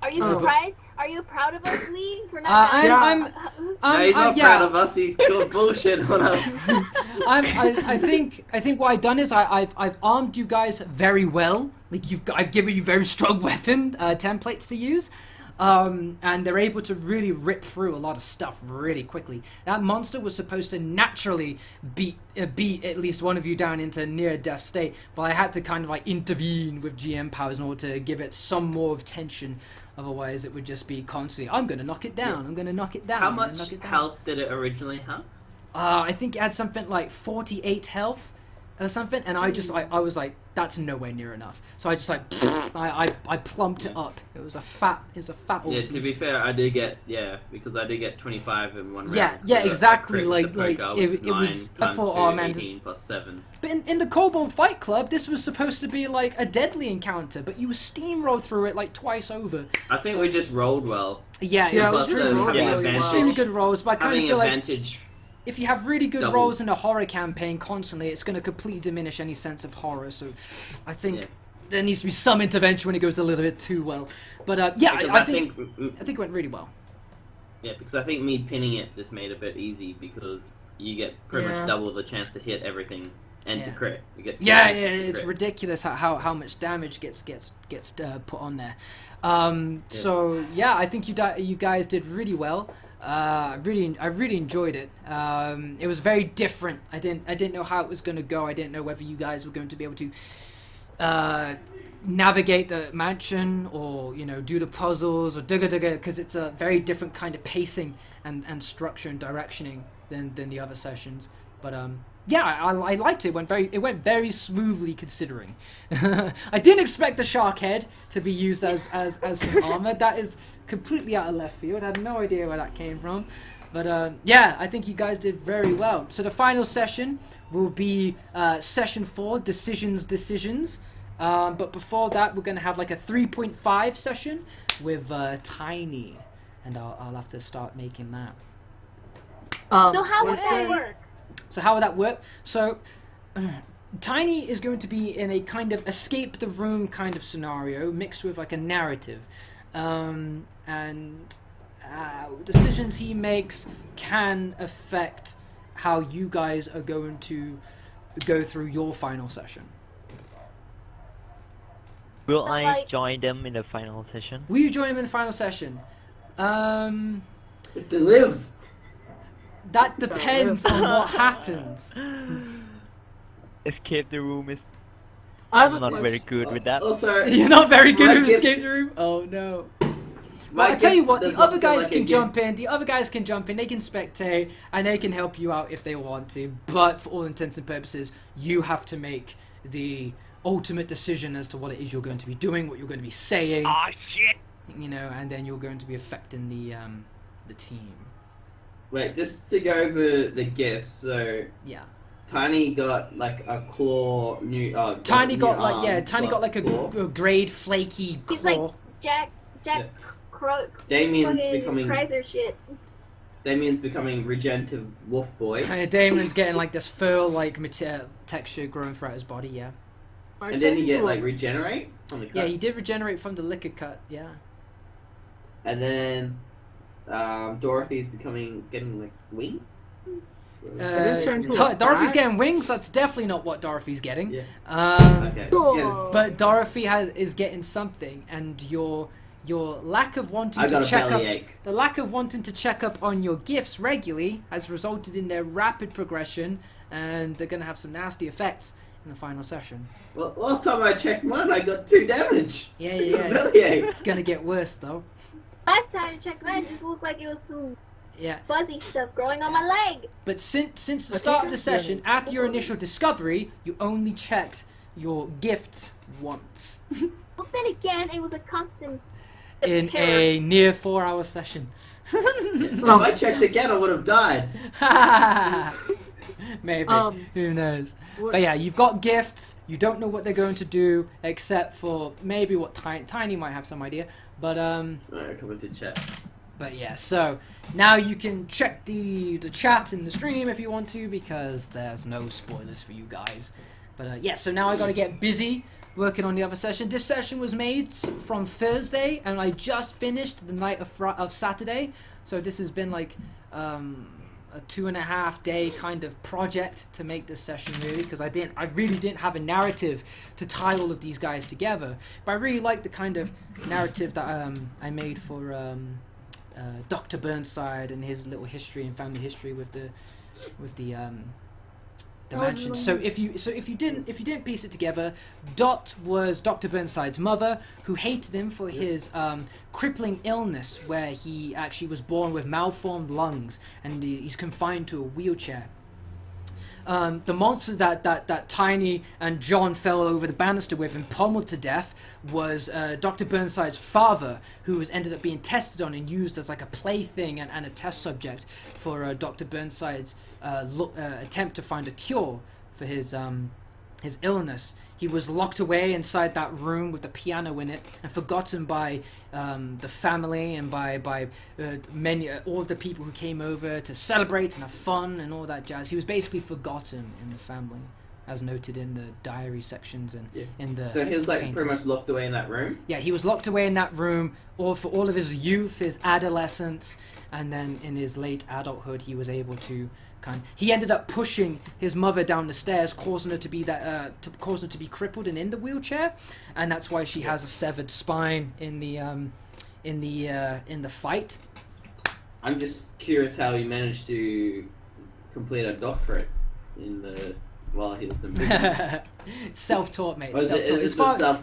Are you Oh. surprised? Are you proud of us, Lee, for not dying? No, he's not yeah. proud of us. He's got bullshit on us. I think what I've done is I've armed you guys very well. Like I've given you very strong weapon templates to use, and they're able to really rip through a lot of stuff really quickly. That monster was supposed to naturally beat at least one of you down into near death state, but I had to kind of like intervene with GM powers in order to give it some more of tension. Otherwise, it would just be constantly, I'm gonna knock it down. I'm gonna knock it down. How I'm gonna much knock it down." health did it originally have? I think it had something like 48 health or something, and I was like, that's nowhere near enough. So I just like, I plumped it up. It was a fat old Yeah, to be beast. fair, I did get, because I did get 25 in one round. Yeah, So the exactly, crit- the like, poker it was was- 9 I thought, times oh, 2, man, 18 plus 7. But in the Kobold Fight Club, this was supposed to be like a deadly encounter, but you steamrolled through it like twice over. I think we just rolled well. Yeah, Yeah, it was it was true. just having really advantage. Extremely good rolls, but I kind of Having feel like advantage. if you have really good Double. rolls in a horror campaign constantly, it's going to completely diminish any sense of horror. So I think Yeah. there needs to be some intervention when it goes a little bit too well. But yeah, Because I think it went really well. Yeah, because I think me pinning it just made it a bit easy because you get pretty Yeah. much double the chance to hit everything and to Yeah. crit. You get Yeah, chances to it's crit. ridiculous how much damage gets put on there. So yeah, I think you guys did really well. I really enjoyed it. It was very different. I didn't know how it was going to go. I didn't know whether you guys were going to be able to navigate the mansion or do the puzzles or digga because it's a very different kind of pacing and structure and directioning than the other sessions. But yeah, I liked it. It went very smoothly considering. I didn't expect the shark head to be used as some armor. That is completely out of left field. I had no idea where that came from. But yeah, I think you guys did very well. So the final session will be session 4, decisions. But before that, we're going to have like a 3.5 session with Tiny. And I'll have to start making that. So how would that work? So how would that work? So Tiny is going to be in a kind of escape the room kind of scenario mixed with like a narrative. And decisions he makes can affect how you guys are going to go through your final session. Will I join them in the final session? Will you join him in the final session? To live. That depends on what happens. Escape the room is I'm not very good with that. Also, You're not very good my at gift- escape the room? Oh no. my Well, I tell you gift what, does the not other feel guys like a can gift. jump in. The other guys can jump in. They can spectate, and they can help you out if they want to. But for all intents and purposes, you have to make the ultimate decision as to what it is you're going to be doing, what you're going to be saying. Ah, shit! You know, and then you're going to be affecting the team. Wait, just to go over the gifts. So Yeah. Tiny got like a claw new. Tiny new got like arm Tiny got plus like claw. a grade flaky He's claw. like Jack Yeah. Damien's Damien's becoming Chrysler shit. Damien's becoming regenerative wolf boy, Damon's getting like this fur-like texture growing throughout his body. Yeah. and then you get like regenerate from the cut. Yeah, he did regenerate from the liquor cut. Yeah. And then Dorothy's getting like wings. didn't turn into a Dorothy's bat? getting wings. That's definitely not what Dorothy's getting. Yeah. Okay. Cool. Yeah, But Dorothy is getting something, and your lack of wanting I to got a check up bellyache. the lack of wanting to check up on your gifts regularly has resulted in their rapid progression, and they're gonna have some nasty effects in the final session. Well, last time I checked mine, I got 2 damage. Yeah, It's a yeah. bellyache. It's gonna get worse though. Last time I checked mine, it just looked like it was some Yeah. fuzzy stuff growing on my leg. But since the I start think of the it's session, getting after your initial spores. discovery, you only checked your gifts once. But then again, it was a constant In terror. a near 4-hour session. If I checked again, I would have died. Maybe. Um, Who knows? what- But yeah, you've got gifts. You don't know what they're going to do, except for maybe what Tiny might have some idea. But Alright, coming to chat. But yeah, so now you can check the chat in the stream if you want to, because there's no spoilers for you guys. But yeah, so now I gotta get busy working on the other session. This session was made from Thursday, and I just finished the night of Saturday. So this has been like a 2.5 day kind of project to make this session, really, because I really didn't have a narrative to tie all of these guys together. But I really liked the kind of narrative that I made for Dr. Burnside and his little history and family history with the mansion. So if you didn't piece it together, Dot was Dr. Burnside's mother, who hated him for his crippling illness, where he actually was born with malformed lungs and he's confined to a wheelchair. The monster that Tiny and John fell over the banister with and pummeled to death was Dr. Burnside's father, who was ended up being tested on and used as like a plaything and a test subject for Dr. Burnside's attempt to find a cure for his illness. He was locked away inside that room with the piano in it and forgotten by the family and by many all of the people who came over to celebrate and have fun and all that jazz. He was basically forgotten in the family, as noted in the diary sections and in the So he was like paintings. pretty much locked away in that room? Yeah, he was locked away in that room for all of his youth, his adolescence, and then in his late adulthood, he was able to he ended up pushing his mother down the stairs, causing her to be crippled and in the wheelchair, and that's why she has a severed spine in the fight. I'm just curious how he managed to complete a doctorate while he was in prison. Self-taught, mate. Was it- Self-taught. is the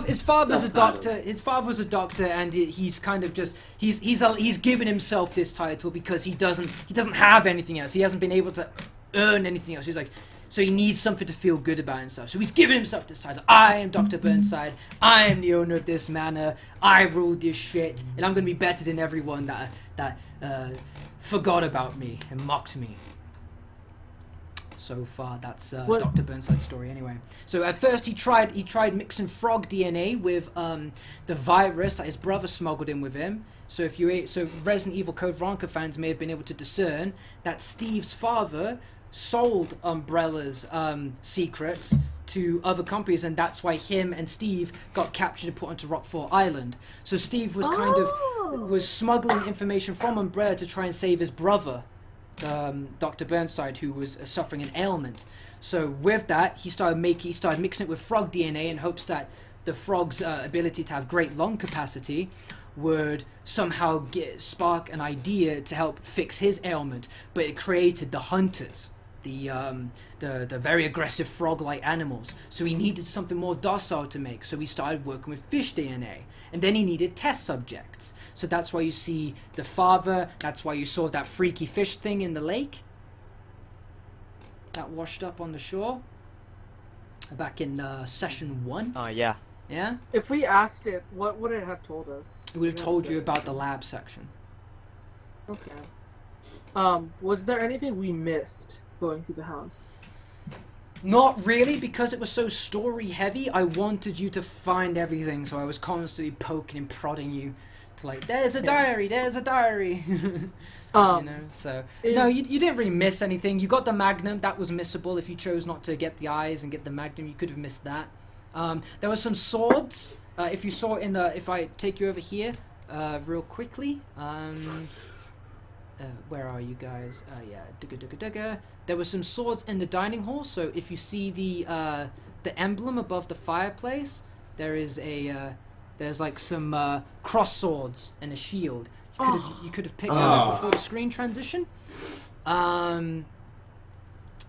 His father's a self-titled? doctor. His father was a doctor, and he's kind of just he's given himself this title because he doesn't have anything else. He hasn't been able to earn anything else. He's like, So he needs something to feel good about himself. So he's given himself this title. I am Dr. Burnside. I am the owner of this manor. I rule this shit. And I'm going to be better than everyone that forgot about me and mocked me. So far, that's Dr. Burnside's story anyway. So at first he tried mixing frog DNA with the virus that his brother smuggled in with him. So Resident Evil Code Veronica fans may have been able to discern that Steve's father sold Umbrella's secrets to other companies, and that's why him and Steve got captured and put onto Rockfort Island. So Steve was was smuggling information from Umbrella to try and save his brother, Dr. Burnside, who was suffering an ailment. So with that, he started mixing it with frog DNA in hopes that the frog's ability to have great lung capacity would somehow spark an idea to help fix his ailment. But it created the hunters, the very aggressive frog-like animals. So he needed something more docile to make. So he started working with fish DNA, and then he needed test subjects. So that's why you see the father. That's why you saw that freaky fish thing in the lake that washed up on the shore back in session 1. Oh yeah. Yeah? If we asked it, what would it have told us? It would have told you about the lab section. Okay. Was there anything we missed going through the house? Not really, because it was so story heavy. I wanted you to find everything, so I was constantly poking and prodding you to like, there's a diary, there's a diary. You know, so no, you didn't really miss anything. You got the magnum, that was missable. If you chose not to get the eyes and get the magnum, you could have missed that. There were some swords. If you saw in the, if I take you over here, real quickly. Where are you guys? Yeah, digga. There were some swords in the dining hall. So if you see the emblem above the fireplace, there is there's like some cross swords and a shield. You could have picked that up before the screen transition. And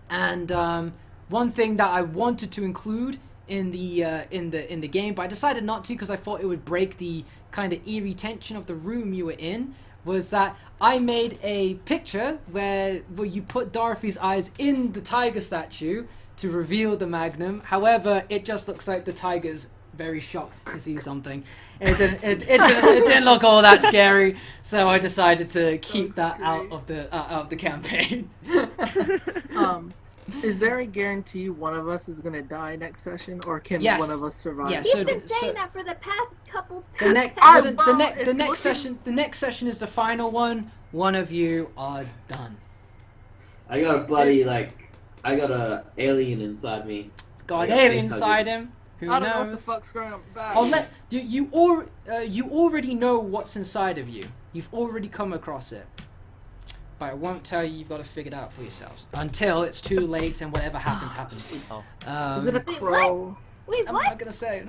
one thing that I wanted to include in the game, but I decided not to because I thought it would break the kind of eerie tension of the room you were in, was that I made a picture where you put Dorothy's eyes in the tiger statue to reveal the magnum. However, it just looks like the tiger's very shocked to see something. It didn't look all that scary, so I decided to keep that out of the campaign. Is there a guarantee one of us is gonna die next session, or can one of us survive? Yes. He's been saying that for the past couple The next session is the final one. One of you are done. I got a bloody I got a alien inside me. It's got an alien inside him. Who I don't know knows? what the fuck's going on back. I'll let you already know what's inside of you. You've already come across it. But I won't tell you. You've got to figure it out for yourselves until it's too late and whatever happens happens. Is it a crow? Wait, I'm what? not gonna say.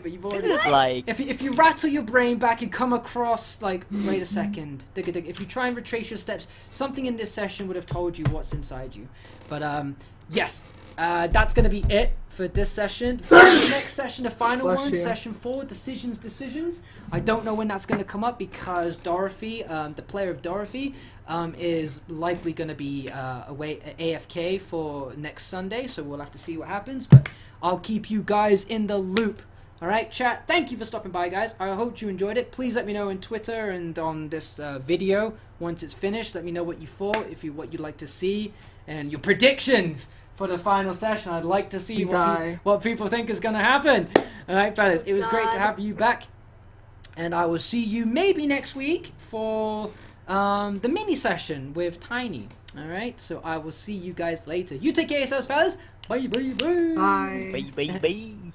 But you've already. Isn't it like If you rattle your brain back and come across like, wait a second. If you try and retrace your steps, something in this session would have told you what's inside you. But yes. That's going to be it for this session. For the next session, the final one, session 4, decisions. I don't know when that's going to come up because Dorothy, the player of Dorothy, is likely going to be away at AFK for next Sunday, so we'll have to see what happens. But I'll keep you guys in the loop. All right, chat. Thank you for stopping by, guys. I hope you enjoyed it. Please let me know on Twitter and on this video once it's finished. Let me know what you thought, what you'd like to see, and your predictions for the final session. I'd like to see what people think is going to happen. All right, fellas. It was great to have you back, and I will see you maybe next week for the mini session with Tiny. All right. So I will see you guys later. You take care of yourselves, fellas. Bye, bye, bye. Bye. bye.